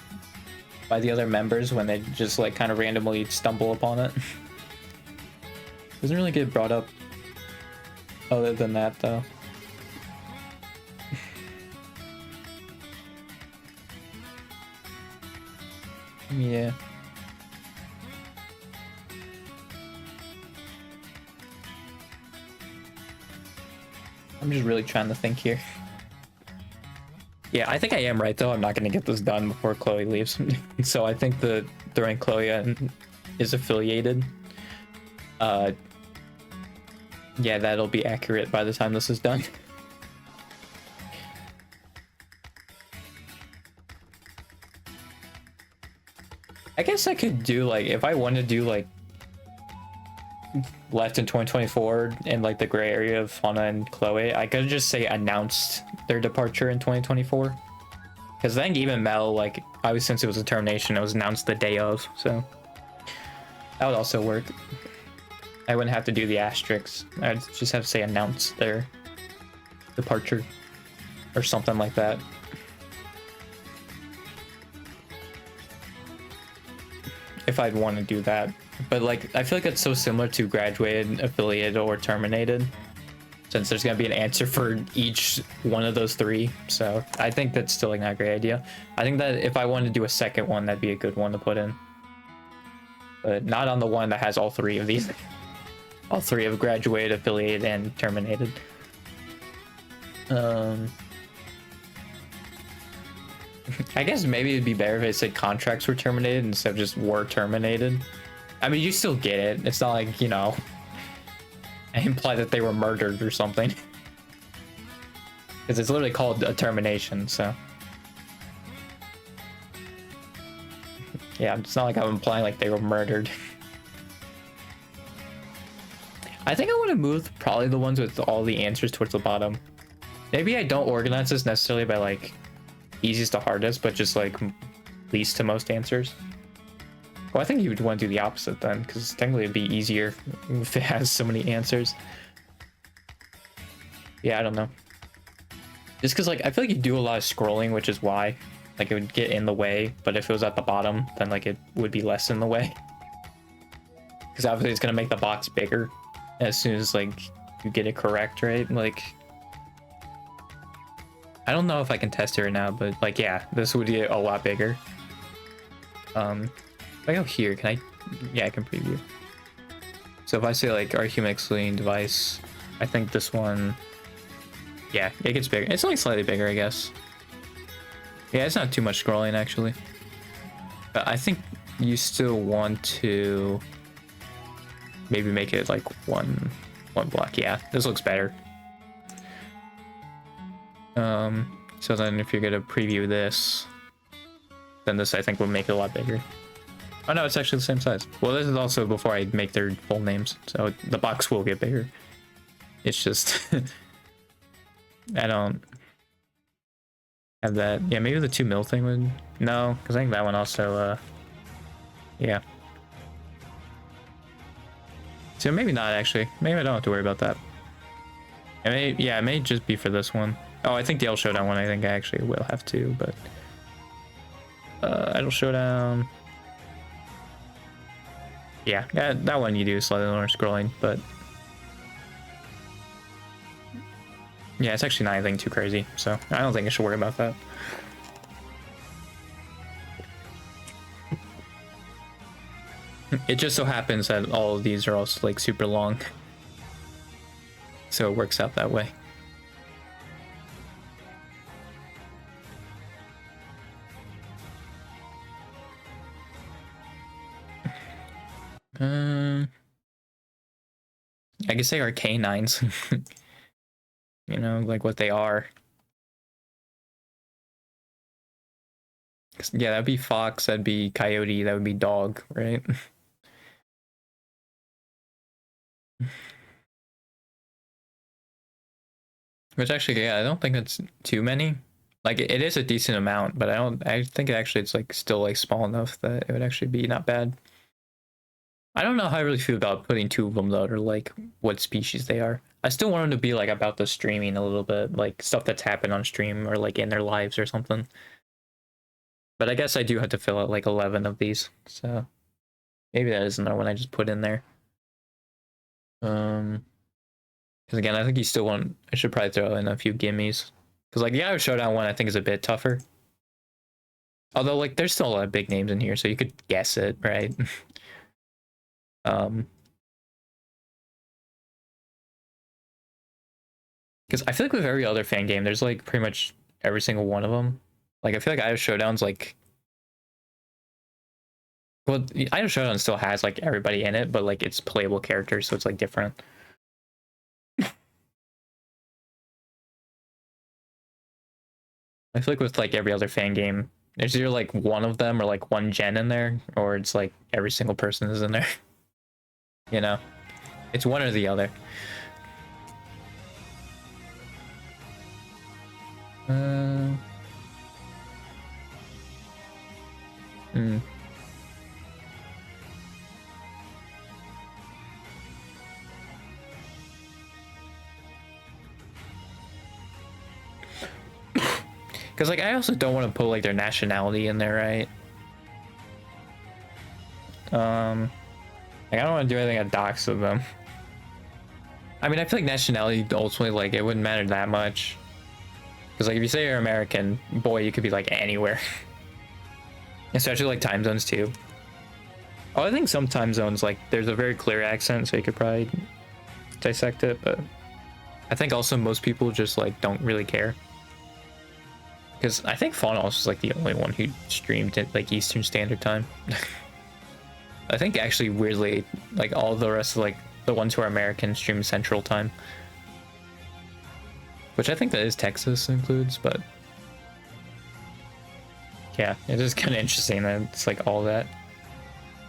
by the other members when they just like kind of randomly stumble upon it. Doesn't really get brought up other than that though. Yeah. I'm just really trying to think here. Yeah, I think I am right though. I'm not going to get this done before Chloe leaves. So I think the during Chloe is affiliated. Yeah, that'll be accurate by the time this is done. I guess I could do like, if I want to do like left in 2024 in like the gray area of Fauna and Chloe, I could just say announced their departure in 2024. Because I think even Mel, like, obviously since it was a termination, it was announced the day of, so that would also work. I wouldn't have to do the asterisks. I'd just have to say announce their departure or something like that. If I'd want to do that. But like, I feel like it's so similar to graduated, affiliated, or terminated, since there's gonna be an answer for each one of those three. So I think that's still like not a great idea. I think that if I wanted to do a second one, that'd be a good one to put in, but not on the one that has all three of these. All three of graduated, affiliated, and terminated. I guess maybe it'd be better if it said contracts were terminated instead of just were terminated. I mean, you still get it. It's not like, you know, imply that they were murdered or something. Because it's literally called a termination, so. Yeah, it's not like I'm implying like they were murdered. I think I want to move probably the ones with all the answers towards the bottom. Maybe I don't organize this necessarily by like easiest to hardest, but just like least to most answers. Well, I think you would want to do the opposite then, because technically it'd be easier if it has so many answers. Yeah, I don't know. Just because like I feel like you do a lot of scrolling, which is why like it would get in the way. But if it was at the bottom, then like it would be less in the way. Because obviously it's gonna make the box bigger as soon as like you get it correct, right? Like I don't know if I can test it right now, but like, yeah, this would get a lot bigger. If I go here, can I? Yeah, I can preview. So if I say like Archumix leading device, I think this one, yeah, it gets bigger. It's only slightly bigger, I guess. Yeah, it's not too much scrolling actually. But I think you still want to maybe make it like one block. Yeah, this looks better. So then if you're gonna preview this, then this I think would make it a lot bigger. Oh no, it's actually the same size. Well, this is also before I make their full names, so the box will get bigger. It's just I don't have that. Yeah, maybe the 2 mil thing would. No, because I think that one also. Yeah. So maybe not actually. Maybe I don't have to worry about that. It may just be for this one. Oh, I think the L Showdown one, I think I actually will have to, but Idle Showdown. Yeah, that one you do slightly lower scrolling, but yeah, it's actually not anything too crazy, so I don't think I should worry about that. It just so happens that all of these are also like super long, so it works out that way. I guess they are canines. You know, like what they are. Yeah, that'd be fox, that'd be coyote, that would be dog, right? Which actually, yeah, I don't think it's too many. Like it is a decent amount, but I think actually it's like still like small enough that it would actually be not bad. I don't know how I really feel about putting 2 of them though, or like what species they are. I still want them to be like about the streaming a little bit, like stuff that's happened on stream or like in their lives or something. But I guess I do have to fill out like 11 of these, so maybe that is another one I just put in there. Because again, I think you still want. I should probably throw in a few gimmies. Because like the Iowa Showdown one, I think is a bit tougher. Although like there's still a lot of big names in here, so you could guess it, right? Because I feel like with every other fan game, there's like pretty much every single one of them. Like I feel like Iowa Showdown's like. Well, Iowa Showdown still has like everybody in it, but like it's playable characters, so it's like different. I feel like with like every other fan game, there's either like one of them or like one gen in there, or it's like every single person is in there. You know, it's one or the other. Because like I also don't want to put like their nationality in there, right? Like I don't want to do anything that docs of them. I mean, I feel like nationality ultimately like it wouldn't matter that much. Because like if you say you're American, boy, you could be like anywhere. Especially like time zones too. Oh, I think some time zones like there's a very clear accent, so you could probably dissect it. But I think also most people just like don't really care. Because I think Faunos was like the only one who streamed at like Eastern Standard Time. I think actually weirdly like all the rest of like the ones who are American stream Central Time. Which I think that is Texas includes, but yeah, it is kind of interesting that it's like all that.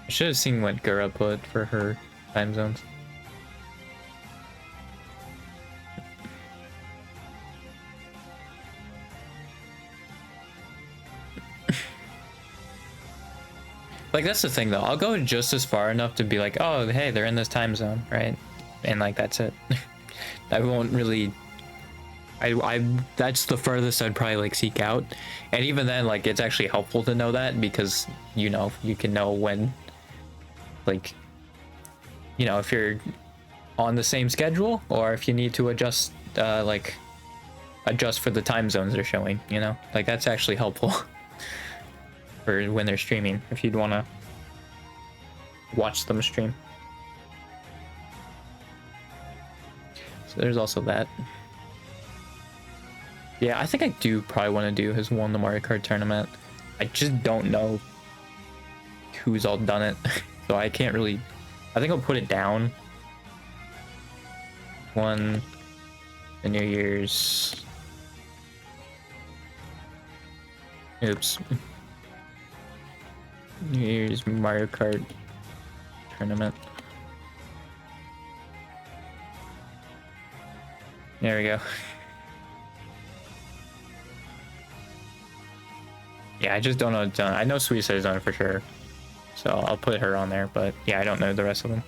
I should have seen what Gura put for her time zones. Like that's the thing though, I'll go just as far enough to be like, oh hey, they're in this time zone, right? And like that's it. I won't really I that's the furthest I'd probably like seek out. And even then like it's actually helpful to know that because you know you can know when like you know if you're on the same schedule or if you need to adjust like adjust for the time zones they're showing, you know? Like, that's actually helpful for when they're streaming, if you'd want to watch them stream. So there's also that. Yeah, I think I do probably want to do his won the Mario Kart tournament. I just don't know who's all done it. So I can't really... I think I'll put it down. One... the New Year's... Oops. New Year's Mario Kart tournament. There we go. Yeah, I just don't know. I know Suisa's done it for sure, so I'll put her on there. But yeah, I don't know the rest of them.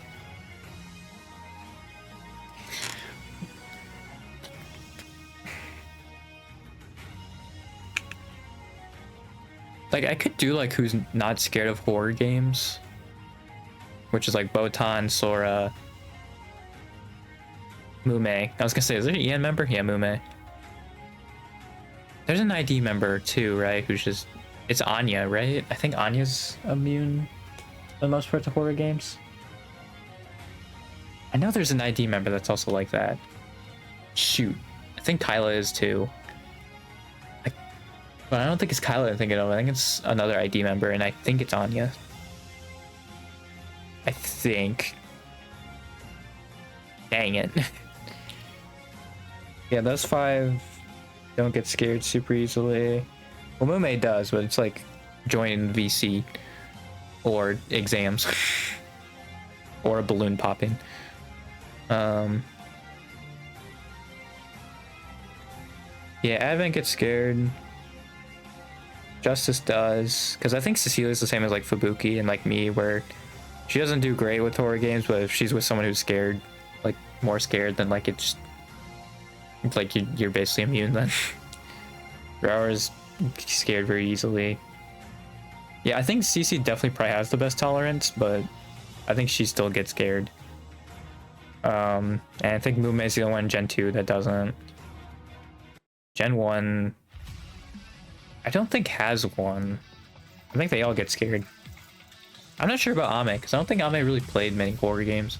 Like, I could do like who's not scared of horror games, which is like Botan, Sora, Mume. I was gonna say, is there an EN member? Yeah, Mume. There's an ID member too, right? Who's just... it's Anya, right? I think Anya's immune for the most part to horror games. I know there's an ID member that's also like that. Shoot. I think Kyla is too. But I don't think it's Kyla I'm thinking of. I think it's another ID member, and I think it's Anya. I think. Dang it. Yeah, those 5 don't get scared super easily. Well, Mume does, but it's like joining VC or exams or a balloon popping. Yeah, Advent gets scared. Justice does, because I think Cecilia's the same as like Fubuki and like me, where she doesn't do great with horror games, but if she's with someone who's scared, like more scared, then like it's like you're basically immune then. Rower's scared very easily. Yeah, I think Cece definitely probably has the best tolerance, but I think she still gets scared. And I think Mume's the only one in Gen 2 that doesn't. Gen 1, I don't think has one. I think they all get scared. I'm not sure about Ame, because I don't think Ame really played many horror games.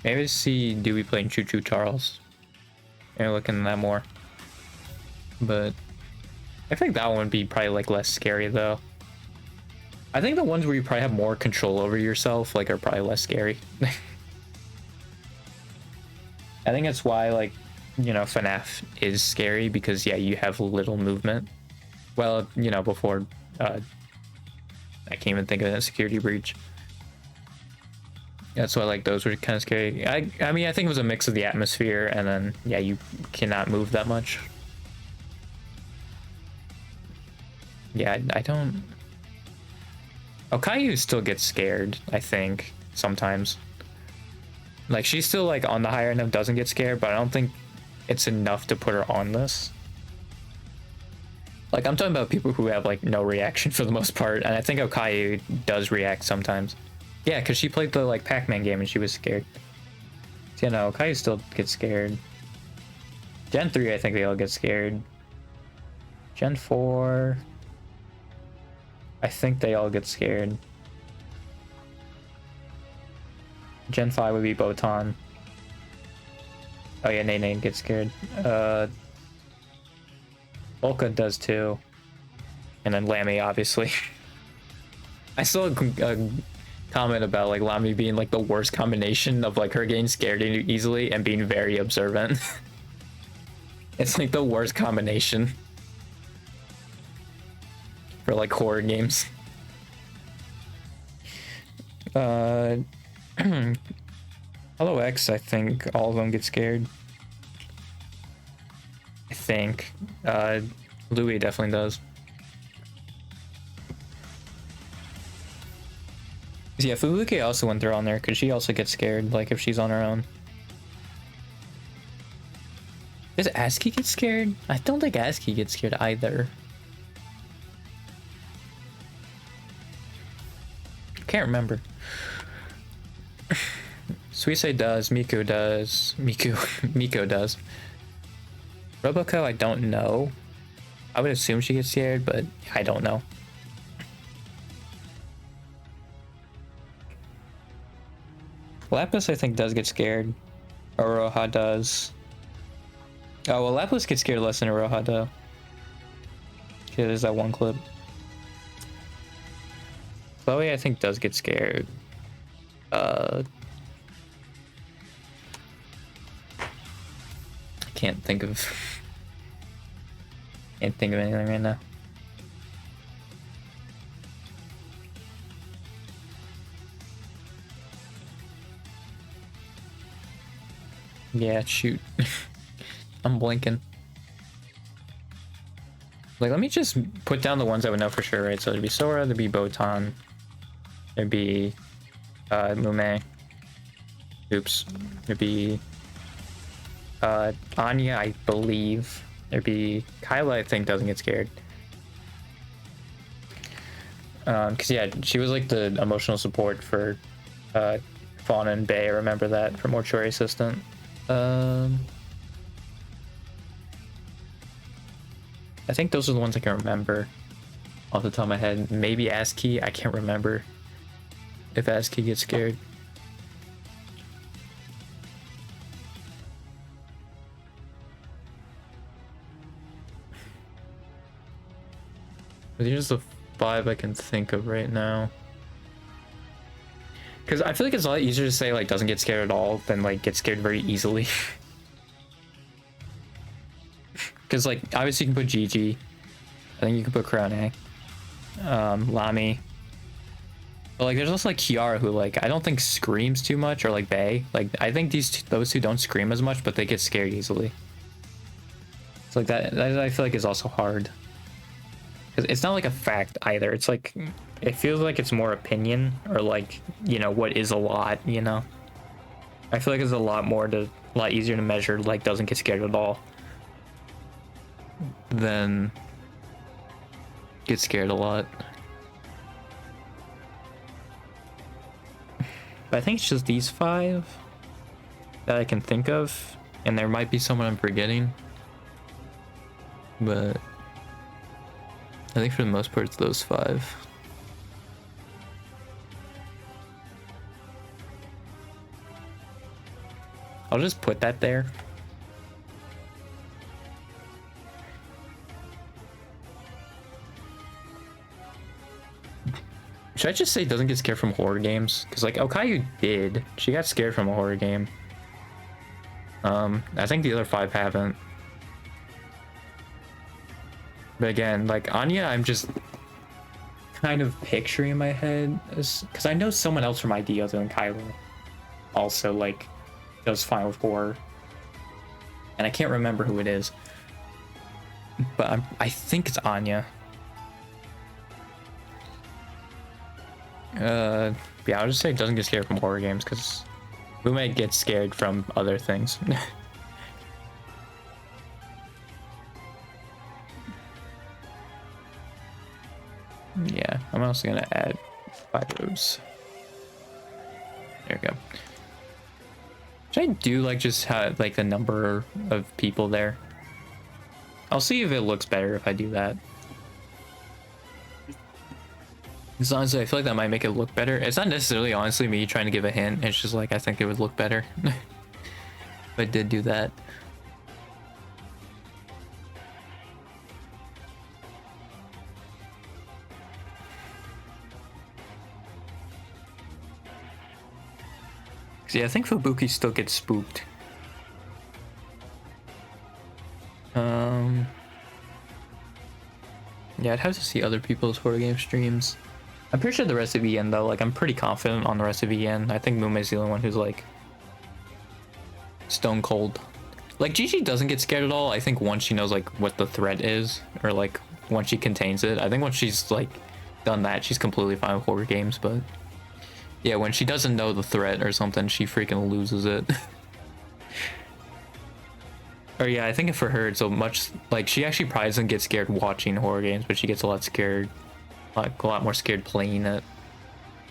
Maybe see Dewey playing Choo Choo Charles. Maybe look into that more. But I think that one would be probably like less scary though. I think the ones where you probably have more control over yourself like are probably less scary. I think that's why, like, you know, FNAF is scary, because yeah, you have little movement. Well, you know, before I can't even think of a security breach. That's why, like, those were kind of scary. I mean, I think it was a mix of the atmosphere and then yeah, you cannot move that much. Yeah, I don't... Oh, Caillou still gets scared, I think, sometimes. Like, she's still, like, on the higher end of doesn't get scared, but I don't think it's enough to put her on this. Like, I'm talking about people who have, like, no reaction for the most part, and I think Okayu does react sometimes. Yeah, because she played the, like, Pac-Man game and she was scared. So, you know, Okayu still gets scared. Gen 3, I think they all get scared. Gen 4... I think they all get scared. Gen 5 would be Botan. Oh yeah, Nene gets scared. Volca does too. And then Lammy, obviously. I saw a comment about like Lammy being like the worst combination of like her getting scared easily and being very observant. It's like the worst combination for like horror games. Hello X, I think all of them get scared. I think. Louis definitely does. Yeah, Fubuki also went through on there because she also gets scared, like if she's on her own. Does ASCII get scared? I don't think ASCII gets scared either. Can't remember. Suisei does, Miku does, Miko does. Roboco, I don't know. I would assume she gets scared, but I don't know. Lapis, I think, does get scared. Aroha does. Oh, well, Lapis gets scared less than Aroha, though. Okay, there's that one clip. Chloe, I think, does get scared. I can't think of anything right now. Yeah, shoot. I'm blinking. Like, let me just put down the ones I would know for sure, right? So there'd be Sora, there'd be Botan, there'd be Mume. Oops. There'd be Anya, I believe. There'd be Kyla, I think, doesn't get scared. Cause yeah, she was like the emotional support for Fauna and Bay. I remember that for Mortuary Assistant. I think those are the ones I can remember off the top of my head. Maybe ASCII, I can't remember if ASCII gets scared. But here's the 5 I can think of right now. Because I feel like it's a lot easier to say like doesn't get scared at all than like get scared very easily. Because like obviously you can put Gigi. I think you can put Krone. Lami. But like there's also like Kiara who like I don't think screams too much, or like Bae. Like I think those two don't scream as much, but they get scared easily. It's like that I feel like is also hard. It's not like a fact either. It's like, it feels like it's more opinion, or like, you know, what is a lot, you know? I feel like it's a lot easier to measure, like, doesn't get scared at all, than get scared a lot. But I think it's just these 5 that I can think of, and there might be someone I'm forgetting, but I think for the most part it's those 5. I'll just put that there. Should I just say doesn't get scared from horror games? Because like Okayu did. She got scared from a horror game. I think the other 5 haven't. But again, like Anya, I'm just kind of picturing in my head, because I know someone else from ID other than Kylo also like does fine with horror, and I can't remember who it is, but I think it's Anya. Yeah, I'll just say it doesn't get scared from horror games, because we might get scared from other things. Yeah, I'm also gonna add 5 rows. There we go. Should I do like just have like the number of people there? I'll see if it looks better if I do that. Because honestly, I feel like that might make it look better. It's not necessarily honestly me trying to give a hint. It's just like I think it would look better if I did do that. Yeah, I think Fubuki still gets spooked. Yeah, I'd have to see other people's horror game streams. I'm pretty sure the rest of EN though, like I'm pretty confident on the rest of EN. I think Mume's the only one who's like stone cold. Like Gigi doesn't get scared at all. I think once she knows like what the threat is, or like once she contains it. I think once she's like done that, she's completely fine with horror games, but yeah, when she doesn't know the threat or something, she freaking loses it. Or yeah, I think for her it's so much like she actually probably doesn't get scared watching horror games, but she gets a lot scared, like a lot more scared playing it.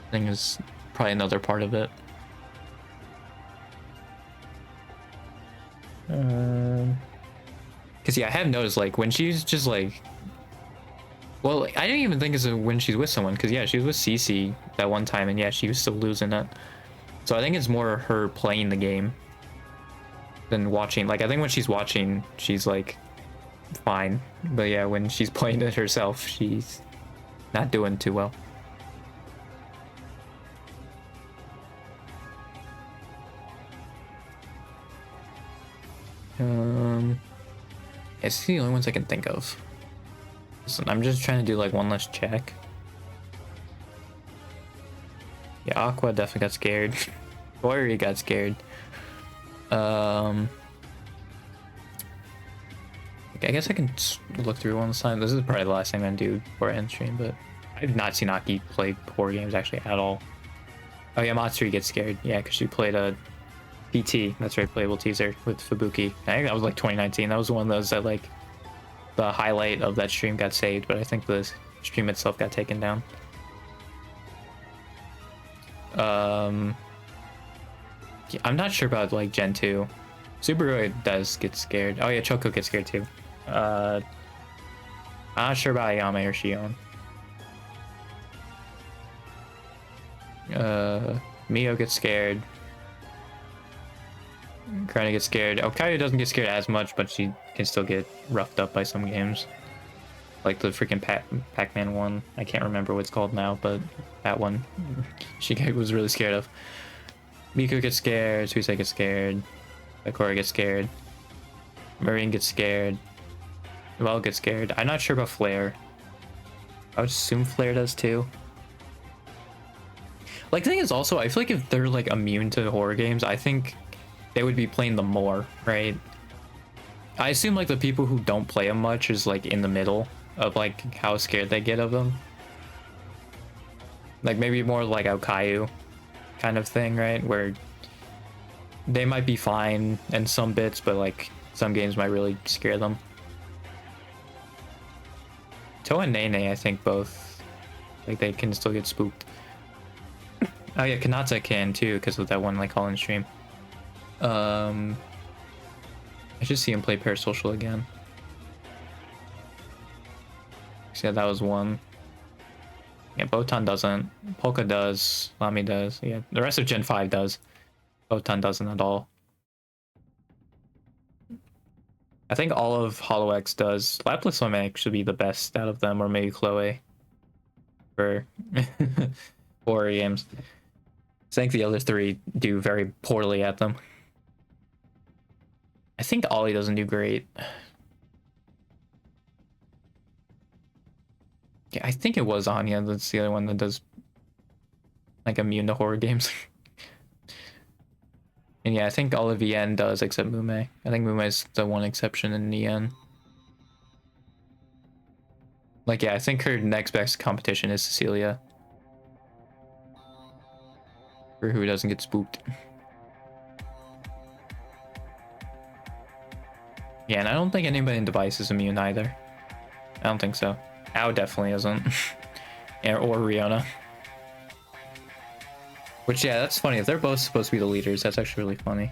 I think is probably another part of it. Because yeah, I have noticed like when she's just like, well, I didn't even think it's when she's with someone. Because yeah, she was with Cece that one time, and yeah, she was still losing it. So I think it's more her playing the game than watching. Like I think when she's watching, she's like fine, but yeah, when she's playing it herself, she's not doing too well. It's the only ones I can think of. Listen, I'm just trying to do like one last check. Yeah, Aqua definitely got scared. Warrior got scared. I guess I can look through one time. This is probably the last thing I'm gonna do for end stream, but I've not seen Aki play horror games actually at all. Oh yeah, Matsuri gets scared. Yeah, because she played a PT. That's right, playable teaser with Fubuki. I think that was like 2019. That was one of those that like the highlight of that stream got saved, but I think the stream itself got taken down. Yeah, I'm not sure about like Gen 2. Subaru does get scared. Oh yeah, Choco gets scared too. I'm not sure about Ayame or Shion. Mio gets scared. Karina gets scared. Okayu doesn't get scared as much, but she can still get roughed up by some games. Like the freaking Pac-Man one. I can't remember what it's called now, but that one she was really scared of. Miku gets scared. Suisei gets scared. Sakura gets scared. Marine gets scared. Val gets scared. I'm not sure about Flare. I would assume Flare does too. Like the thing is also, I feel like if they're like immune to horror games, I think they would be playing them more, right? I assume like the people who don't play them much is like in the middle of like how scared they get of them. Like maybe more like Okayu kind of thing, right? Where they might be fine in some bits, but like some games might really scare them. Toa and Nene, I think both, like they can still get spooked. Oh yeah, Kanata can too, because of that one like call-in stream. I should see him play Parasocial again. So yeah, that was one. Yeah, Botan doesn't. Polka does. Lami does. Yeah, the rest of Gen 5 does. Botan doesn't at all. I think all of Hollow X does. Lapis Lame should be the best out of them, or maybe Chloe for horror games. I think the other three do very poorly at them. I think Ollie doesn't do great. Yeah, I think it was Anya that's the other one that does like immune to horror games. And yeah, I think all of EN does except Mume. I think Mume is the one exception in EN. Like yeah, I think her next best competition is Cecilia. For who doesn't get spooked. Yeah, and I don't think anybody in Device is immune either. I don't think so. Ao definitely isn't. Or Riona. Which, yeah, that's funny. If they're both supposed to be the leaders, that's actually really funny.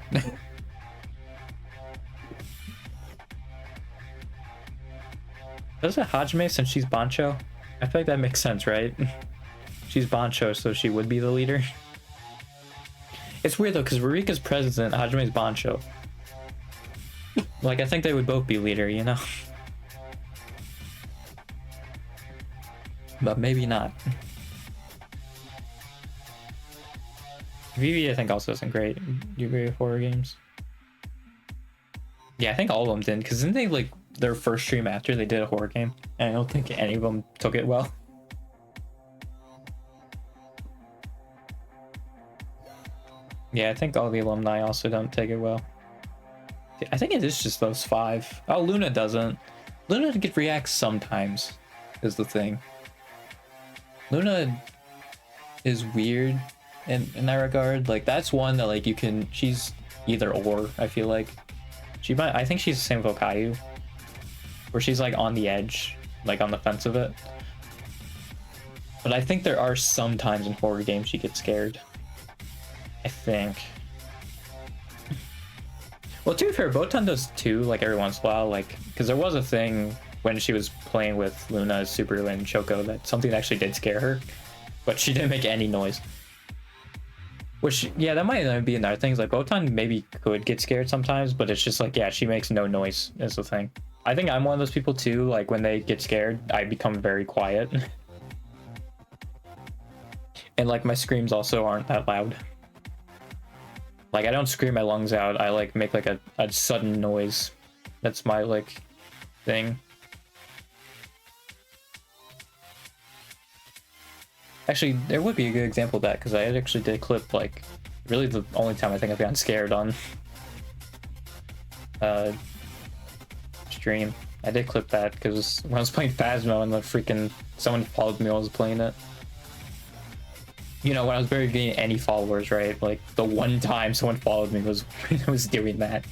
Does it Hajime since she's Bancho? I feel like that makes sense, right? She's Bancho, so she would be the leader. It's weird though, because Rurika's president, Hajime's Bancho. Like, I think they would both be leader, you know? But maybe not. Vivi, I think, also isn't great. Do you agree with horror games? Yeah, I think all of them did, because didn't they, like, their first stream after they did a horror game? And I don't think any of them took it well. Yeah, I think all the alumni also don't take it well. I think it is just those five. Oh, Luna doesn't. Luna reacts sometimes, is the thing. Luna is weird in that regard. Like, that's one that, like, you can... She's either or, I feel like. She might... I think she's the same with Okayu. Where she's, like, on the edge. Like, on the fence of it. But I think there are some times in horror games she gets scared. I think. Well, to be fair, Botan does too, like every once in a while, like, because there was a thing when she was playing with Luna, Subaru, and Choco that something actually did scare her, but she didn't make any noise. Which, yeah, that might be another thing. Like, Botan maybe could get scared sometimes, but it's just like, yeah, she makes no noise is the thing. I think I'm one of those people too, like, when they get scared, I become very quiet. And, like, my screams also aren't that loud. Like, I don't scream my lungs out, I, like, make, like, a sudden noise. That's my, like, thing. Actually, there would be a good example of that, because I actually did a clip, like, really the only time I think I've gotten scared on stream. I did clip that, because when I was playing Phasmo and the freaking someone followed me while I was playing it. You know, when I was barely getting any followers, right? Like, the one time someone followed me was when I was doing that.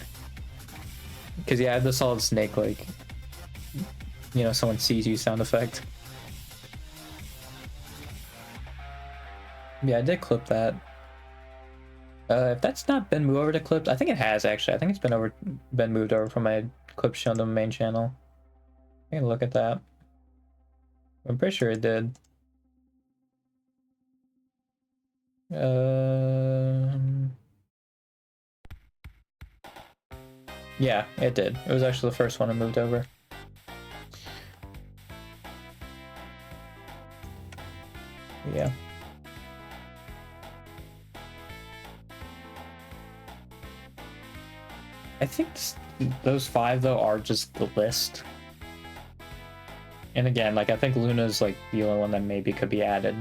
Because, yeah, I had the Solid Snake, like, you know, someone sees you sound effect. Yeah, I did clip that. If that's not been moved over to clips, I think it has, actually. I think it's been moved over from my clip show on the main channel. I can look at that. I'm pretty sure it did. Yeah, it did. It was actually the first one I moved over. Yeah. I think those 5 though are just the list. And again, like, I think Luna's like the only one that maybe could be added.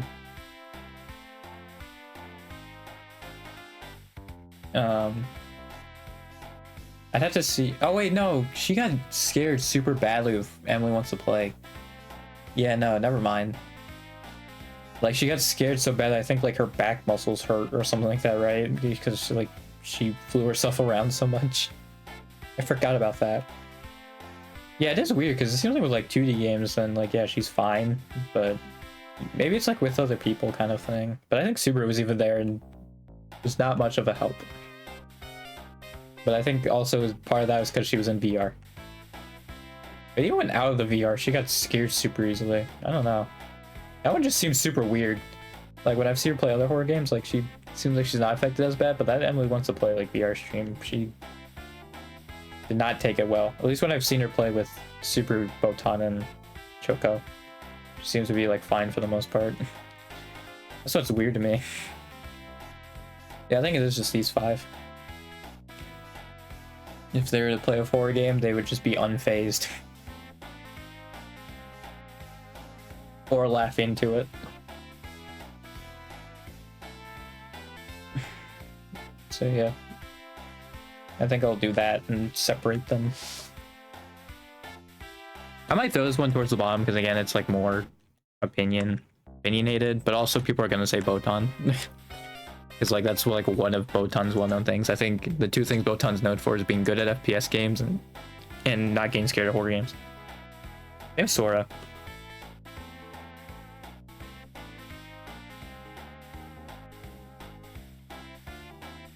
I'd have to see. Oh wait, no, she got scared super badly with Emily Wants to Play. Yeah, no, never mind. Like, she got scared so bad, I think like her back muscles hurt or something like that, right? Because like she flew herself around so much. I forgot about that. Yeah, it is weird because it seems like with like 2D games, then like, yeah, she's fine, but maybe it's like with other people kind of thing. But I think Subaru was even there and was not much of a help. But I think also part of that was because she was in VR. But even when out of the VR, she got scared super easily. I don't know. That one just seems super weird. Like, when I've seen her play other horror games, like, she seems like she's not affected as bad, but that Emily Wants to Play, like, VR stream, she did not take it well. At least when I've seen her play with Super Botan and Choco, she seems to be, like, fine for the most part. That's what's weird to me. Yeah, I think it is just these 5. If they were to play a horror game, they would just be unfazed. Or laugh into it. So yeah. I think I'll do that and separate them. I might throw this one towards the bottom because again, it's like more opinionated, but also people are gonna say Botan. It's like that's like one of Botan's well-known things. I think the 2 things Botan's known for is being good at FPS games and not getting scared of horror games. Maybe Sora.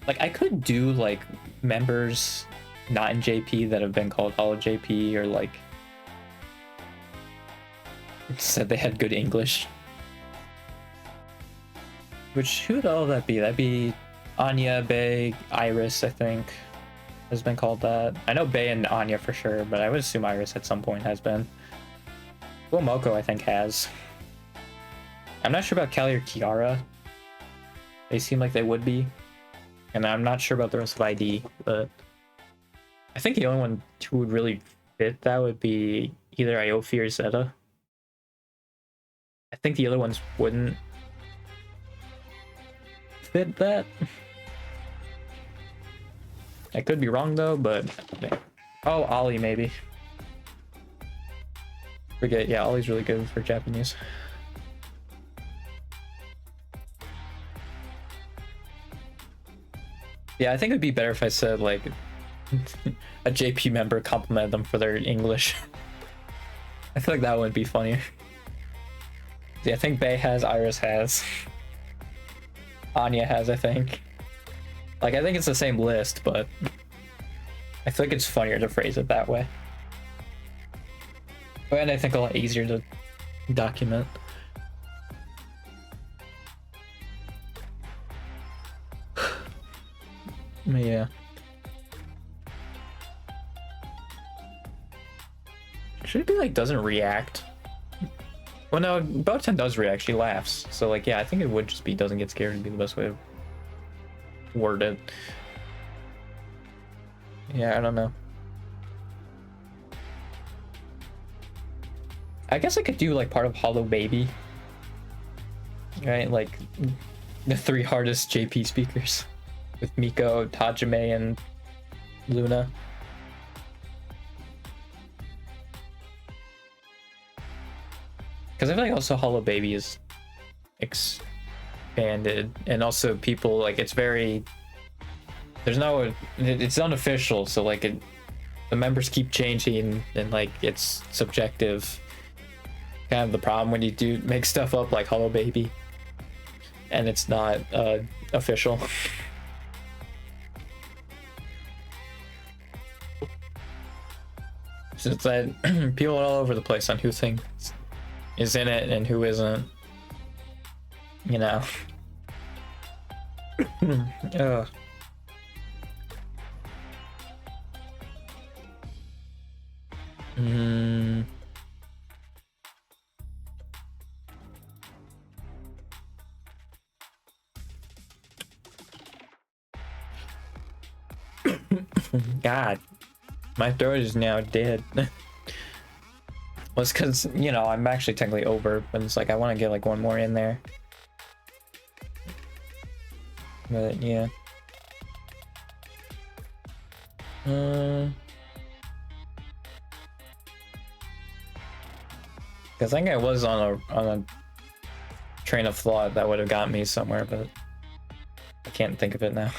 Like, I could do like members not in JP that have been called Holo JP or like said they had good English. Which, who would all that be? That'd be Anya, Bae, Iris, I think, has been called that. I know Bae and Anya for sure, but I would assume Iris at some point has been. Well, Moko, I think, has. I'm not sure about Callie or Kiara. They seem like they would be. And I'm not sure about the rest of ID, but I think the only one who would really fit that would be either Iofi or Zeta. I think the other ones wouldn't fit that. I could be wrong though, but oh, Ollie maybe. Forget, yeah, Ollie's really good for Japanese. Yeah, I think it'd be better if I said like a JP member complimented them for their English. I feel like that would be funnier. Yeah, I think Bae has, Iris has. Anya has, I think. Like, I think it's the same list, but I feel like it's funnier to phrase it that way. And I think a lot easier to document. Yeah. Should it be like doesn't react? Well, no, Botan does react. She laughs. So like, yeah, I think it would just be doesn't get scared would be the best way to word it. Yeah, I don't know. I guess I could do like part of Hollow Baby. Right, like the 3 hardest JP speakers with Miko, Hajime, and Luna. Because I feel like also Hollow Baby is expanded, and also people like it's very. There's no, it's unofficial, so like the members keep changing, and like it's subjective. Kind of the problem when you do make stuff up like Hollow Baby, and it's not official. So it's that people are all over the place on who thinks is in it and who isn't. You know. Ugh. God, my throat is now dead. Well, it's because, you know, I'm actually technically over, but it's like I want to get like one more in there. But yeah. Because I think I was on a train of thought that would have got me somewhere, but I can't think of it now.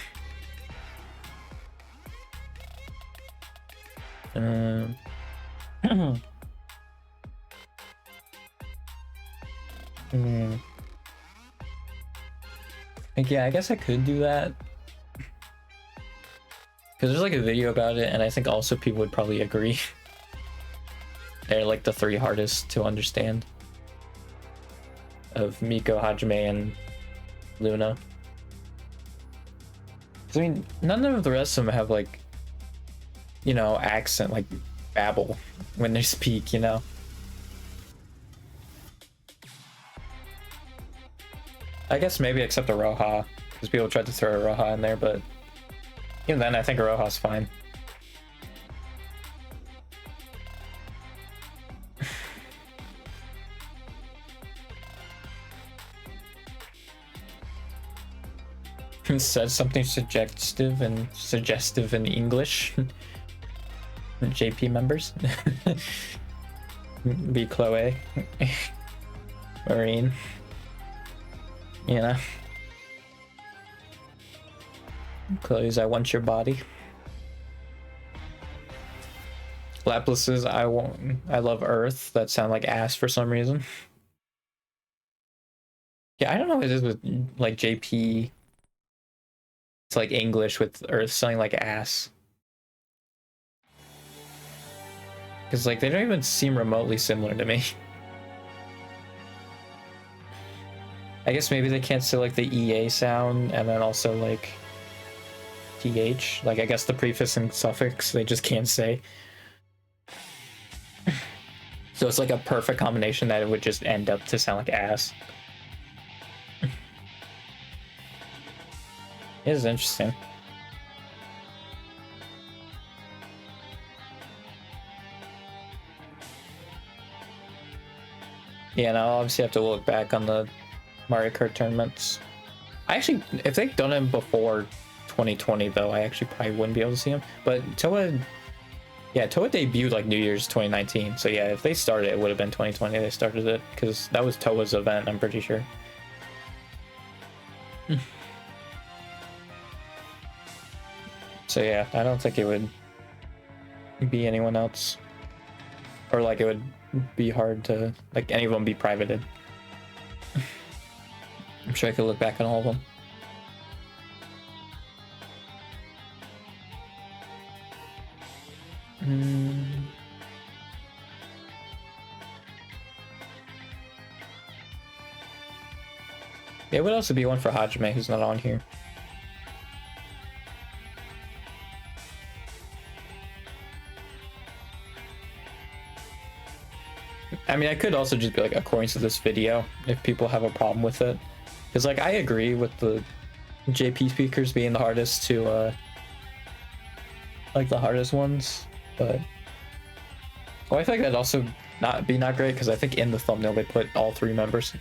Like, yeah, I guess I could do that. Because there's like a video about it, and I think also people would probably agree. They're like the 3 hardest to understand of Miko, Hajime, and Luna. 'Cause, I mean, none of the rest of them have like, you know, accent, like babble when they speak, you know. I guess maybe except Aroha, because people tried to throw Aroha in there, but even then I think Aroha's fine. Said something suggestive in English. JP members. Be Chloe. Marine. You know. Chloe's I want your body. Laplace's I love Earth. That sound like ass for some reason. Yeah, I don't know what it is with like JP. It's like English with Earth sounding like ass. Because like they don't even seem remotely similar to me. I guess maybe they can't say like the EA sound and then also like TH. Like I guess the prefix and suffix they just can't say. So it's like a perfect combination that it would just end up to sound like ass. It is interesting. Yeah, and I'll obviously have to look back on the Mario Kart tournaments. I actually, if they'd done it before 2020 though, I actually probably wouldn't be able to see them. But Toa, yeah, Toa debuted like New Year's 2019. So yeah, if they started it would have been 2020 they started it, because that was Toa's event, I'm pretty sure. So yeah, I don't think it would be anyone else. Or like it would be hard to, like any of them be privated. I'm sure I could look back on all of them. Yeah, what else would be one for Hajime who's not on here? I mean, I could also just be like, according to this video, if people have a problem with it. Because, like, I agree with the JP speakers being the hardest to, like, the hardest ones, but... Well, I feel like that'd also not great, because I think in the thumbnail they put all 3 members.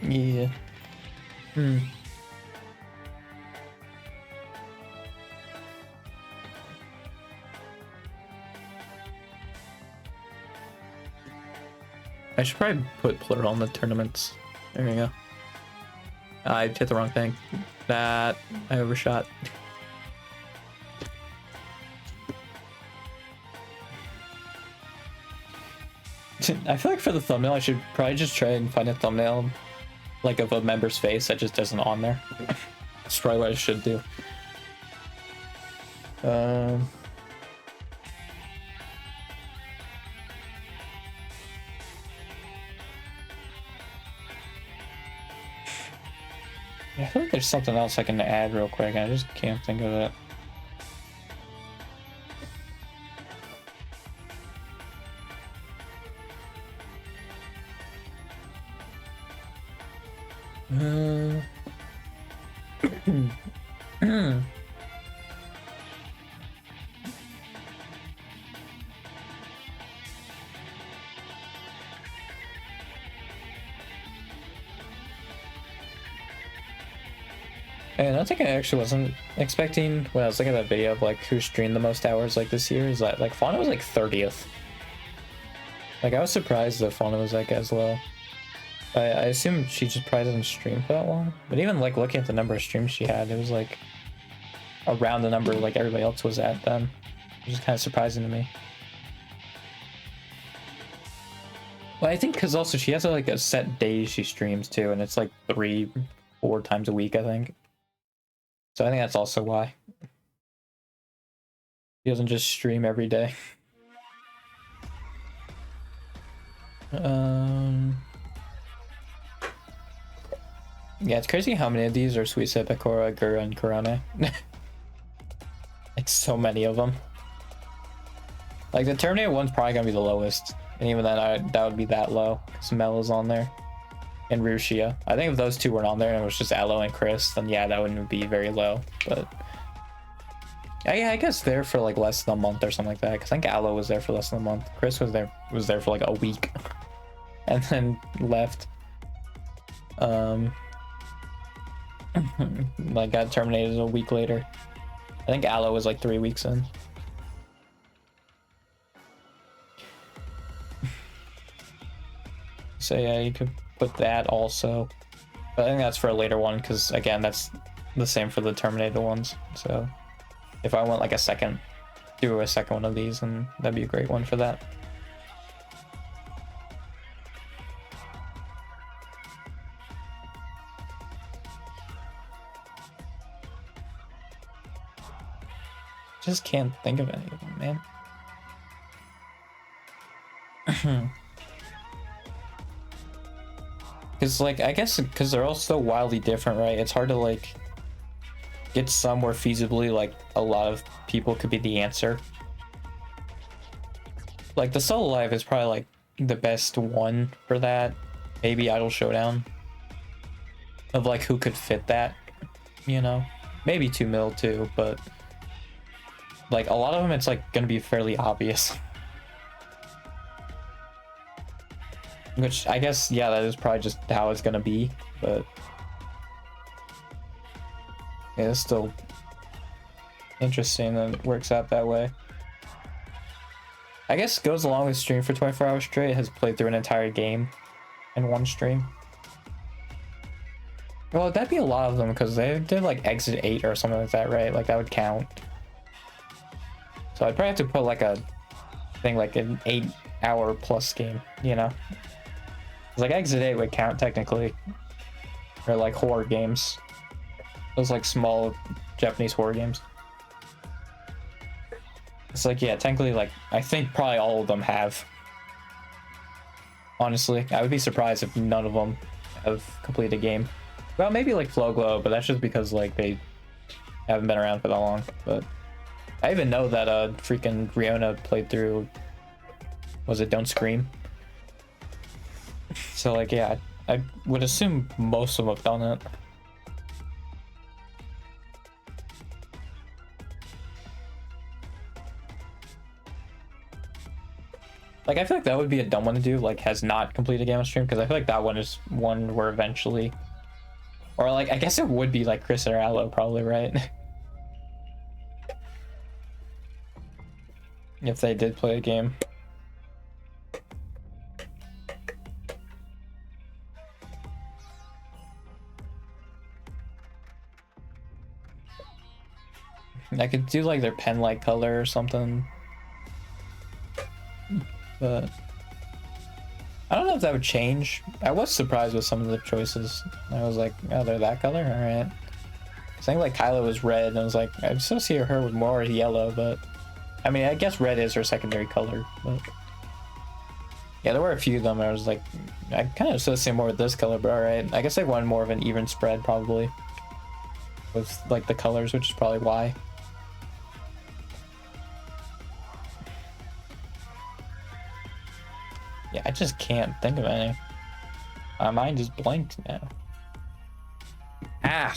Yeah. I should probably put plural on the tournaments. There we go. I hit the wrong thing. That I overshot. I feel like for the thumbnail, I should probably just try and find a thumbnail like of a member's face that just isn't on there. That's probably what I should do. I feel like there's something else I can add real quick. I just can't think of it. And I think I actually wasn't expecting when I was looking at that video of like who streamed the most hours like this year is that like Fauna was like 30th. Like I was surprised that Fauna was like as low. I assume she just probably doesn't stream for that long. But even like looking at the number of streams she had, it was like around the number like everybody else was at then. Which is kind of surprising to me. Well, I think because also she has like a set days she streams too, and it's like 3-4 times a week, I think. So I think that's also why. He doesn't just stream every day. Yeah, it's crazy how many of these are Suicide, Pecora, Gura, and Kurane. It's so many of them. Like the Terminator one's probably gonna be the lowest, and even then that would be that low because Mel is on there. And Rushia. I think if those two weren't on there and it was just Aloe and Chris, then yeah, that wouldn't be very low. But I guess there for like less than a month or something like that. Because I think Aloe was there for less than a month. Chris was there for like a week, and then left. Like got terminated a week later. I think Aloe was like 3 weeks in. So yeah, you could put that also, but I think that's for a later one because again that's the same for the Terminator ones. So if I want like a second one of these, then that'd be a great one for that. Just can't think of any of them, man. Because, like, I guess because they're all so wildly different, right? It's hard to, like, get somewhere feasibly, like, a lot of people could be the answer. Like, the Hololive is probably, like, the best one for that. Maybe Idol Showdown. Of, like, who could fit that, you know? Maybe 2 mil, too, but... Like, a lot of them, it's, like, gonna be fairly obvious. Which, I guess, yeah, that is probably just how it's gonna be, but... Yeah, it's still interesting that it works out that way. I guess goes along with stream for 24 hours straight, has played through an entire game in one stream. Well, that'd be a lot of them because they did like exit 8 or something like that, right? Like that would count. So I'd probably have to put like a thing like an 8-hour plus game, you know? 'Cause, like exit 8 would count technically. Or like horror games. Those like small Japanese horror games. It's like, yeah, technically like I think probably all of them have. Honestly, I would be surprised if none of them have completed a game. Well, maybe like Flow Glow, but that's just because like they haven't been around for that long. But I even know that freaking Riona played through, was it Don't Scream? So like, yeah, I would assume most of them have done it. Like, I feel like that would be a dumb one to do, like, has not completed a game on stream, because I feel like that one is one where eventually... Or, like, I guess it would be, like, Chris or Aloe, probably, right? If they did play a game. I could do, like, their pen-like color or something. But I don't know if that would change. I was surprised with some of the choices. I was like, oh, they're that color? Alright. I think like Kyla was red, and I was like, I associate her with more yellow, but I mean, I guess red is her secondary color, but yeah, there were a few of them. I was like, I kind of associate more with this color, but alright. I guess they wanted more of an even spread, probably, with like the colors, which is probably why. Yeah, I just can't think of any. My mind is blanked now. Ah!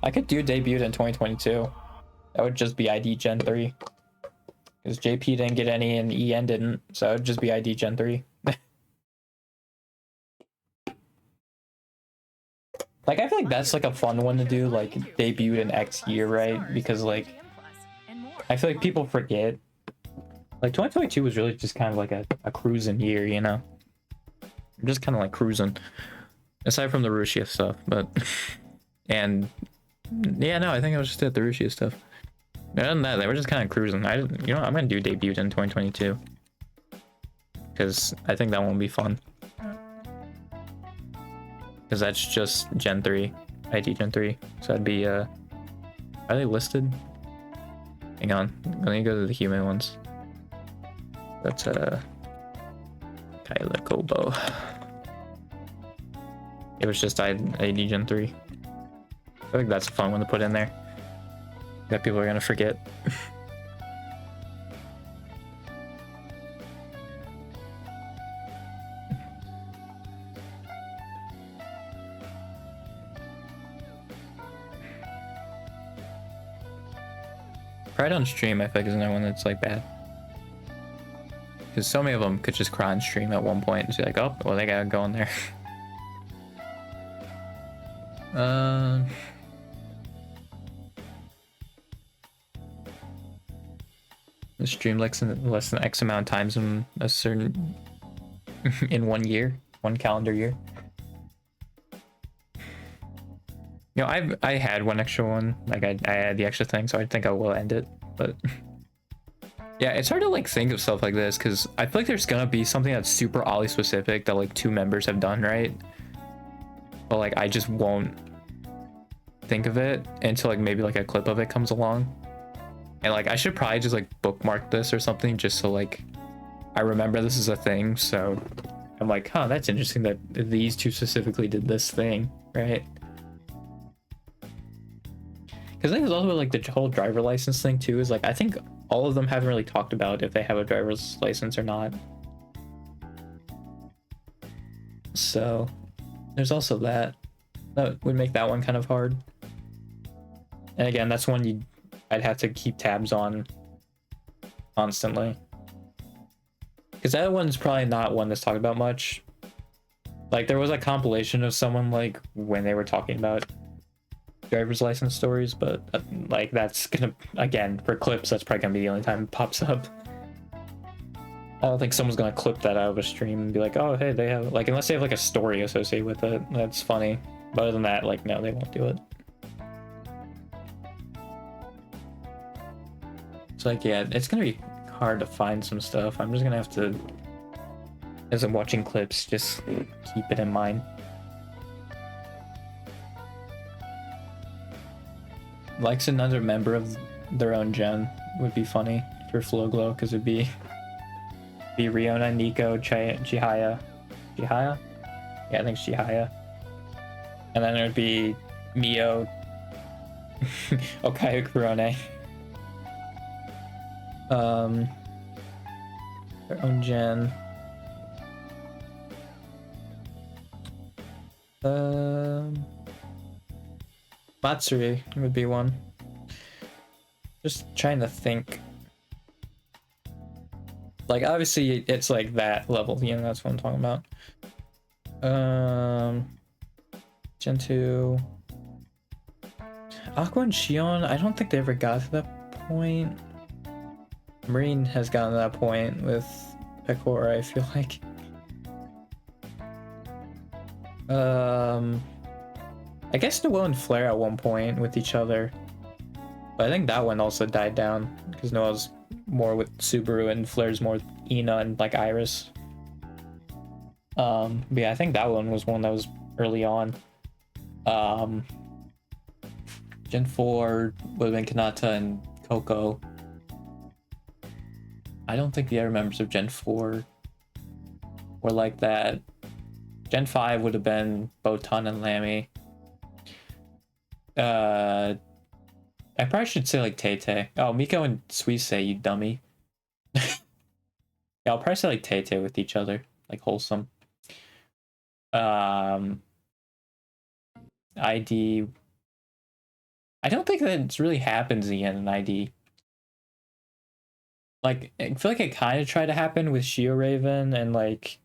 I could do debuted in 2022. That would just be ID Gen 3. Because JP didn't get any and EN didn't, so it would just be ID Gen 3. Like, I feel like that's like a fun one to do, like debuted in X year, right? Because like, I feel like people forget. Like 2022 was really just kind of like a cruising year, you know? I'm just kind of like cruising. Aside from the Rushia stuff, but... And... Yeah, no, I think I was just at the Rushia stuff. Other than that, they were just kind of cruising. You know, I'm gonna do debut in 2022. Because I think that one will be fun. Because that's just Gen 3. ID Gen 3. So that'd be, Are they listed? Hang on. Let me go to the human ones. That's Kyla Kobo. It was just ID Gen 3. I think that's a fun one to put in there. That people are gonna forget. Pride on stream, I think, is another one that's like bad. Because so many of them could just cry on stream at one point and be like, oh, well, they gotta go in there. The stream less than X amount of times in a certain in 1 year, 1 calendar year. You know, I had one extra one, like I had the extra thing, so I think I will end it, but yeah, it's hard to like think of stuff like this because I feel like there's gonna be something that's super Ollie specific that like 2 members have done, right? But like I just won't think of it until like maybe like a clip of it comes along. And like I should probably just like bookmark this or something just so like I remember this is a thing. So I'm like, huh, that's interesting that these 2 specifically did this thing, right? Because I think it's also like the whole driver license thing too, is like I think all of them haven't really talked about if they have a driver's license or not. So there's also that. That would make that one kind of hard. And again, that's one I'd have to keep tabs on constantly. Because that one's probably not one that's talked about much. Like there was a compilation of someone like when they were talking about driver's license stories, but like that's gonna, again, for clips, that's probably gonna be the only time it pops up. I don't think someone's gonna clip that out of a stream and be like, oh hey, they have, like, unless they have like a story associated with it. That's funny. But other than that, like, no, they won't do it. It's like, yeah, it's gonna be hard to find some stuff. I'm just gonna have to, as I'm watching clips, just keep it in mind. Likes another member of their own gen would be funny for Flowglow, because it'd be Riona, Nico, Chihaya. Chihaya? Yeah, I think it's Chihaya. And then there'd be Mio, Okayu Kurone. Their own gen. Matsuri would be one. Just trying to think. Like, obviously, it's like that level, you know, that's what I'm talking about. Gen 2. Aqua and Shion, I don't think they ever got to that point. Marine has gotten to that point with Pecora, I feel like. I guess Noelle and Flare at one point with each other. But I think that one also died down because Noelle's more with Subaru and Flare's more with Ina and like Iris. But yeah, I think that one was one that was early on. Gen 4 would have been Kanata and Coco. I don't think the other members of Gen 4 were like that. Gen 5 would have been Botan and Lammy. I probably should say like Tay-Tay. Oh, Miko and Suisei, you dummy. Yeah, I'll probably say like Tay-Tay with each other. Like wholesome. ID. I don't think that really happens again in ID. Like, I feel like it kind of tried to happen with Shio Raven and like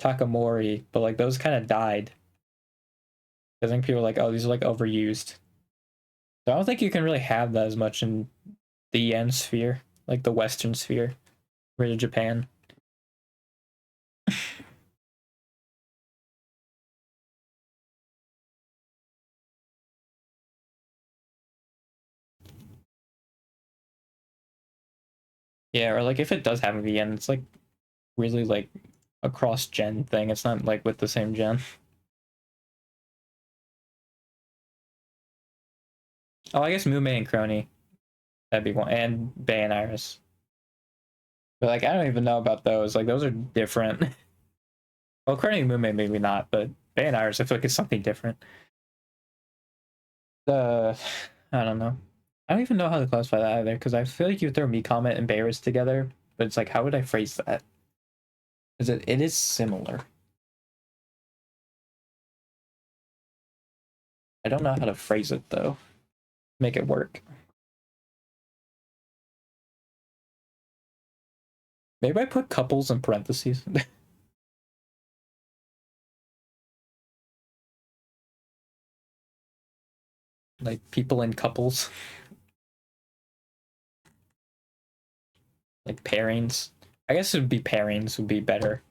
Takamori, but like those kind of died. I think people are like, oh, these are like overused. So I don't think you can really have that as much in the Yen sphere, like the Western sphere, compared to Japan. Yeah, or like if it does have a VN, it's like really like a cross-gen thing. It's not like with the same gen. Oh, I guess Mume and Crony. That'd be one. And Bay and Iris. But like I don't even know about those. Like those are different. Well, Crony and Mume maybe not, but Bay and Iris I feel like it's something different. I don't know. I don't even know how to classify that either, because I feel like you throw Comet and Bayris together, but it's like how would I phrase that? Because it is similar. I don't know how to phrase it though. Make it work. Maybe I put couples in parentheses. Like people in couples. Like pairings. I guess it would be pairings would be better.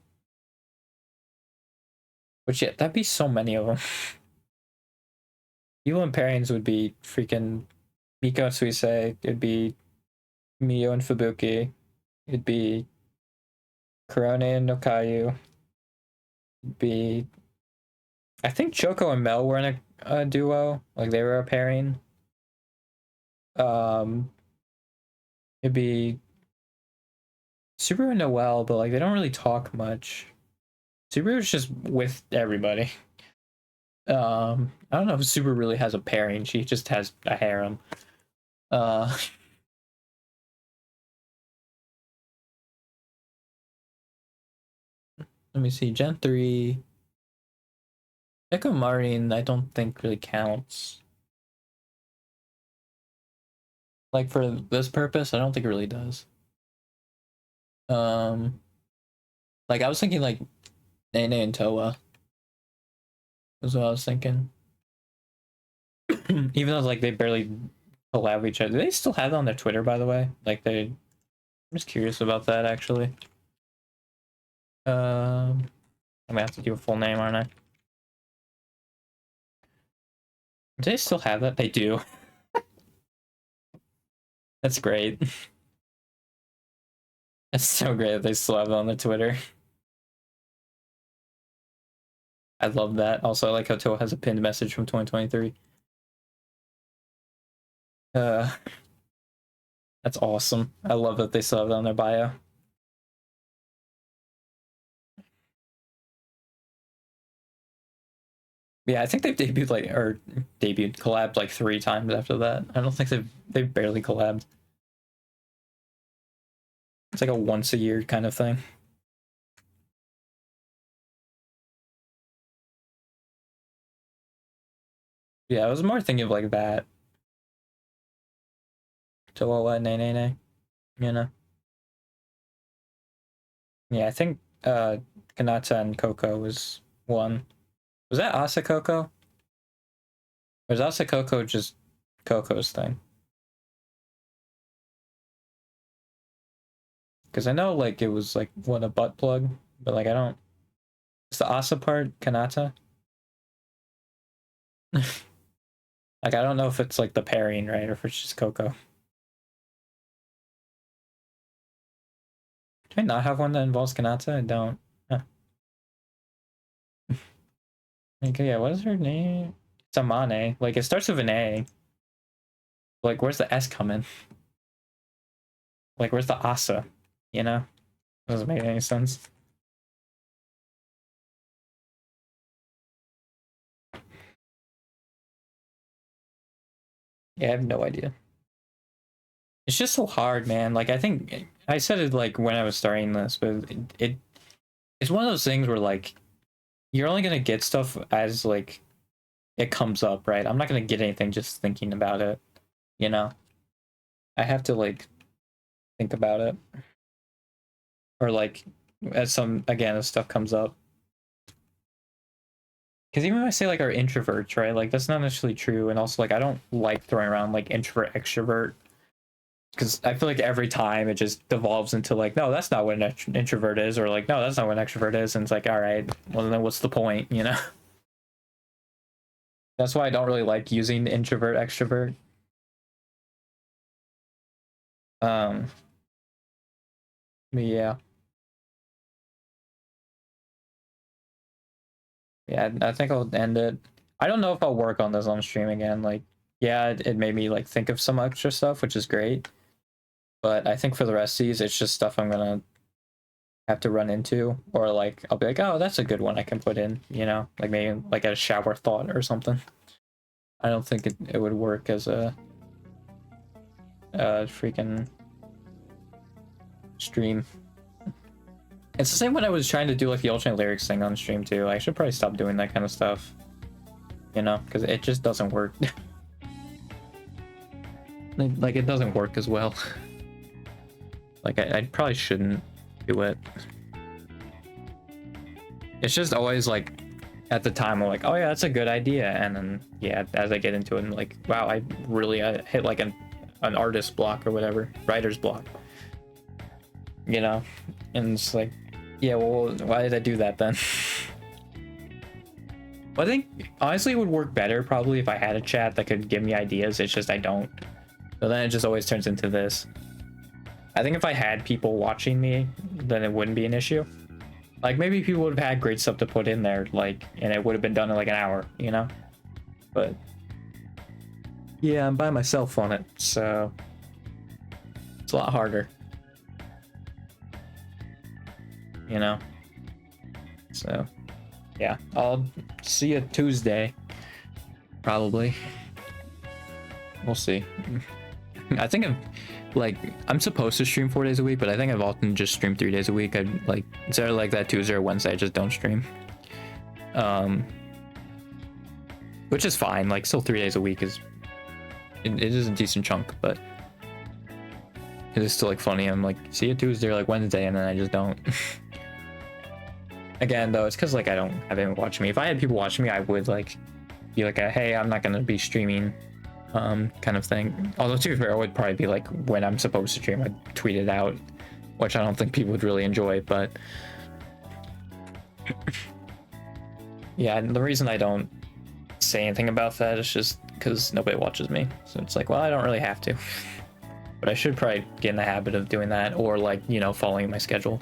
Which yeah, that'd be so many of them. People in pairings would be freaking Miko and Suisei. It'd be Mio and Fubuki. It'd be Kurone and Nokayu. It'd be I think Choco and Mel were in a duo. Like they were a pairing. It'd be Subaru and Noelle, but like they don't really talk much. Subaru's just with everybody. I don't know if Subaru really has a pairing. She just has a harem. Let me see. Gen 3. Echo Martin, I don't think really counts. Like for this purpose, I don't think it really does. Like I was thinking like Nene and Toa. That's what I was thinking. Even though like they barely collab with each other. Do they still have it on their Twitter, by the way? Like I'm just curious about that actually. I'm gonna have to do a full name, aren't I? Do they still have that? They do. That's great. That's so great that they still have it on their Twitter. I love that. Also, I like how Toho has a pinned message from 2023. That's awesome. I love that they still have it on their bio. Yeah, I think they've collabed like 3 times after that. I don't think they've barely collabed. It's like a once a year kind of thing. Yeah, I was more thinking of like that. Chihuahua, nay, nay, nay. You know? Yeah, I think Kanata and Coco was one. Was that Asa Coco? Or was Asa Coco just Coco's thing? Because I know like it was like what a butt plug, but like I don't. Is the Asa part Kanata? Like I don't know if it's like the pairing, right, or if it's just Coco. Do I not have one that involves Kanata? I don't. Huh. Okay, yeah, what is her name? It's Amane. Like it starts with an A. Like where's the S coming? Like where's the Asa? You know? Doesn't make any sense. Yeah, I have no idea. It's just so hard, man. Like I think I said it like when I was starting this, but it's one of those things where like you're only gonna get stuff as like it comes up, right? I'm not gonna get anything just thinking about it, you know? I have to like think about it. Or like as stuff comes up. Because even if I say like our introverts, right? Like that's not necessarily true. And also like I don't like throwing around like introvert extrovert. Because I feel like every time it just devolves into like, no, that's not what an introvert is, or like, no, that's not what an extrovert is, and it's like, all right, well then what's the point, you know? That's why I don't really like using introvert extrovert. But yeah. Yeah, I think I'll end it. I don't know if I'll work on this on stream again. Like, yeah, it made me like think of some extra stuff, which is great. But I think for the rest of these, it's just stuff I'm gonna have to run into, or like I'll be like, oh, that's a good one I can put in, you know, like maybe like a shower thought or something. I don't think it would work as a freaking stream. It's the same when I was trying to do like the alternate lyrics thing on stream too. I should probably stop doing that kind of stuff, you know, because it just doesn't work. Like it doesn't work as well. Like I probably shouldn't do it. It's just always like at the time I'm like, oh yeah, that's a good idea, and then yeah, as I get into it, I'm like, wow, I really hit like an artist block or whatever, writer's block, you know, and it's like, yeah, well, why did I do that then? Well, I think honestly it would work better probably if I had a chat that could give me ideas. It's just I don't. So then it just always turns into this. I think if I had people watching me, then it wouldn't be an issue. Like maybe people would have had great stuff to put in there, like, and it would have been done in like an hour, you know? But yeah, I'm by myself on it, so it's a lot harder. You know? So yeah, I'll see you Tuesday. Probably. We'll see. I think I'm supposed to stream 4 days a week, but I think I've often just streamed 3 days a week. I like instead of like that Tuesday or Wednesday, I just don't stream. Which is fine. Like still 3 days a week is it is a decent chunk, but it is still like funny. I'm like, see you Tuesday or like Wednesday, and then I just don't. Again, though, it's because like I don't have anyone watching me. If I had people watching me, I would like be like, hey, I'm not gonna be streaming, kind of thing. Although to be fair, it would probably be like when I'm supposed to stream, I'd tweet it out, which I don't think people would really enjoy. But yeah, and the reason I don't say anything about that is just because nobody watches me. So it's like, well, I don't really have to. But I should probably get in the habit of doing that, or like, you know, following my schedule.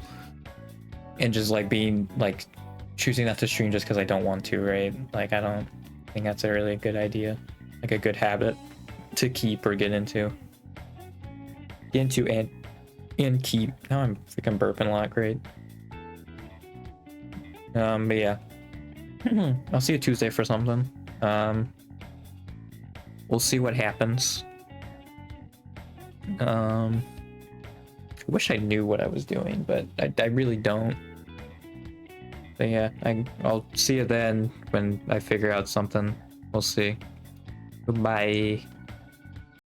And just like being like choosing not to stream just because I don't want to, right? Like, I don't think that's a really good idea. Like a good habit to keep or get into. Get into and keep. Now I'm freaking burping a lot, great. But yeah. I'll see you Tuesday for something. We'll see what happens. I wish I knew what I was doing, but I really don't. But yeah, I'll see you then when I figure out something. We'll see. Goodbye.